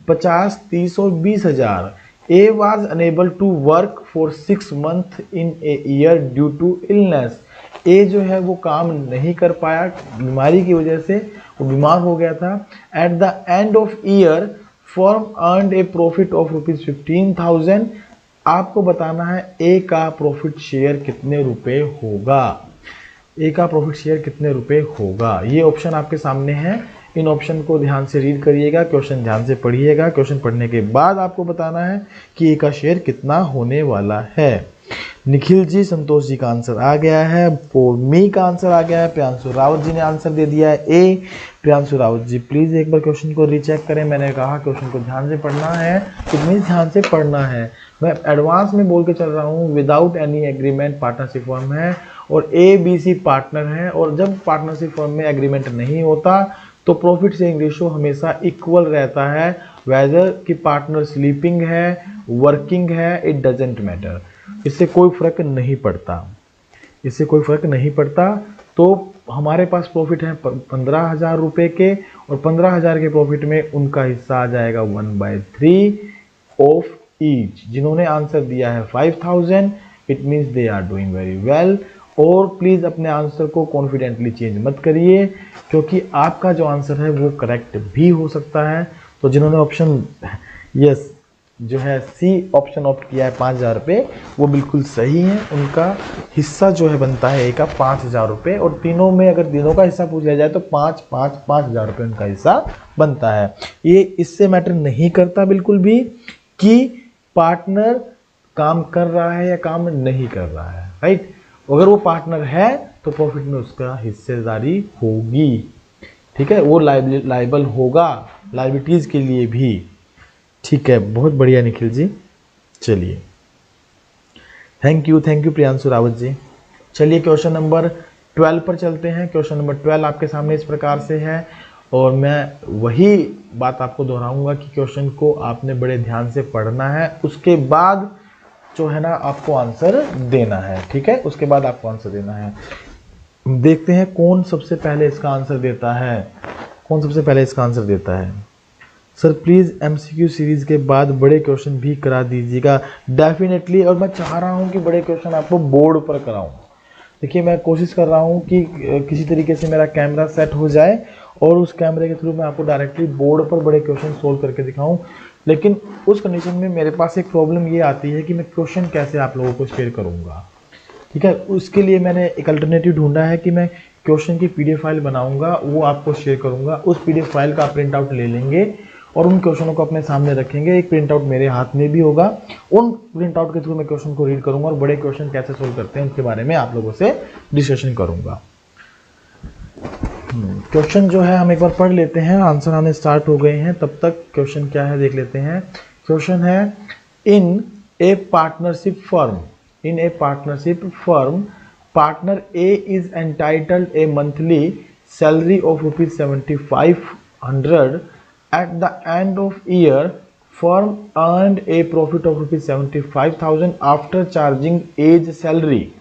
50, 30 और 20,000। A was unable to work for 6 months in a year due to illness. A जो है वो काम नहीं कर पाया, बीमारी की वजह से वो बीमार हो गया था। At the end of year firm earned A profit of ₹15,000। आपको बताना है ए का प्रॉफिट शेयर कितने रुपए होगा। ए का प्रॉफिट शेयर कितने रुपए होगा, ये ऑप्शन आपके सामने है। इन ऑप्शन को ध्यान से रीड करिएगा, क्वेश्चन ध्यान से पढ़िएगा। क्वेश्चन पढ़ने के बाद आपको बताना है कि ए का शेयर कितना होने वाला है। निखिल जी, संतोष जी का आंसर आ गया है। फॉर मी का आंसर आ गया है। प्रियांशु रावत जी ने आंसर दे दिया है ए। प्रियांशु रावत जी प्लीज एक बार क्वेश्चन को रीचेक करें। मैंने कहा क्वेश्चन को ध्यान से पढ़ना है, कितनी ध्यान से पढ़ना है। मैं एडवांस में बोल के चल रहा हूँ। Without any agreement partnership firm है और ए बी सी पार्टनर है, और जब पार्टनरशिप फर्म में एग्रीमेंट नहीं होता तो प्रॉफिट शेयरिंग रेशियो हमेशा इक्वल रहता है। वेदर कि पार्टनर स्लीपिंग है, वर्किंग है, इट डजेंट मैटर, इससे कोई फर्क नहीं पड़ता, इससे कोई फर्क नहीं पड़ता। तो हमारे पास प्रॉफिट है 15,000 रुपए के, और 15,000 के प्रॉफिट में उनका हिस्सा आ जाएगा 1/3 ऑफ ईच। जिन्होंने आंसर दिया है 5,000, it means they are doing very well. और प्लीज अपने आंसर को कॉन्फिडेंटली चेंज मत करिए, क्योंकि आपका जो आंसर है वो करेक्ट भी हो सकता है। तो जिन्होंने ऑप्शन यस जो है सी ऑप्शन ऑप्ट किया है 5,000 रुपये, वो बिल्कुल सही है। उनका हिस्सा जो है बनता है ए का 5,000 रुपये, और तीनों में अगर तीनों का हिस्सा पूछ लिया जाए तो 5,000 रुपये उनका हिस्सा बनता है। ये इससे मैटर नहीं करता बिल्कुल भी कि पार्टनर काम कर रहा है या काम नहीं कर रहा है, राइट। अगर वो पार्टनर है तो प्रॉफिट में उसका हिस्सेदारी होगी, ठीक है, वो लाइबल होगा लाइबिलिटीज के लिए भी, ठीक है। बहुत बढ़िया निखिल जी, चलिए थैंक यू प्रियांशु रावत जी। चलिए क्वेश्चन नंबर 12 पर चलते हैं। क्वेश्चन नंबर 12 आपके सामने इस प्रकार से है, और मैं वही बात आपको दोहराऊंगा कि क्वेश्चन को आपने बड़े ध्यान से पढ़ना है, उसके बाद जो है ना आपको आंसर देना है, ठीक है, उसके बाद आपको आंसर देना है। देखते हैं कौन सबसे पहले इसका आंसर देता है, कौन सबसे पहले इसका आंसर देता है। सर प्लीज़ एमसीक्यू सीरीज़ के बाद बड़े क्वेश्चन भी करा दीजिएगा। डेफिनेटली, और मैं चाह रहा हूँ कि बड़े क्वेश्चन आपको बोर्ड पर कराऊँ। देखिए मैं कोशिश कर रहा हूँ कि किसी तरीके से मेरा कैमरा सेट हो जाए और उस कैमरे के थ्रू मैं आपको डायरेक्टली बोर्ड पर बड़े क्वेश्चन सोल्व करके दिखाऊँ, लेकिन उस कंडीशन में मेरे पास एक प्रॉब्लम ये आती है कि मैं क्वेश्चन कैसे आप लोगों को शेयर करूँगा, ठीक है। उसके लिए मैंने एक अल्टरनेटिव ढूंढा है कि मैं क्वेश्चन की पीडीएफ फाइल बनाऊंगा, वो आपको शेयर करूंगा। उस पीडीएफ फाइल का प्रिंट आउट ले लेंगे और उन क्वेश्चनों को अपने सामने रखेंगे। एक प्रिंट आउट मेरे हाथ में भी होगा, उन प्रिंट आउट के थ्रू मैं क्वेश्चन को रीड करूंगा और बड़े क्वेश्चन कैसे सोल्व करते हैं उसके बारे में आप लोगों से डिस्कशन करूंगा। क्वेश्चन जो है हम एक बार पढ़ लेते हैं, आंसर आने स्टार्ट हो गए हैं, तब तक क्वेश्चन क्या है देख लेते हैं। क्वेश्चन है in a partnership firm partner A is entitled a monthly salary of ₹7,500. At the end of year, firm earned a profit of ₹75,000 after charging age salary.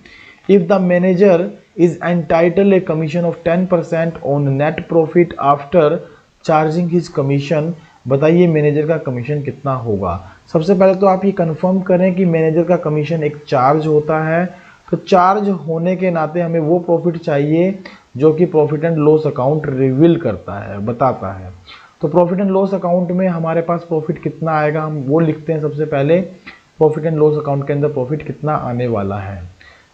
If the manager is entitled a commission of 10% on net profit after charging his commission, बताइए manager का commission कितना होगा। सबसे पहले तो आप ये confirm करें कि मैनेजर का कमीशन एक चार्ज होता है, तो चार्ज होने के नाते हमें वो प्रॉफिट चाहिए जो कि profit and loss account reveal करता है, बताता है। तो प्रॉफिट एंड लॉस अकाउंट में हमारे पास प्रॉफिट कितना आएगा हम वो लिखते हैं। सबसे पहले प्रॉफिट एंड लॉस अकाउंट के अंदर प्रॉफिट कितना आने वाला है।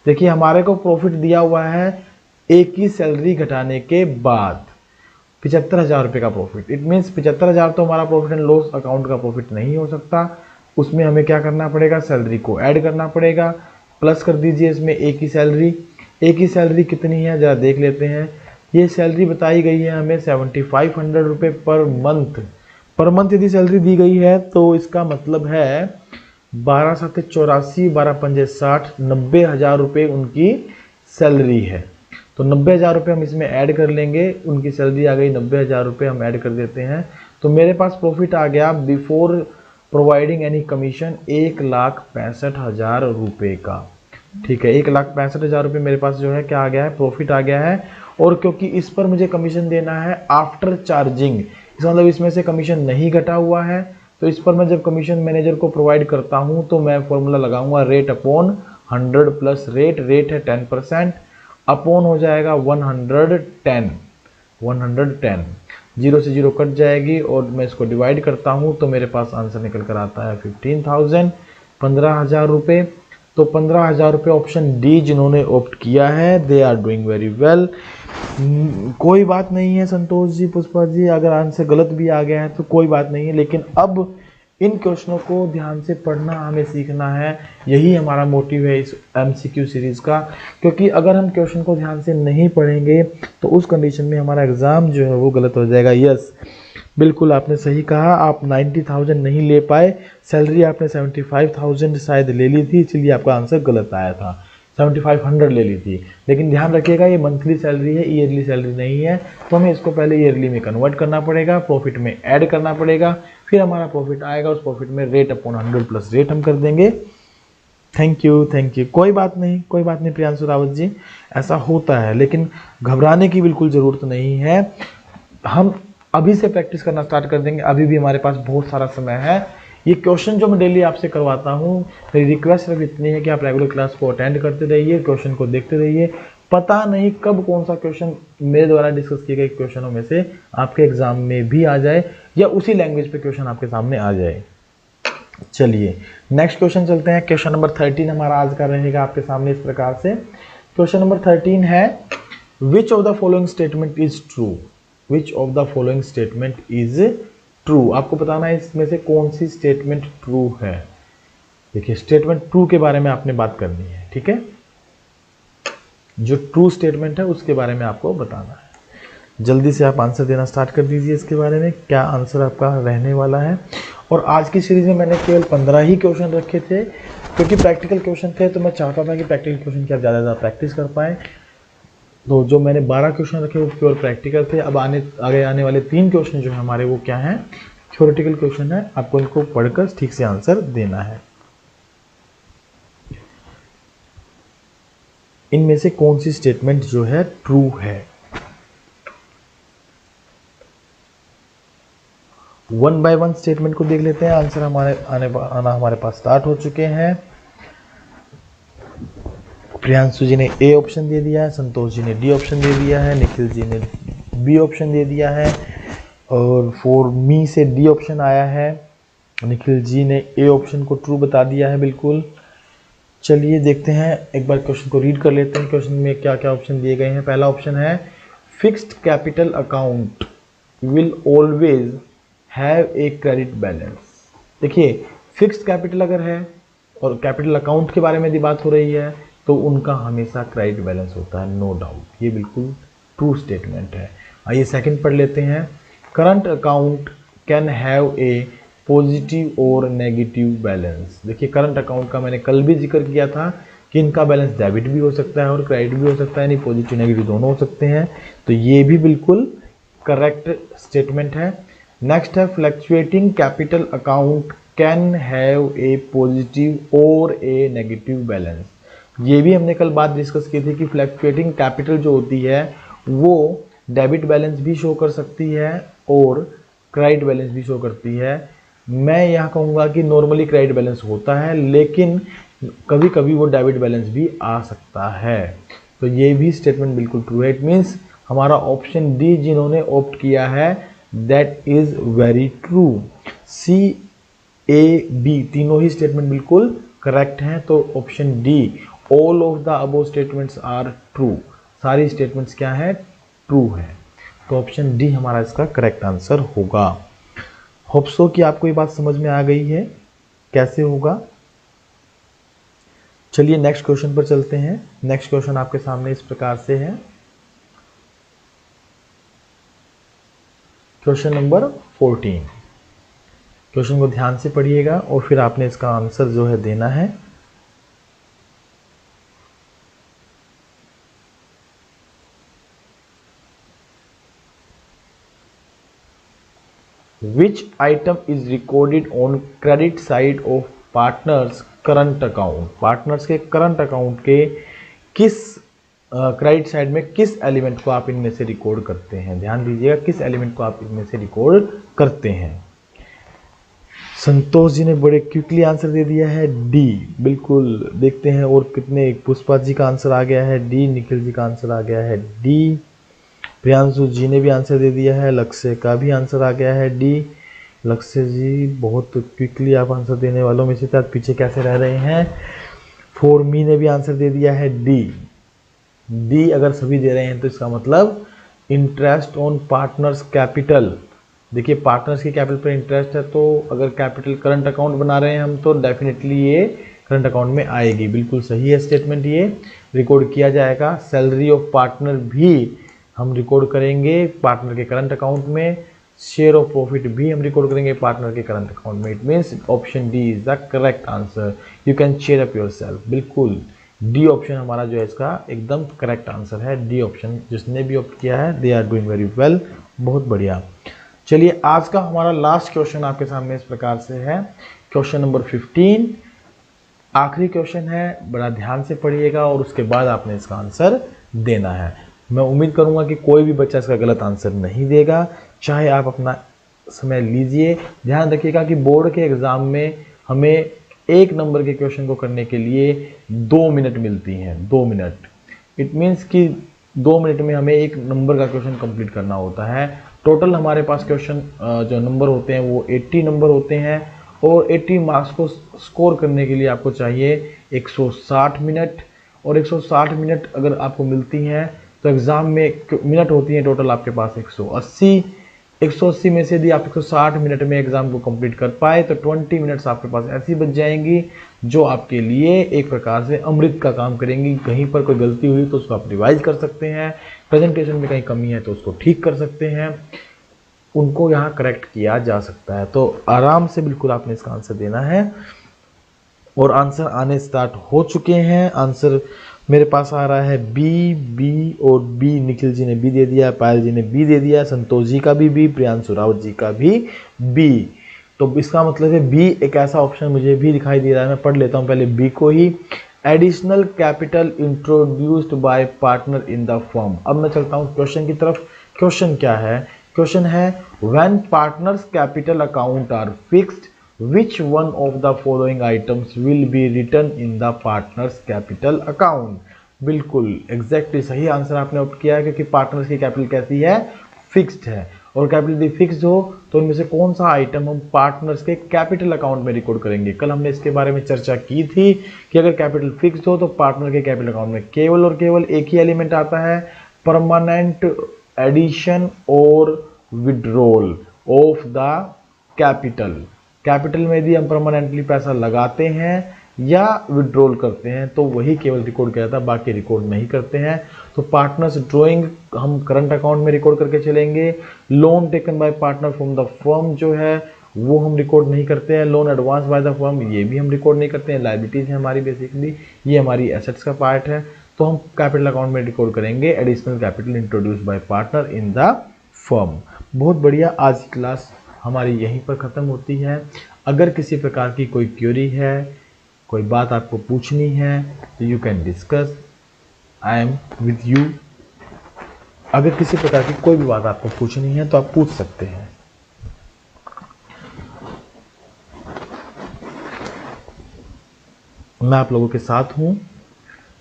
देखिए हमारे को प्रॉफिट दिया हुआ है एक ही सैलरी घटाने के बाद 75,000 रुपये का प्रॉफिट। इट मीन्स 75,000 तो हमारा प्रॉफिट एंड लॉस अकाउंट का प्रॉफिट नहीं हो सकता, उसमें हमें क्या करना पड़ेगा, सैलरी को ऐड करना पड़ेगा। प्लस कर दीजिए इसमें एक ही सैलरी कितनी है जरा देख लेते हैं। ये सैलरी बताई गई है हमें 7,500 रुपये पर मंथ यदि सैलरी दी गई है तो इसका मतलब है 12/7 84, 12/5 60, 90,000 रुपये उनकी सैलरी है। तो 90,000 रुपये हम इसमें ऐड कर लेंगे, उनकी सैलरी आ गई 90,000 रुपये, हम ऐड कर देते हैं। तो मेरे पास प्रॉफिट आ गया बिफोर प्रोवाइडिंग एनी कमीशन 1,65,000 रुपये का। ठीक है, 1,65,000 रुपये मेरे पास जो है क्या आ गया है, प्रॉफिट आ गया है। और क्योंकि इस पर मुझे कमीशन देना है आफ्टर चार्जिंग, इसका मतलब इसमें से कमीशन नहीं घटा हुआ है, तो इस पर मैं जब कमीशन मैनेजर को प्रोवाइड करता हूं तो मैं फॉर्मूला लगाऊंगा rate upon 100 plus rate. Rate है 10%, अपॉन हो जाएगा 110। 110 जीरो से जीरो कट जाएगी और मैं इसको डिवाइड करता हूं तो मेरे पास आंसर निकल कर आता है 15,000, 15,000 रुपये। तो 15,000 रुपये ऑप्शन डी जिन्होंने ऑप्ट किया है, they are doing very well. कोई बात नहीं है संतोष जी, पुष्पा जी, अगर आंसर गलत भी आ गया है तो कोई बात नहीं है, लेकिन अब इन क्वेश्चनों को ध्यान से पढ़ना हमें सीखना है। यही हमारा मोटिव है इस एमसीक्यू सीरीज का, क्योंकि अगर हम क्वेश्चन को ध्यान से नहीं पढ़ेंगे तो उस कंडीशन में हमारा एग्जाम जो है वो गलत हो जाएगा। यस, बिल्कुल आपने सही कहा, आप 90,000 नहीं ले पाए, सैलरी आपने 75,000 शायद ले ली थी, इसलिए आपका आंसर गलत आया था। 7500 ले ली थी, लेकिन ध्यान रखिएगा ये मंथली सैलरी है, ईयरली सैलरी नहीं है, तो हमें इसको पहले ईयरली में कन्वर्ट करना पड़ेगा, प्रॉफिट में ऐड करना पड़ेगा, फिर हमारा प्रॉफिट आएगा, उस प्रॉफिट में रेट अपॉन 100 प्लस रेट हम कर देंगे। Thank you, thank you. कोई बात नहीं, कोई बात नहीं प्रियांशु रावत जी, ऐसा होता है, लेकिन घबराने की बिल्कुल ज़रूरत नहीं है। हम अभी से प्रैक्टिस करना स्टार्ट कर देंगे, अभी भी हमारे पास बहुत सारा समय है। ये क्वेश्चन जो मैं डेली आपसे करवाता हूँ, मेरी रिक्वेस्ट सिर्फ इतनी है कि आप रेगुलर क्लास को अटेंड करते रहिए, क्वेश्चन को देखते रहिए। पता नहीं कब कौन सा क्वेश्चन मेरे द्वारा डिस्कस किए गए क्वेश्चनों में से आपके एग्जाम में भी आ जाए, या उसी लैंग्वेज पे क्वेश्चन आपके सामने आ जाए। चलिए नेक्स्ट क्वेश्चन चलते हैं। क्वेश्चन नंबर 13 हमारा आज का रहेगा आपके सामने इस प्रकार से। क्वेश्चन नंबर 13 है, which of the following statement is true. Which of the following statement is true, आपको बताना है इसमें से कौन सी स्टेटमेंट ट्रू है। देखिए, स्टेटमेंट ट्रू के बारे में आपने बात करनी है, ठीक है, जो ट्रू स्टेटमेंट है उसके बारे में आपको बताना है। जल्दी से आप आंसर देना स्टार्ट कर दीजिए इसके बारे में, क्या आंसर आपका रहने वाला है। और आज की सीरीज में मैंने केवल 15 ही क्वेश्चन रखे थे, क्योंकि प्रैक्टिकल क्वेश्चन थे, तो मैं चाहता था कि प्रैक्टिकल क्वेश्चन की आप ज़्यादा प्रैक्टिस कर पाएँ। तो जो मैंने 12 क्वेश्चन रखे वो प्योर प्रैक्टिकल थे। अब आगे आने वाले 3 क्वेश्चन जो है हमारे, वो क्या हैं, थ्योरेटिकल क्वेश्चन है, आपको इनको पढ़कर ठीक से आंसर देना है। इनमें से कौन सी स्टेटमेंट जो है ट्रू है। 1 बाय 1 स्टेटमेंट को देख लेते हैं। आंसर आना हमारे पास स्टार्ट हो चुके हैं। प्रियांशु जी ने ए ऑप्शन दे दिया है, संतोष जी ने डी ऑप्शन दे दिया है, निखिल जी ने बी ऑप्शन दे दिया है, और फॉर मी से डी ऑप्शन आया है। निखिल जी ने ए ऑप्शन को ट्रू बता दिया है बिल्कुल। चलिए देखते हैं, एक बार क्वेश्चन को रीड कर लेते हैं, क्वेश्चन में क्या क्या ऑप्शन दिए गए हैं। पहला ऑप्शन है, fixed capital account will always have a credit balance. देखिए, फिक्स्ड कैपिटल अगर है और कैपिटल अकाउंट के बारे में यदि बात हो रही है तो उनका हमेशा क्रेडिट बैलेंस होता है, नो डाउट, ये बिल्कुल ट्रू स्टेटमेंट है। आइए सेकंड पढ़ लेते हैं, current account can have a positive और नेगेटिव बैलेंस। देखिए, करंट अकाउंट का मैंने कल भी जिक्र किया था कि इनका बैलेंस डेबिट भी हो सकता है और क्रेडिट भी हो सकता है, यानी पॉजिटिव नेगेटिव दोनों हो सकते हैं, तो ये भी बिल्कुल करेक्ट स्टेटमेंट है। नेक्स्ट है, fluctuating capital account can have a positive और ए नेगेटिव बैलेंस। ये भी हमने कल बात डिस्कस की थी कि फ्लक्चुएटिंग कैपिटल जो होती है वो डेबिट बैलेंस भी शो कर सकती है और क्रेडिट बैलेंस भी शो करती है। मैं यहाँ कहूँगा कि नॉर्मली क्रेडिट बैलेंस होता है, लेकिन कभी कभी वो डेबिट बैलेंस भी आ सकता है, तो ये भी स्टेटमेंट बिल्कुल ट्रू है। इट मीन्स हमारा ऑप्शन डी जिन्होंने ऑप्ट किया है, that is very true. C, A, B तीनों ही स्टेटमेंट बिल्कुल करेक्ट हैं, तो option D, all of the above statements are true, सारी स्टेटमेंट्स क्या है, ट्रू है, तो ऑप्शन डी हमारा इसका करेक्ट आंसर होगा। होप सो कि आपको ये बात समझ में आ गई है कैसे होगा। चलिए नेक्स्ट क्वेश्चन पर चलते हैं। नेक्स्ट क्वेश्चन आपके सामने इस प्रकार से है, क्वेश्चन नंबर 14। क्वेश्चन को ध्यान से पढ़िएगा और फिर आपने इसका आंसर जो है देना है। विच item is recorded on credit side of partners current account, partners के करंट अकाउंट के किस क्रेडिट साइड में किस एलिमेंट को आप इनमें से रिकॉर्ड करते हैं। ध्यान दीजिएगा, किस एलिमेंट को आप इनमें से रिकॉर्ड करते हैं। संतोष जी ने बड़े क्विकली आंसर दे दिया है डी, बिल्कुल। देखते हैं और कितने, पुष्पा जी का आंसर आ गया है डी, निखिल जी का आंसर आ गया है डी, प्रियांशु जी ने भी आंसर दे दिया है, लक्ष्य का भी आंसर आ गया है डी। लक्ष्य जी बहुत क्विकली आप आंसर देने वालों में से थे, पीछे कैसे रह रहे हैं। फॉर मी ने भी आंसर दे दिया है डी। डी अगर सभी दे रहे हैं तो इसका मतलब इंटरेस्ट ऑन पार्टनर्स कैपिटल। देखिए पार्टनर्स की कैपिटल पर इंटरेस्ट है, तो अगर कैपिटल करंट अकाउंट बना रहे हैं हम तो डेफिनेटली ये करंट अकाउंट में आएगी। बिल्कुल सही है स्टेटमेंट, ये रिकॉर्ड किया जाएगा। सैलरी ऑफ पार्टनर भी हम रिकॉर्ड करेंगे पार्टनर के करंट अकाउंट में। शेयर ऑफ प्रॉफिट भी हम रिकॉर्ड करेंगे पार्टनर के करंट अकाउंट में। It means option D is the correct answer. You can cheer up yourself. बिल्कुल डी ऑप्शन हमारा जो है इसका एकदम करेक्ट आंसर है। डी ऑप्शन जिसने भी ऑप्ट किया है they are doing very well, बहुत बढ़िया। चलिए आज का हमारा लास्ट क्वेश्चन आपके सामने इस प्रकार से है, क्वेश्चन नंबर 15। आखिरी क्वेश्चन है, बड़ा ध्यान से पढ़िएगा और उसके बाद आपने इसका आंसर देना है। मैं उम्मीद करूंगा कि कोई भी बच्चा इसका गलत आंसर नहीं देगा, चाहे आप अपना समय लीजिए। ध्यान रखिएगा कि बोर्ड के एग्जाम में हमें 1 नंबर के क्वेश्चन को करने के लिए 2 मिनट मिलती हैं, 2 मिनट। इट मीन्स कि 2 मिनट में हमें 1 नंबर का क्वेश्चन कंप्लीट करना होता है। टोटल हमारे पास क्वेश्चन जो नंबर होते हैं वो 80 नंबर होते हैं, और 80 मार्क्स को स्कोर करने के लिए आपको चाहिए 160 मिनट। और 160 मिनट अगर आपको मिलती हैं तो एग्ज़ाम में मिनट होती हैं टोटल आपके पास 180। 180 में से यदि आप 160 मिनट में एग्जाम को कंप्लीट कर पाए तो 20 मिनट्स आपके पास ऐसी बच जाएंगी जो आपके लिए एक प्रकार से अमृत का काम करेंगी। कहीं पर कोई गलती हुई तो उसको आप रिवाइज कर सकते हैं, प्रेजेंटेशन में कहीं कमी है तो उसको ठीक कर सकते हैं, उनको यहाँ करेक्ट किया जा सकता है। तो आराम से बिल्कुल आपने इसका आंसर देना है, और आंसर आने स्टार्ट हो चुके हैं। आंसर मेरे पास आ रहा है बी और बी। निखिल जी ने बी दे दिया, पायल जी ने बी दे दिया, संतोष जी का भी बी, प्रियांशु रावत जी का भी बी। तो इसका मतलब है बी एक ऐसा ऑप्शन मुझे भी दिखाई दे रहा है। मैं पढ़ लेता हूँ पहले बी को ही। Additional capital introduced by partner in the firm. अब मैं चलता हूँ क्वेश्चन की तरफ। क्वेश्चन क्या है? क्वेश्चन है when partners capital account are fixed which one of the following items will be written in the partners capital account। बिल्कुल एग्जैक्टली सही आंसर आपने ऑप्ट किया है, क्योंकि पार्टनर्स की कैपिटल कैसी है? फिक्स्ड है। और कैपिटल यदि फिक्स्ड हो तो इनमें से कौन सा आइटम हम पार्टनर्स के कैपिटल अकाउंट में रिकॉर्ड करेंगे? कल हमने इसके बारे में चर्चा की थी कि अगर कैपिटल फिक्स्ड हो तो पार्टनर के कैपिटल अकाउंट में केवल और केवल एक ही एलिमेंट आता है, परमानेंट एडिशन और withdrawal of the capital. Capital में यदि हम परमानेंटली पैसा लगाते हैं या विड्रॉल करते हैं तो वही केवल रिकॉर्ड किया जाता है, बाकी रिकॉर्ड नहीं करते हैं। तो पार्टनर्स ड्राइंग हम करंट अकाउंट में रिकॉर्ड करके चलेंगे। Loan taken by partner from the firm जो है वो हम रिकॉर्ड नहीं करते हैं। Loan advance by the firm ये भी हम रिकॉर्ड नहीं करते हैं। लायबिलिटीज है हमारी, बेसिकली ये हमारी एसेट्स का पार्ट है, तो हम कैपिटल अकाउंट में रिकॉर्ड करेंगे additional capital introduce by partner in the firm. बहुत बढ़िया, आज की क्लास हमारी यहीं पर ख़त्म होती है। अगर किसी प्रकार की कोई क्वेरी है, कोई बात आपको पूछनी है तो you can discuss, I am with you. अगर किसी प्रकार की कोई भी बात आपको पूछनी है तो आप पूछ सकते हैं। मैं आप लोगों के साथ हूँ।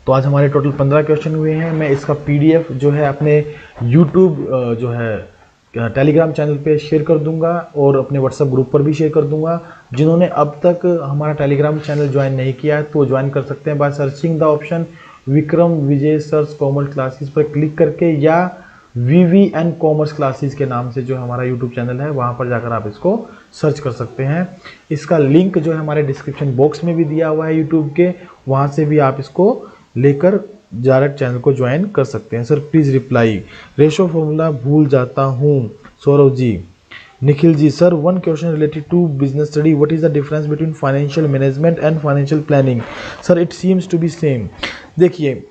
तो आज हमारे टोटल 15 क्वेश्चन हुए हैं। मैं इसका PDF जो है अपने YouTube जो है टेलीग्राम चैनल पे शेयर कर दूंगा और अपने व्हाट्सएप ग्रुप पर भी शेयर कर दूंगा। जिन्होंने अब तक हमारा टेलीग्राम चैनल ज्वाइन नहीं किया है तो वो ज्वाइन कर सकते हैं by searching the option Vikram Vijay search commerce classes पर क्लिक करके, या VVN कॉमर्स क्लासेस के नाम से जो हमारा यूट्यूब चैनल है वहाँ पर जाकर आप इसको सर्च कर सकते हैं। इसका लिंक जो है हमारे डिस्क्रिप्शन बॉक्स में भी दिया हुआ है यूट्यूब के, वहाँ से भी आप इसको लेकर डायरेक्ट चैनल को ज्वाइन कर सकते हैं। Sir please reply, ratio formula भूल जाता हूँ। Saurabh ji, Nikhil ji, sir one question related to business study, what is the difference between financial management and financial planning? Sir it seems to be same. देखिए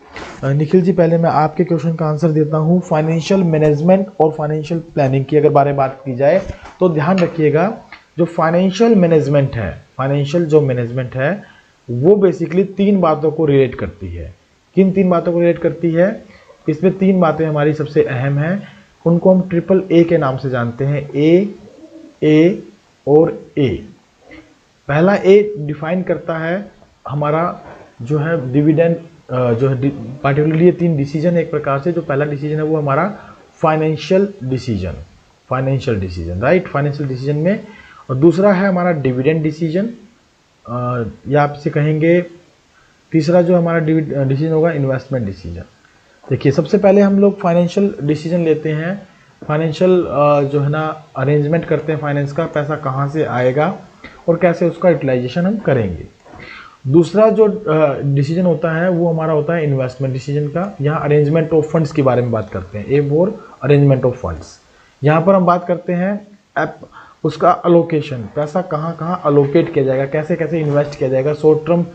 निखिल जी, पहले मैं आपके क्वेश्चन का आंसर देता हूँ। फाइनेंशियल मैनेजमेंट और फाइनेंशियल प्लानिंग की अगर बारे में बात की जाए तो ध्यान रखिएगा, जो फाइनेंशियल मैनेजमेंट है, फाइनेंशियल जो मैनेजमेंट है वो बेसिकली 3 बातों को रिलेट करती है। किन 3 बातों को रिलेट करती है? इसमें 3 बातें हमारी सबसे अहम हैं, उनको हम ट्रिपल ए के नाम से जानते हैं, ए और ए। पहला ए डिफाइन करता है हमारा जो है डिविडेंड, जो है पार्टिकुलरली ये 3 डिसीजन एक प्रकार से, जो पहला डिसीजन है वो हमारा financial decision, right, financial decision में। और दूसरा है हमारा डिविडेंड डिसीजन, या आपसे कहेंगे तीसरा जो हमारा डिसीजन होगा इन्वेस्टमेंट डिसीजन। देखिए सबसे पहले हम लोग फाइनेंशियल डिसीजन लेते हैं, फाइनेंशियल जो है ना अरेंजमेंट करते हैं, फाइनेंस का पैसा कहाँ से आएगा और कैसे उसका यूटिलाइजेशन हम करेंगे। दूसरा जो डिसीजन होता है वो हमारा होता है इन्वेस्टमेंट डिसीजन का। यहाँ अरेंजमेंट ऑफ फंड्स के बारे में बात करते हैं, A for arrangement of funds. यहाँ पर हम बात करते हैं उसका अलोकेशन, पैसा कहाँ कहाँ अलोकेट किया जाएगा, कैसे कैसे इन्वेस्ट किया जाएगा, शॉर्ट टर्म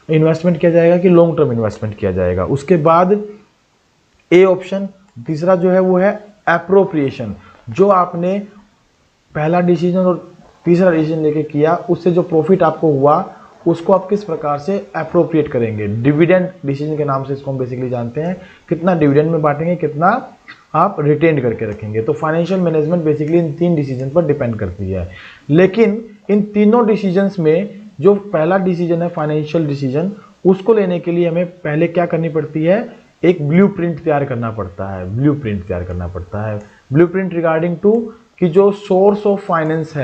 इन्वेस्टमेंट किया जाएगा कि लॉन्ग टर्म इन्वेस्टमेंट किया जाएगा। उसके बाद ए ऑप्शन तीसरा जो है वो है एप्रोप्रिएशन, जो आपने पहला डिसीजन और तीसरा डिसीजन लेके किया उससे जो प्रॉफिट आपको हुआ उसको आप किस प्रकार से एप्रोप्रिएट करेंगे। डिविडेंड डिसीजन के नाम से इसको हम बेसिकली जानते हैं, कितना डिविडेंड में बांटेंगे, कितना आप रिटेन करके रखेंगे। तो फाइनेंशियल मैनेजमेंट बेसिकली इन 3 डिसीजन पर डिपेंड करती है। लेकिन इन तीनों डिसीजंस में जो पहला डिसीजन है फाइनेंशियल डिसीजन, उसको लेने के लिए हमें पहले क्या करनी पड़ती है, एक ब्लूप्रिंट तैयार करना पड़ता है, ब्लूप्रिंट रिगार्डिंग टू कि जो सोर्स ऑफ फाइनेंस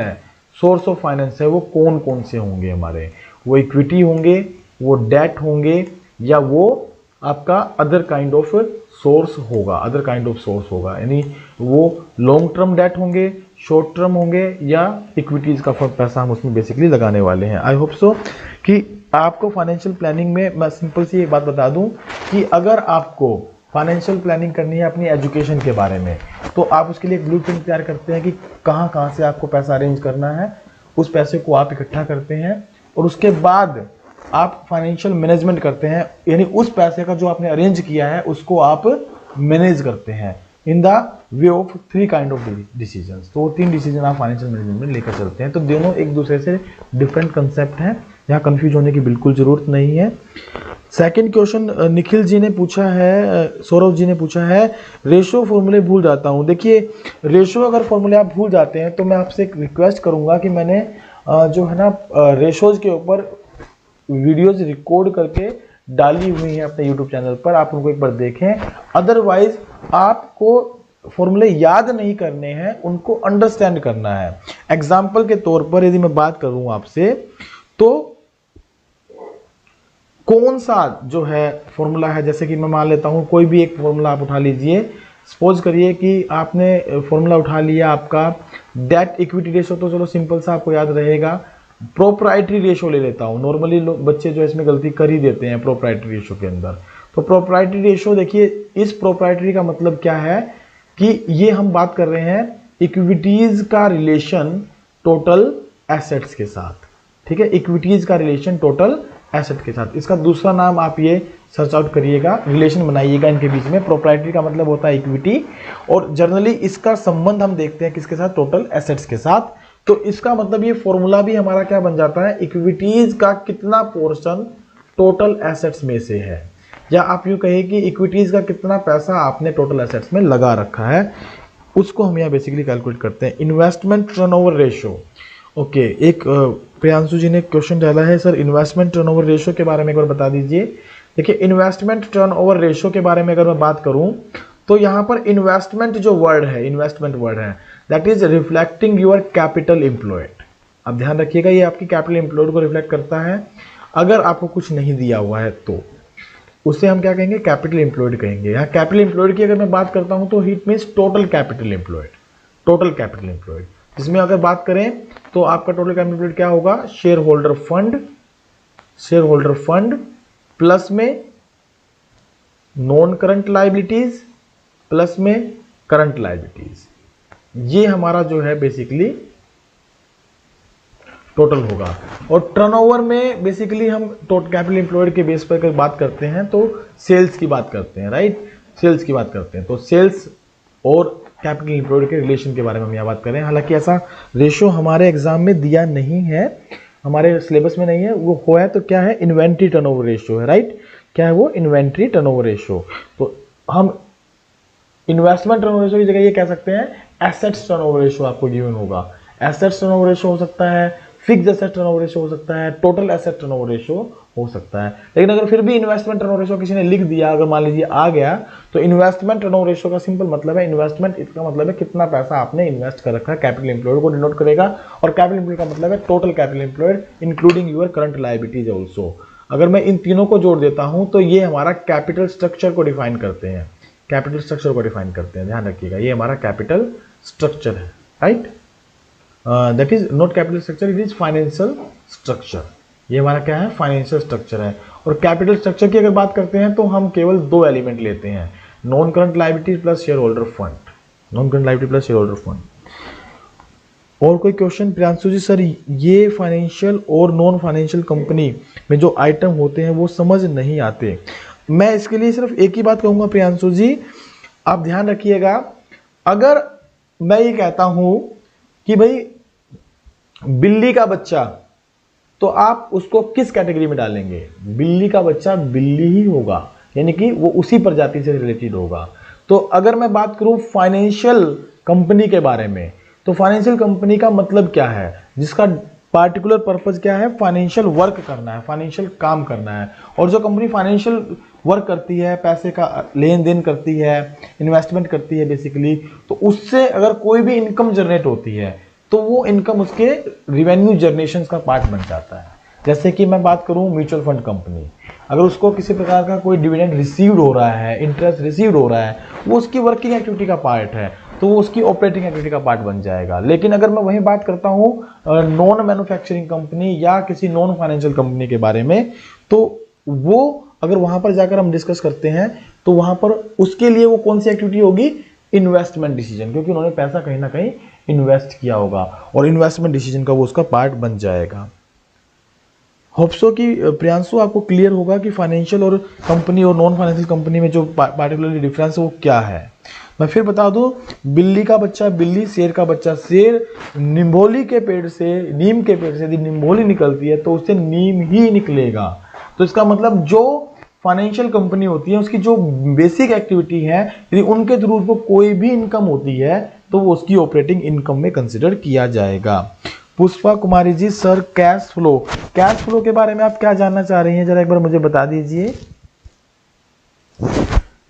है वो कौन कौन से होंगे हमारे, वो इक्विटी होंगे, वो डेट होंगे, या वो आपका अदर काइंड ऑफ सोर्स होगा, यानी वो लॉन्ग टर्म डेट होंगे, शॉर्ट टर्म होंगे, या इक्विटीज का पैसा हम उसमें बेसिकली लगाने वाले हैं। आई होप सो कि आपको फाइनेंशियल प्लानिंग में मैं सिंपल सी एक बात बता दूं कि अगर आपको फाइनेंशियल प्लानिंग करनी है अपनी एजुकेशन के बारे में, तो आप उसके लिए एक ब्लूप्रिंट तैयार करते हैं कि कहाँ कहाँ से आपको पैसा अरेंज करना है, उस पैसे को आप इकट्ठा करते हैं और उसके बाद आप फाइनेंशियल मैनेजमेंट करते हैं, यानी उस पैसे का जो आपने अरेंज किया है उसको आप मैनेज करते हैं in the way of 3 kind of decisions. तो 3 डिसीजन आप फाइनेंशियल मैनेजमेंट में लेकर चलते हैं। तो दोनों एक दूसरे से डिफरेंट कंसेप्ट हैं, यहाँ कंफ्यूज होने की बिल्कुल जरूरत नहीं है। सेकंड क्वेश्चन निखिल जी ने पूछा है, सौरभ जी ने पूछा है, रेशो फॉर्मूले भूल जाता हूँ। देखिए रेशो अगर फॉर्मूले आप भूल जाते हैं तो मैं आपसे एक रिक्वेस्ट करूंगा कि मैंने जो है ना रेशोज के ऊपर वीडियोज रिकॉर्ड करके डाली हुई है अपने यूट्यूब चैनल पर, आप उनको एक बार देखें। अदरवाइज आपको फॉर्मूले याद नहीं करने हैं, उनको अंडरस्टैंड करना है। एग्जाम्पल के तौर पर यदि मैं बात करूं आपसे, तो कौन सा जो है फॉर्मूला है, जैसे कि मैं मान लेता हूं कोई भी एक फॉर्मूला आप उठा लीजिए। सपोज करिए कि आपने फॉर्मूला उठा लिया आपका डेट इक्विटी रेशो, तो चलो सिंपल सा आपको याद रहेगा। प्रोप्राइटरी रेशो ले लेता हूं, नॉर्मली बच्चे जो इसमें गलती कर ही देते हैं प्रोप्राइटरी रेशो के अंदर। तो प्रोप्राइटरी रेशो, देखिए इस प्रोप्राइटरी का मतलब क्या है कि ये हम बात कर रहे हैं इक्विटीज का रिलेशन टोटल एसेट्स के साथ, ठीक है, इक्विटीज का रिलेशन टोटल एसेट के साथ। इसका दूसरा नाम आप ये सर्च आउट करिएगा, रिलेशन बनाइएगा इनके बीच में। प्रोप्राइटरी का मतलब होता है इक्विटी, और जनरली इसका संबंध हम देखते हैं किसके साथ, टोटल एसेट्स के साथ। तो इसका मतलब ये फॉर्मूला भी हमारा क्या बन जाता है, इक्विटीज का कितना पोर्शन टोटल एसेट्स में से है, या आप यूं कहिए कि इक्विटीज का कितना पैसा आपने टोटल एसेट्स में लगा रखा है, उसको हम यहाँ बेसिकली कैलकुलेट करते हैं। इन्वेस्टमेंट टर्नओवर रेशियो, ओके, एक प्रियांशु जी ने क्वेश्चन डाला है, सर इन्वेस्टमेंट टर्नओवर रेशियो के बारे में एक बार बता दीजिए। देखिए इन्वेस्टमेंट टर्नओवर रेशियो के बारे में अगर मैं बात करूं तो यहाँ पर इन्वेस्टमेंट जो वर्ड है that is reflecting your capital employed. अब ध्यान रखिएगा ये आपकी कैपिटल एम्प्लॉयड को रिफ्लेक्ट करता है। अगर आपको कुछ नहीं दिया हुआ है तो उसे हम क्या कहेंगे, कैपिटल एम्प्लॉयड कहेंगे। यहाँ कैपिटल एम्प्लॉयड की अगर मैं बात करता हूँ तो it means total capital employed, जिसमें अगर बात करें तो आपका टोटल कैपिटल एम्प्लॉयड क्या होगा, शेयर होल्डर फंड प्लस में नॉन करंट लायबिलिटीज प्लस में करंट लायबिलिटीज। ये हमारा जो है बेसिकली टोटल होगा। और टर्नओवर में बेसिकली हम टोटल कैपिटल एम्प्लॉयड के बेस पर बात करते हैं तो सेल्स की बात करते हैं, राइट, सेल्स की बात करते हैं। तो सेल्स और कैपिटल एम्प्लॉयड के रिलेशन के बारे में हम यहाँ बात कर रहे हैं। हालांकि ऐसा रेशियो हमारे एग्जाम में दिया नहीं है, हमारे सिलेबस में नहीं है, वो हुआ है तो क्या है, इन्वेंट्री टर्नओवर रेशियो है, राइट, क्या है वो, इन्वेंट्री टर्नओवर रेशियो। तो हम इन्वेस्टमेंट टर्नओवर रेशियो की जगह ये कह सकते हैं एसेट्स टर्नओवर रेशियो आपको गिवन होगा। एसेट्स टर्नओवर रेशियो हो सकता है, फिक्स्ड एसेट टर्नओवर रेशियो हो सकता है, टोटल एसेट टर्नओवर रेशियो हो सकता है। लेकिन अगर फिर भी इन्वेस्टमेंट टर्नओवर रेशियो किसी ने लिख दिया, अगर मान लीजिए आ गया, तो इन्वेस्टमेंट टर्नओवर रेशियो का सिंपल मतलब है, इन्वेस्टमेंट इसका मतलब है कितना पैसा आपने इन्वेस्ट कर रखा है, कैपिटल एम्प्लॉयड को डिनोट करेगा। और कैपिटल एम्प्लॉयड का मतलब है total capital employed including your current liabilities also. अगर मैं इन तीनों को जोड़ देता हूं तो ये हमारा कैपिटल स्ट्रक्चर को डिफाइन करते हैं, कैपिटल स्ट्रक्चर को डिफाइन करते हैं, ध्यान रखिएगा, ये हमारा कैपिटल स्ट्रक्चर है, right. That is not capital structure, it is financial structure. ये हमारा क्या है, फाइनेंशियल स्ट्रक्चर है। और कैपिटल स्ट्रक्चर की अगर बात करते हैं तो हम केवल दो एलिमेंट लेते हैं, non current liability plus share holder fund, non current liability plus share holder fund. और कोई क्वेश्चन प्रियांशु जी? सर ये फाइनेंशियल और नॉन फाइनेंशियल कंपनी में जो आइटम होते हैं वो समझ नहीं आते। मैं इसके लिए सिर्फ एक ही बात कहूंगा प्रियांशु जी, आप ध्यान रखिएगा, अगर मैं ये कहता हूं कि भाई बिल्ली का बच्चा, तो आप उसको किस कैटेगरी में डालेंगे? बिल्ली का बच्चा बिल्ली ही होगा, यानी कि वो उसी प्रजाति से रिलेटेड होगा। तो अगर मैं बात करूं फाइनेंशियल कंपनी के बारे में, तो फाइनेंशियल कंपनी का मतलब क्या है, जिसका पार्टिकुलर पर्पज क्या है, फाइनेंशियल वर्क करना है, फाइनेंशियल काम करना है। और जो कंपनी फाइनेंशियल वर्क करती है, पैसे का लेन देन करती है, इन्वेस्टमेंट करती है बेसिकली, तो उससे अगर कोई भी इनकम जनरेट होती है तो वो इनकम उसके रिवेन्यू जनरेशन का पार्ट बन जाता है। जैसे कि मैं बात करूं म्यूचुअल फंड कंपनी, अगर उसको किसी प्रकार का कोई डिविडेंड रिसीव्ड हो रहा है, इंटरेस्ट रिसीव्ड हो रहा है, वो उसकी वर्किंग एक्टिविटी का पार्ट है, तो वो उसकी ऑपरेटिंग एक्टिविटी का पार्ट बन जाएगा। लेकिन अगर मैं वहीं बात करता हूँ नॉन मैन्युफैक्चरिंग कंपनी या किसी नॉन फाइनेंशियल कंपनी के बारे में, तो वो अगर वहां पर जाकर हम डिस्कस करते हैं तो वहां पर उसके लिए वो कौन सी एक्टिविटी होगी, इन्वेस्टमेंट डिसीजन, क्योंकि उन्होंने पैसा कहीं ना कहीं इन्वेस्ट किया होगा और इन्वेस्टमेंट डिसीजन का वो उसका पार्ट बन जाएगा। होप सो कि प्रियांशु आपको क्लियर होगा कि फाइनेंशियल और कंपनी और नॉन फाइनेंशियल कंपनी में जो पार्टिकुलरली डिफरेंस है वो क्या है। मैं फिर बता दूं, बिल्ली का बच्चा बिल्ली, शेर का बच्चा शेर। निम्बोली के पेड़ से, नीम के पेड़ से यदि निम्बोली निकलती है तो उससे नीम ही निकलेगा। तो इसका मतलब जो फाइनेंशियल कंपनी होती है उसकी जो बेसिक एक्टिविटी है, यदि उनके थ्रू उसको कोई भी इनकम होती है तो वो उसकी ऑपरेटिंग इनकम में कंसिडर किया जाएगा। पुष्पा कुमारी जी, सर कैश फ्लो के बारे में आप क्या जानना चाह रही हैं, जरा एक बार मुझे बता दीजिए।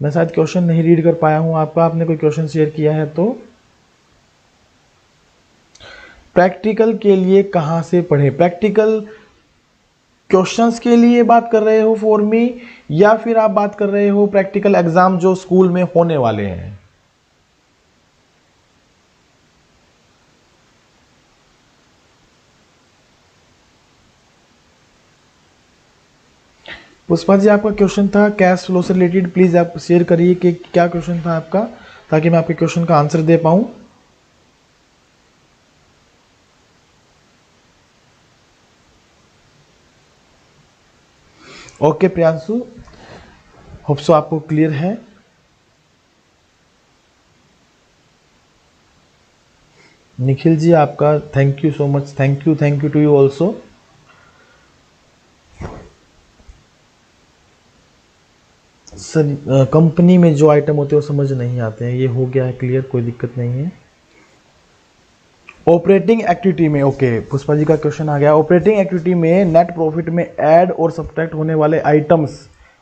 मैं शायद क्वेश्चन नहीं रीड कर पाया हूं आपका, आपने कोई क्वेश्चन शेयर किया है तो। प्रैक्टिकल के लिए कहां से पढ़े? प्रैक्टिकल क्वेश्चंस के लिए बात कर रहे हो फॉर मी, या फिर आप बात कर रहे हो प्रैक्टिकल एग्जाम जो स्कूल में होने वाले हैं? पुष्पा जी, आपका क्वेश्चन था कैश फ्लो से रिलेटेड, प्लीज आप शेयर करिए कि क्या क्वेश्चन था आपका, ताकि मैं आपके क्वेश्चन का आंसर दे पाऊं। ओके प्रियांशु, होप सो आपको क्लियर है। निखिल जी, आपका thank you so much, thank you to you also. Sir company में जो आइटम होते हैं वो समझ नहीं आते हैं, ये हो गया है क्लियर, कोई दिक्कत नहीं है। ऑपरेटिंग एक्टिविटी में, ओके पुष्पा जी का क्वेश्चन आ गया। ऑपरेटिंग एक्टिविटी में नेट प्रॉफिट में ऐड और सब्ट्रैक्ट होने वाले आइटम्स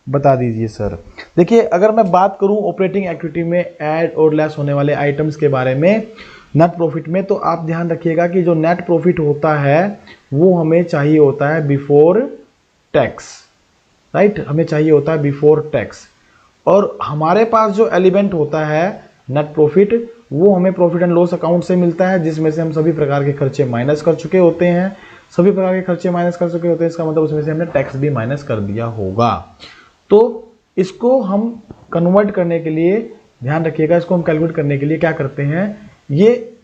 बता दीजिए सर। देखिए, अगर मैं बात करूं ऑपरेटिंग एक्टिविटी में ऐड और लेस होने वाले आइटम्स के बारे में नेट प्रॉफिट में, तो आप ध्यान रखिएगा कि जो नेट प्रॉफिट होता है वो हमें चाहिए होता है बिफोर टैक्स, राइट, हमें चाहिए होता है बिफोर टैक्स। और हमारे पास जो एलिमेंट होता है नेट प्रॉफिट, वो हमें प्रॉफिट एंड लॉस अकाउंट से मिलता है, जिसमें से हम सभी प्रकार के खर्चे माइनस कर चुके होते हैं। सभी प्रकार के खर्चे माइनस कर चुके होते हैं, इसका मतलब उसमें से हमने टैक्स भी माइनस कर दिया होगा। तो इसको हम कन्वर्ट करने के लिए ध्यान रखिएगा, इसको हम कैलकुलेट करने के लिए क्या करते हैं, ये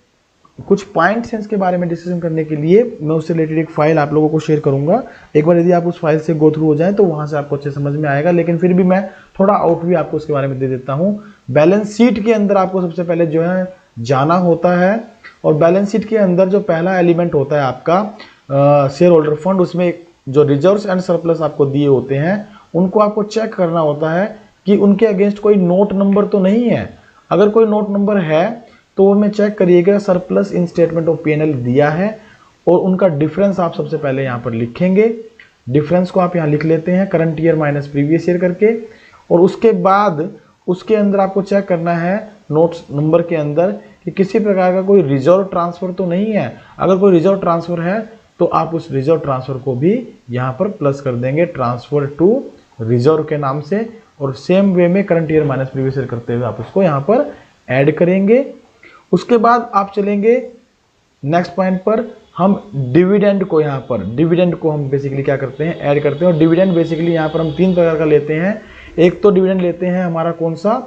कुछ पॉइंट्स हैं इसके बारे में डिस्कशन करने के लिए मैं उससे रिलेटेड एक फाइल आप लोगों को शेयर करूंगा। एक बार यदि आप उस फाइल से गो थ्रू हो जाएं तो वहां से आपको अच्छे समझ में आएगा, लेकिन फिर भी मैं थोड़ा आउट भी आपको उसके बारे में दे देता हूं। बैलेंस शीट के अंदर आपको सबसे पहले जो है जाना होता है, और बैलेंस शीट के अंदर जो पहला एलिमेंट होता है आपका शेयर होल्डर फंड, उसमें जो रिजर्व्स एंड सरप्लस आपको दिए होते हैं उनको आपको चेक करना होता है कि उनके अगेंस्ट कोई नोट नंबर तो नहीं है। अगर कोई नोट नंबर है तो वो में चेक करिएगा surplus in statement of P&L दिया है, और उनका डिफरेंस आप सबसे पहले यहाँ पर लिखेंगे। डिफरेंस को आप यहाँ लिख लेते हैं current year minus previous year करके, और उसके बाद उसके अंदर आपको चेक करना है नोट्स नंबर के अंदर कि किसी प्रकार का कोई रिजर्व ट्रांसफर तो नहीं है। अगर कोई रिजर्व ट्रांसफर है तो आप उस रिजर्व ट्रांसफर को भी यहाँ पर प्लस कर देंगे ट्रांसफर टू रिजर्व के नाम से, और सेम वे में current year minus previous year करते हुए आप उसको यहाँ पर ऐड करेंगे। उसके बाद आप चलेंगे नेक्स्ट पॉइंट पर, हम डिविडेंड को यहाँ पर डिविडेंड को हम बेसिकली क्या करते हैं ऐड करते हैं। और डिविडेंड बेसिकली यहाँ पर हम 3 प्रकार का लेते हैं। एक तो डिविडेंड लेते हैं हमारा कौन सा,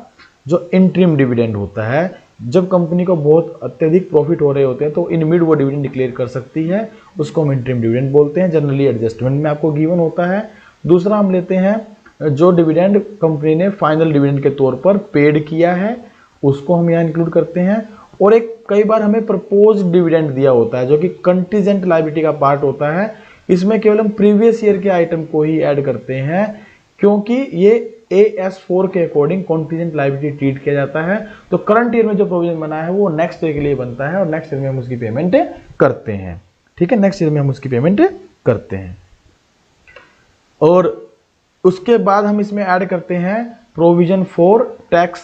जो इंटरिम डिविडेंड होता है, जब कंपनी को बहुत अत्यधिक प्रॉफिट हो रहे होते हैं तो इन मिड वो डिविडेंड डिक्लेयर कर सकती है, उसको हम इंटरिम डिविडेंड बोलते हैं, जनरली एडजस्टमेंट में आपको गिवन होता है। दूसरा हम लेते हैं जो डिविडेंड कंपनी ने फाइनल डिविडेंड के तौर पर पेड किया है, उसको हम यहाँ इंक्लूड करते हैं। और एक कई बार हमें प्रपोज डिविडेंड दिया होता है जो कि कंटीजेंट लायबिलिटी का पार्ट होता है। इसमें केवल हम प्रीवियस ईयर के आइटम को ही ऐड करते हैं, क्योंकि ये AS4 के अकॉर्डिंग कंटीजेंट लायबिलिटी ट्रीट किया जाता है। तो करंट ईयर में जो प्रोविजन बना है वो नेक्स्ट ईयर के लिए बनता है, और नेक्स्ट ईयर में हम उसकी पेमेंट करते हैं। ठीक है, नेक्स्ट ईयर में हम उसकी पेमेंट करते हैं। और उसके बाद हम इसमें ऐड करते हैं provision for tax.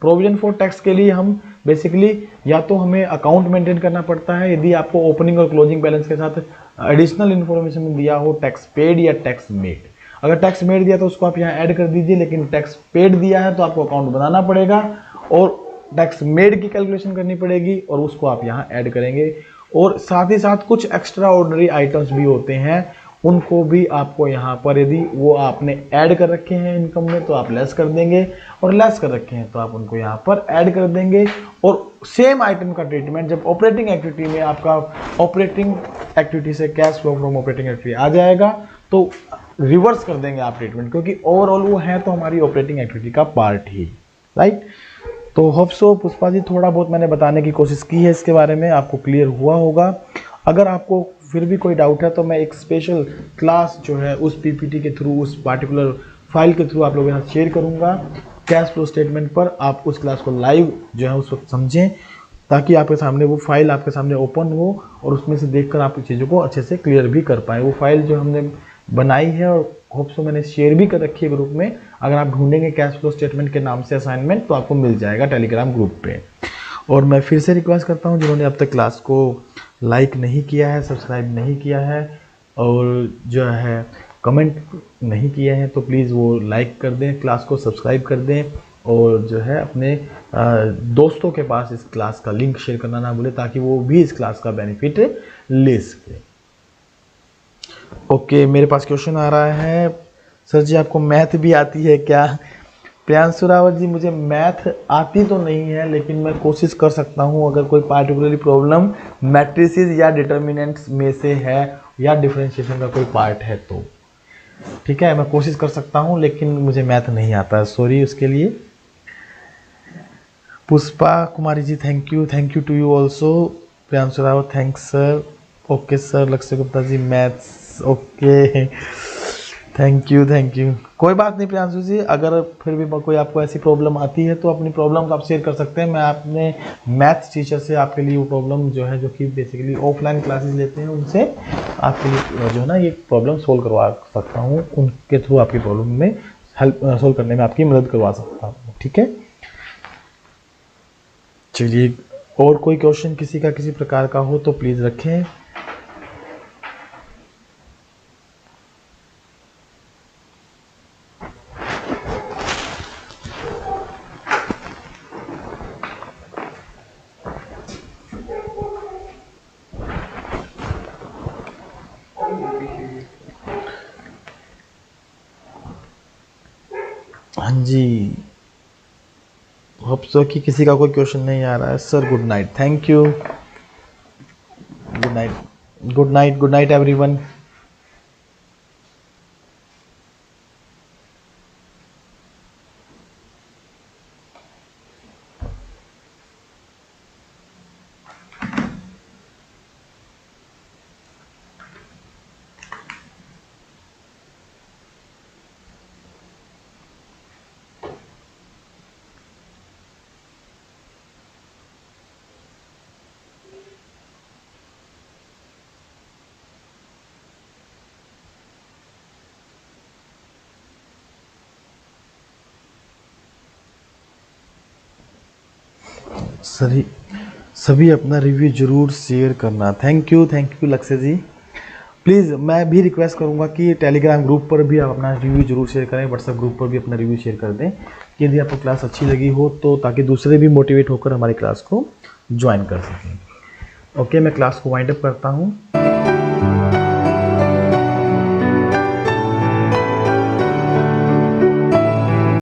Provision for tax के लिए हम बेसिकली या तो हमें अकाउंट मेंटेन करना पड़ता है, यदि आपको ओपनिंग और क्लोजिंग बैलेंस के साथ एडिशनल इन्फॉर्मेशन दिया हो टैक्स पेड या टैक्स मेड। अगर टैक्स मेड दिया तो उसको आप यहाँ ऐड कर दीजिए, लेकिन टैक्स पेड दिया है तो आपको अकाउंट बनाना पड़ेगा और टैक्स मेड की कैलकुलेशन करनी पड़ेगी और उसको आप यहाँ ऐड करेंगे। और साथ ही साथ कुछ एक्स्ट्रा ऑर्डिनरी आइटम्स भी होते हैं, उनको भी आपको यहाँ पर यदि वो आपने ऐड कर रखे हैं इनकम में तो आप लेस कर देंगे, और लेस कर रखे हैं तो आप उनको यहाँ पर ऐड कर देंगे। और सेम आइटम का ट्रीटमेंट जब ऑपरेटिंग एक्टिविटी में आपका ऑपरेटिंग एक्टिविटी से cash flow from operating activity आ जाएगा तो रिवर्स कर देंगे आप ट्रीटमेंट, क्योंकि ओवरऑल वो है तो हमारी ऑपरेटिंग एक्टिविटी का पार्ट ही, राइट। तो होप सो पुष्पा जी थोड़ा बहुत मैंने बताने की कोशिश की है इसके बारे में, आपको क्लियर हुआ होगा। अगर आपको फिर भी कोई डाउट है तो मैं एक स्पेशल क्लास जो है उस पीपीटी के थ्रू, उस पार्टिकुलर फाइल के थ्रू आप लोगों के साथ शेयर करूंगा कैश फ्लो स्टेटमेंट पर। आप उस क्लास को लाइव जो है उस वक्त समझें, ताकि आपके सामने वो फाइल आपके सामने ओपन हो और उसमें से देखकर आप चीज़ों को अच्छे से क्लियर भी कर पाएँ। वो फाइल जो हमने बनाई है और होप सो मैंने शेयर भी कर रखी है ग्रुप में, अगर आप ढूंढेंगे कैश फ्लो स्टेटमेंट के नाम से असाइनमेंट तो आपको मिल जाएगा टेलीग्राम ग्रुप पे। और मैं फिर से रिक्वेस्ट करता हूँ जिन्होंने अब तक क्लास को लाइक नहीं किया है, सब्सक्राइब नहीं किया है और जो है कमेंट नहीं किए हैं तो प्लीज़ वो लाइक कर दें, क्लास को सब्सक्राइब कर दें और जो है अपने दोस्तों के पास इस क्लास का लिंक शेयर करना ना भूलें ताकि वो भी इस क्लास का बेनिफिट ले सके। ओके, मेरे पास क्वेश्चन आ रहा है, सर जी आपको मैथ भी आती है क्या? प्रियांशु रावत जी, मुझे मैथ आती तो नहीं है लेकिन मैं कोशिश कर सकता हूँ, अगर कोई पार्टिकुलरली प्रॉब्लम मैट्रिसेस या डिटर्मिनेंट्स में से है या डिफरेंशिएशन का कोई पार्ट है तो ठीक है, मैं कोशिश कर सकता हूँ, लेकिन मुझे मैथ नहीं आता है, सॉरी उसके लिए। Pushpa Kumari ji thank you to you also. Priyanshu Rawat thanks sir. Okay sir. Lakshya Gupta ji maths okay, thank you. कोई बात नहीं प्रियांशु जी, अगर फिर भी कोई आपको ऐसी प्रॉब्लम आती है तो अपनी प्रॉब्लम को आप शेयर कर सकते हैं। मैं अपने मैथ्स टीचर से आपके लिए वो प्रॉब्लम जो है, जो कि बेसिकली ऑफलाइन क्लासेस लेते हैं, उनसे आपके लिए जो है ना ये प्रॉब्लम सोल्व करवा सकता हूँ, उनके थ्रू आपकी प्रॉब्लम में हेल्प सोल्व करने में आपकी मदद करवा सकता हूँ, ठीक है। चलिए, और कोई क्वेश्चन किसी का किसी प्रकार का हो तो प्लीज़ रखें। हाँ जी, होप सो कि किसी का कोई क्वेश्चन नहीं आ रहा है। Sir good night, thank you. Good night, good night, good night everyone. सभी सभी अपना रिव्यू जरूर शेयर करना। थैंक यू लक्ष्य जी। प्लीज़ मैं भी रिक्वेस्ट करूंगा कि टेलीग्राम ग्रुप पर भी आप अपना रिव्यू जरूर शेयर करें, व्हाट्सएप ग्रुप पर भी अपना रिव्यू शेयर कर दें यदि आपको क्लास अच्छी लगी हो, तो ताकि दूसरे भी मोटिवेट होकर हमारी क्लास को ज्वाइन कर सकें। ओके, मैं क्लास को वाइंड अप करता हूँ।